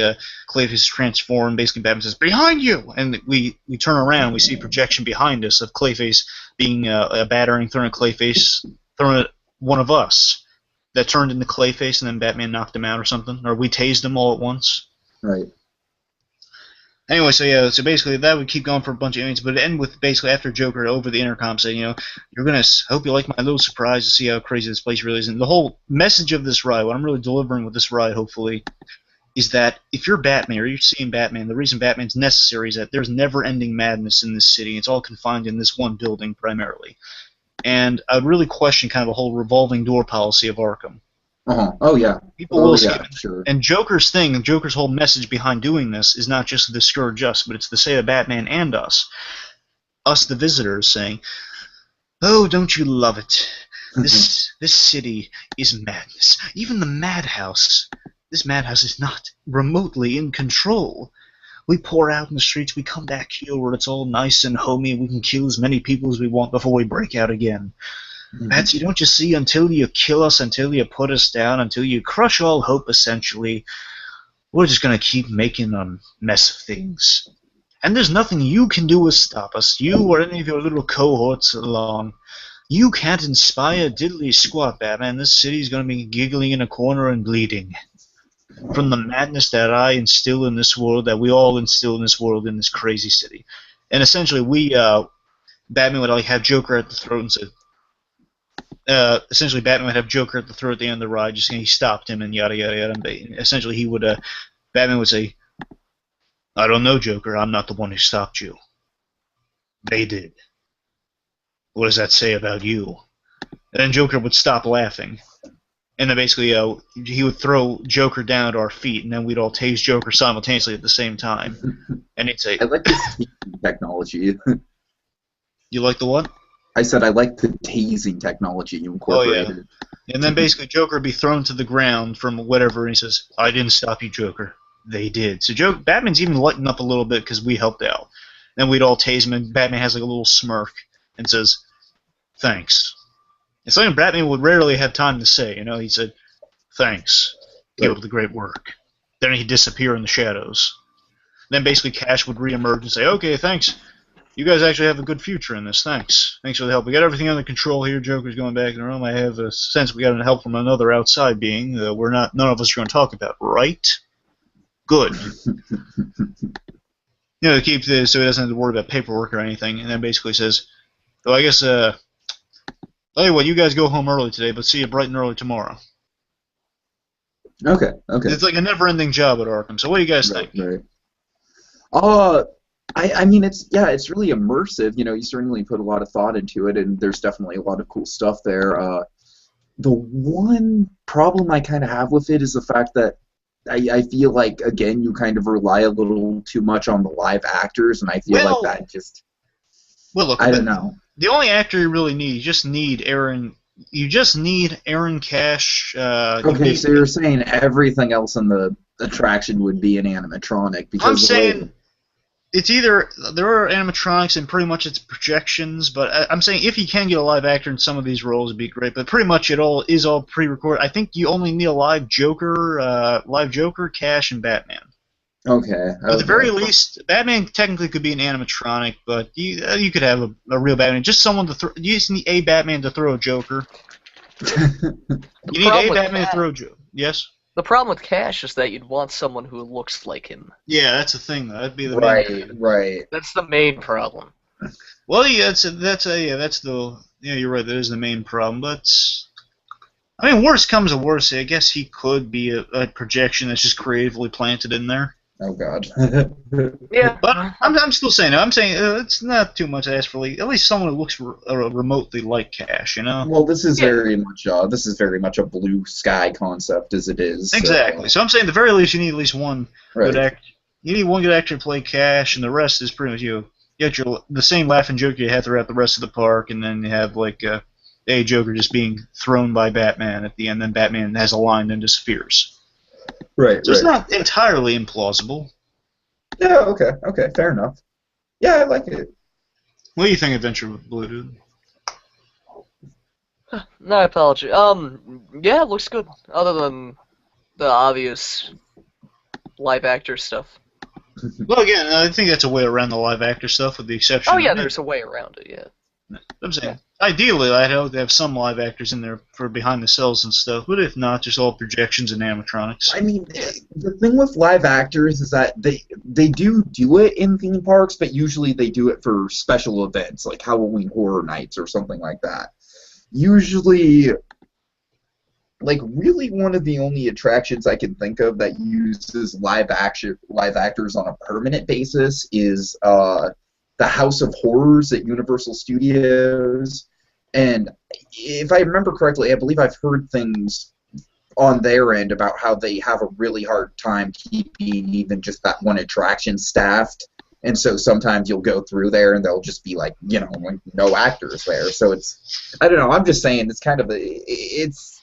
Clayface transformed. Basically, Batman says, "Behind you!" And we turn around, and we see a projection behind us of Clayface being a battering, throwing at Clayface, throwing at one of us. That turned into Clayface, and then Batman knocked him out or something, or we tased them all at once. Right. Anyway, so basically that would keep going for a bunch of inmates, but it'd end with basically after Joker over the intercom saying, you're gonna hope you like my little surprise to see how crazy this place really is. And the whole message of this ride, what I'm really delivering with this ride, hopefully, is that if you're Batman or you're seeing Batman, the reason Batman's necessary is that there's never-ending madness in this city. It's all confined in this one building primarily, and I would really question kind of the whole revolving door policy of Arkham. Oh, yeah. People will escape. Yeah, sure. And Joker's whole message behind doing this is not just to discourage us, but it's to say to Batman and us the visitors, saying, oh, don't you love it? This city is madness. Even the madhouse. This madhouse is not remotely in control. We pour out in the streets, we come back here where it's all nice and homey, we can kill as many people as we want before we break out again. Patsy, don't you see, until you kill us, until you put us down, until you crush all hope, essentially, we're just going to keep making a mess of things. And there's nothing you can do to stop us, you or any of your little cohorts along. You can't inspire diddly squat, Batman. This city's going to be giggling in a corner and bleeding. From the madness that I instill in this world, that we all instill in this world, in this crazy city. And essentially, Batman would like have Joker at the throat and say, essentially, Batman would have Joker at the throat at the end of the ride, just saying he stopped him and yada yada yada. And essentially, Batman would say, "I don't know, Joker. I'm not the one who stopped you. They did. What does that say about you?" And then Joker would stop laughing, and then basically, he would throw Joker down at our feet, and then we'd all tase Joker simultaneously at the same time. And he'd say, I like this technology. "You like the what?" I said I like the tasing technology you incorporated. Oh, yeah. And then basically Joker would be thrown to the ground from whatever, and he says, "I didn't stop you, Joker. They did." So Batman's even lightened up a little bit because we helped out. Then we'd all tase him, and Batman has like a little smirk and says, "Thanks." It's something Batman would rarely have time to say. He said, "Thanks. Keep up the great work." Then he'd disappear in the shadows. Then basically Cash would reemerge and say, "Okay, thanks. You guys actually have a good future in this. Thanks. Thanks for the help. We got everything under control here. Joker's going back in the room. I have a sense we got help from another outside being that none of us are going to talk about, right? Good." To keep this so he doesn't have to worry about paperwork or anything. And then basically says, "So I guess, anyway, you guys go home early today, but see you bright and early tomorrow." Okay. It's like a never-ending job at Arkham. So what do you guys think? Right. I mean, it's really immersive. You certainly put a lot of thought into it, and there's definitely a lot of cool stuff there. The one problem I kind of have with it is the fact that I feel like, again, you kind of rely a little too much on the live actors, and I feel like that just... Well, look, I don't know. The only actor you really need, you just need Aaron Cash. Okay, so you're saying everything else in the attraction would be an animatronic? Because I'm saying... It's either there are animatronics and pretty much it's projections, but I'm saying if you can get a live actor in some of these roles, it'd be great. But pretty much it is all pre-recorded. I think you only need a live Joker, Cash, and Batman. Okay. At the very least, Batman technically could be an animatronic, but you could have a real Batman. Just someone to throw. You just need a Batman to throw a Joker. You need a Batman to throw a Joker. Yes. The problem with Cash is that you'd want someone who looks like him. Yeah, that's the thing. That'd be the main. Right. That's the main problem. Well, yeah, you're right. That is the main problem. But I mean, worst comes to worst, I guess he could be a projection that's just creatively planted in there. Oh God. Yeah. But I'm still saying it's not too much to ask for at least someone who looks remotely like Cash, you know. Well, this is very much a blue sky concept as it is. Exactly. So I'm saying at the very least you need at least one good actor. You need one good actor to play Cash, and the rest is pretty much you. You get the same laughing Joker you have throughout the rest of the park, and then you have like a Joker just being thrown by Batman at the end. Then Batman has a line and disappears. Right. So it's not entirely implausible. Yeah. Okay. Fair enough. Yeah, I like it. What do you think, Adventure Blue Dude? No apology. Yeah, it looks good. Other than the obvious live actor stuff. Well, again, I think that's a way around the live actor stuff, with the exception. Oh yeah, there's a way around it. Yeah. I'm saying, ideally, I'd hope to have some live actors in there for behind the cells and stuff, but if not, just all projections and animatronics. I mean, the thing with live actors is that they do it in theme parks, but usually they do it for special events like Halloween Horror Nights or something like that. Usually, like, really one of the only attractions I can think of that uses live actors on a permanent basis is the House of Horrors at Universal Studios. And if I remember correctly, I believe I've heard things on their end about how they have a really hard time keeping even just that one attraction staffed. And so sometimes you'll go through there and they'll just be like, like no actors there. So it's, I don't know, I'm just saying it's kind of it's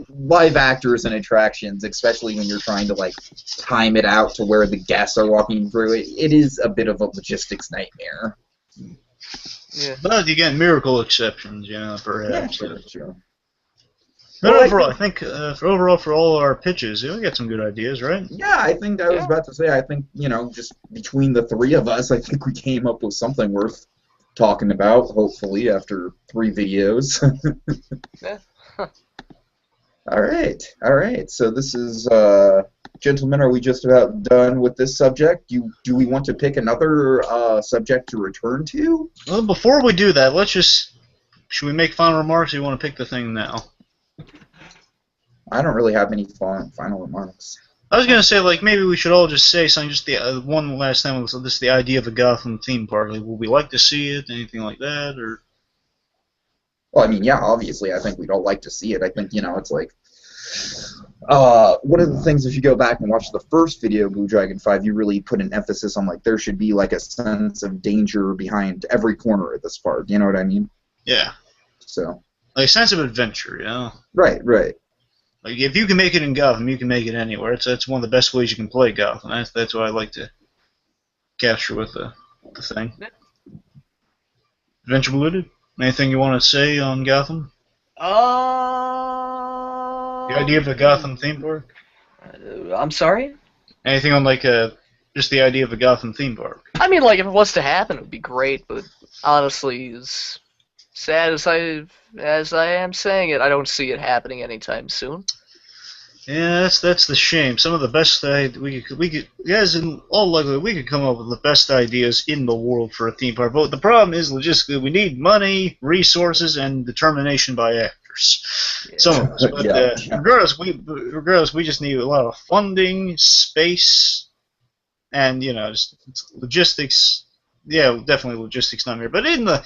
live actors and attractions, especially when you're trying to like time it out to where the guests are walking through it. It is a bit of a logistics nightmare. Yeah. But again, miracle exceptions, perhaps. Yeah, sure. But overall, I think for all our pitches, we got some good ideas, right? Yeah, I think I was about to say, I think, just between the three of us, I think we came up with something worth talking about, hopefully, after 3 videos. Yeah. All right. So this is, gentlemen, are we just about done with this subject? Do we want to pick another subject to return to? Well, before we do that, should we make final remarks, or you want to pick the thing now? I don't really have any final remarks. I was going to say, maybe we should all just say something, just the one last time, just the idea of a Gotham theme park. Would we like to see it, anything like that, or... Well, I mean, yeah, obviously, I think we'd all like to see it. I think, it's like... one of the things, if you go back and watch the first video, Blue Dragon 5, you really put an emphasis on, there should be, a sense of danger behind every corner of this park. You know what I mean? Yeah. So... a sense of adventure, Right. If you can make it in Gotham, you can make it anywhere. That's one of the best ways you can play Gotham. That's what I like to capture with the thing. Adventure Blue, anything you want to say on Gotham? The idea of a Gotham theme park? I'm sorry? Anything on, just the idea of a Gotham theme park? I mean, if it was to happen, it would be great, but honestly, as sad as I am saying it, I don't see it happening anytime soon. Yeah, that's the shame. Some of the best we could guys, in all likelihood, we could come up with the best ideas in the world for a theme park. But the problem is, logistically, we need money, resources, and determination by actors. Yeah. Some of us, but regardless, we just need a lot of funding, space, and just logistics. Yeah, definitely logistics not here. But in the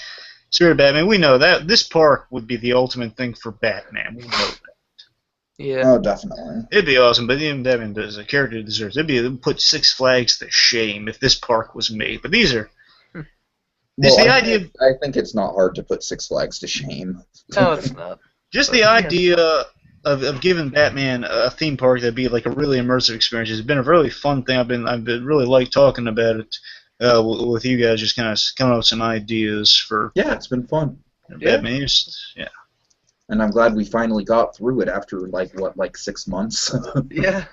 spirit of Batman, we know that this park would be the ultimate thing for Batman. We know that. Yeah. Oh, definitely. It'd be awesome, but even Batman as a character deserves. It'd put Six Flags to shame if this park was made. But these are. I think it's not hard to put Six Flags to shame. No, it's not. Just the idea of giving Batman a theme park that'd be a really immersive experience. It's been a really fun thing. I've been really talking about it with you guys, just kind of coming up with some ideas for. Yeah, it's been fun. Batman, yeah. And I'm glad we finally got through it after 6 months. Yeah.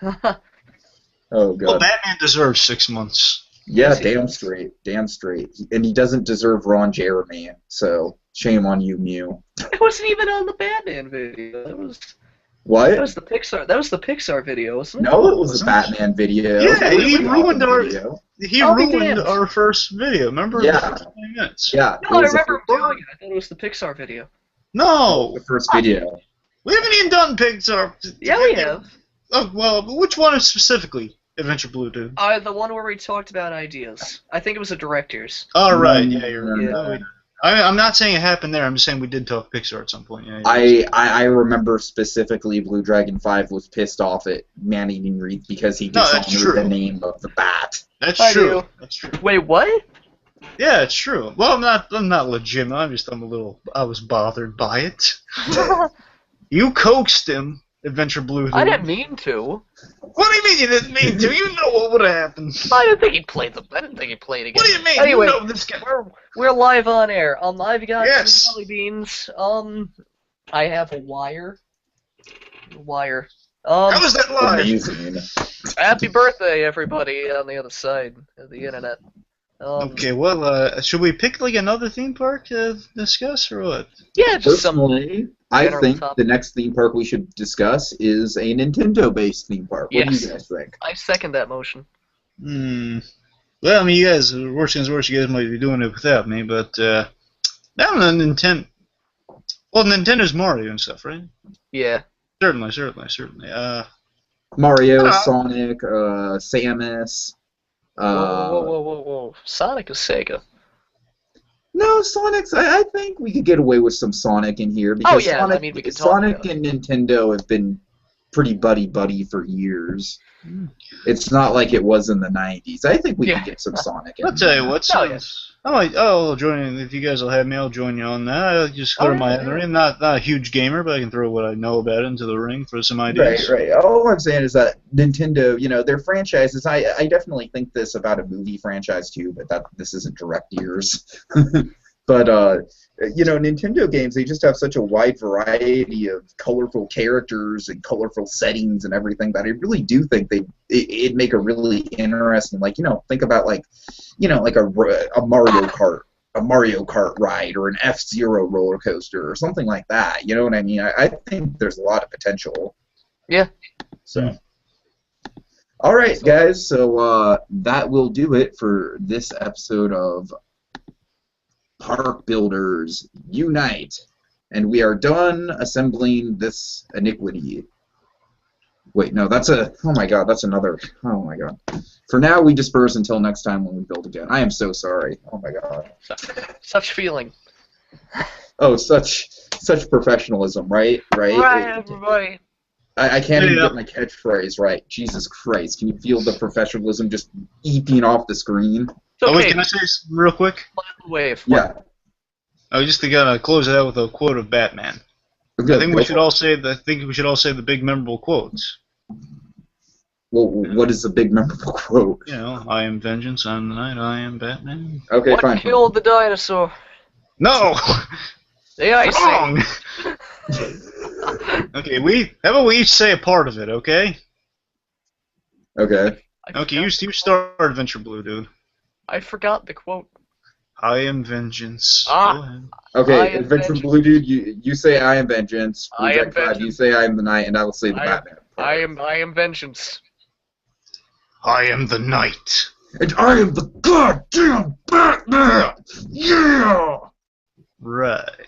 Oh Well, god. Batman deserves 6 months. Yeah, Yes, he damn does. straight. Damn straight. And he doesn't deserve Ron Jeremy, so shame on you, Mew. It wasn't even on the Batman video. That was What? the Pixar. That was the Pixar video, wasn't it? No, it was a Wasn't it? Batman video. Yeah, It was he a ruined Gotham our video. he I'll be ruined damned. our first video. Remember Yeah. the first 20 minutes? Yeah. No, I it was the remember him first- doing it. I thought it was the Pixar video. No, the first video. we haven't even done Pixar. Yeah, we have. Oh, well, which one specifically? Adventure Blue, dude. The one where we talked about ideas. I think it was a director's. Oh, right. Yeah, you're Yeah. right. I'm not saying it happened there. I'm just saying we did talk Pixar at some point. Yeah, I remember specifically Blue Dragon 5 was pissed off at Man-Eating Wreath because he No, that's dishonored true. the name of the bat. That's I true. do. That's true. Wait, what? Yeah, it's true. Well, I'm not legitimate. I was bothered by it. You coaxed him, Adventure Blue. I didn't mean to. What do you mean you didn't mean to? You know what would have happened. I didn't think he played again. What do you mean? Anyway, You know this guy. we're live on air. I've got Yes. some jelly beans. I have a wire. How was that live? Amazing. Happy birthday, everybody on the other side of the internet. Okay, well, should we pick like another theme park to discuss or what? Yeah, just some. Personally, I general think topic. the next theme park we should discuss is a Nintendo-based theme park. What do Yes. you guys think? I second that motion. Well, I mean, you guys, worst comes to worst, you guys might be doing it without me, but I don't know, Nintendo. Well, Nintendo's Mario and stuff, right? Yeah. Certainly. Mario, Uh, Sonic, Samus. Whoa. Sonic is Sega. No, Sonic's. I think we could get away with some Sonic in here because yeah, Sonic, I mean, we could talk Sonic about and Nintendo have been pretty buddy for years. It's not like it was in the '90s. I think we Yeah. could get some Sonic in. I'll tell you what, Oh, yeah. I'll join in. If you guys will have me, I'll join you on that. I'll just clear my head in the ring. Not a huge gamer, but I can throw what I know about it into the ring for some ideas. Right. All I'm saying is that Nintendo, their franchises. I definitely think this about a movie franchise too, but this isn't direct years. But Nintendo games, they just have such a wide variety of colorful characters and colorful settings and everything that I really do think it'd make a really interesting, think about like a Mario Kart ride or an F-Zero roller coaster or something like that. You know what I mean? I think there's a lot of potential. Yeah. So. All right, guys. So that will do it for this episode of Park Builders Unite, and we are done assembling this iniquity. Wait, no, that's oh my god, that's another. Oh my god. For now, we disperse until next time when we build again. I am so sorry. Oh my god. Such feeling. Oh, such professionalism, right? Everybody. I can't even get my catchphrase right. Jesus Christ! Can you feel the professionalism just eating off the screen? It's Oh, wait, okay. can I say this real quick? Wave. Yeah. I was just gonna close it out with a quote of Batman. Good, I think go we should for it. all say the big memorable quotes. Well, what is the big memorable quote? You know, I am vengeance, I am the night, I am Batman. Okay, What fine. killed the dinosaur? No! The ice Wrong! Okay, how about we each say a part of it, okay? Okay. Okay, you start Adventure Blue, dude. I forgot the quote. I am vengeance. Ah. Go ahead. Okay, I am Adventure vengeance. Blue Dude, you say I am vengeance. Blue I Jack am 5, you vengeance. say I am the night, and I will say the I am- Batman. part. I am vengeance. I am the night. And I am the goddamn Batman! Yeah! Right.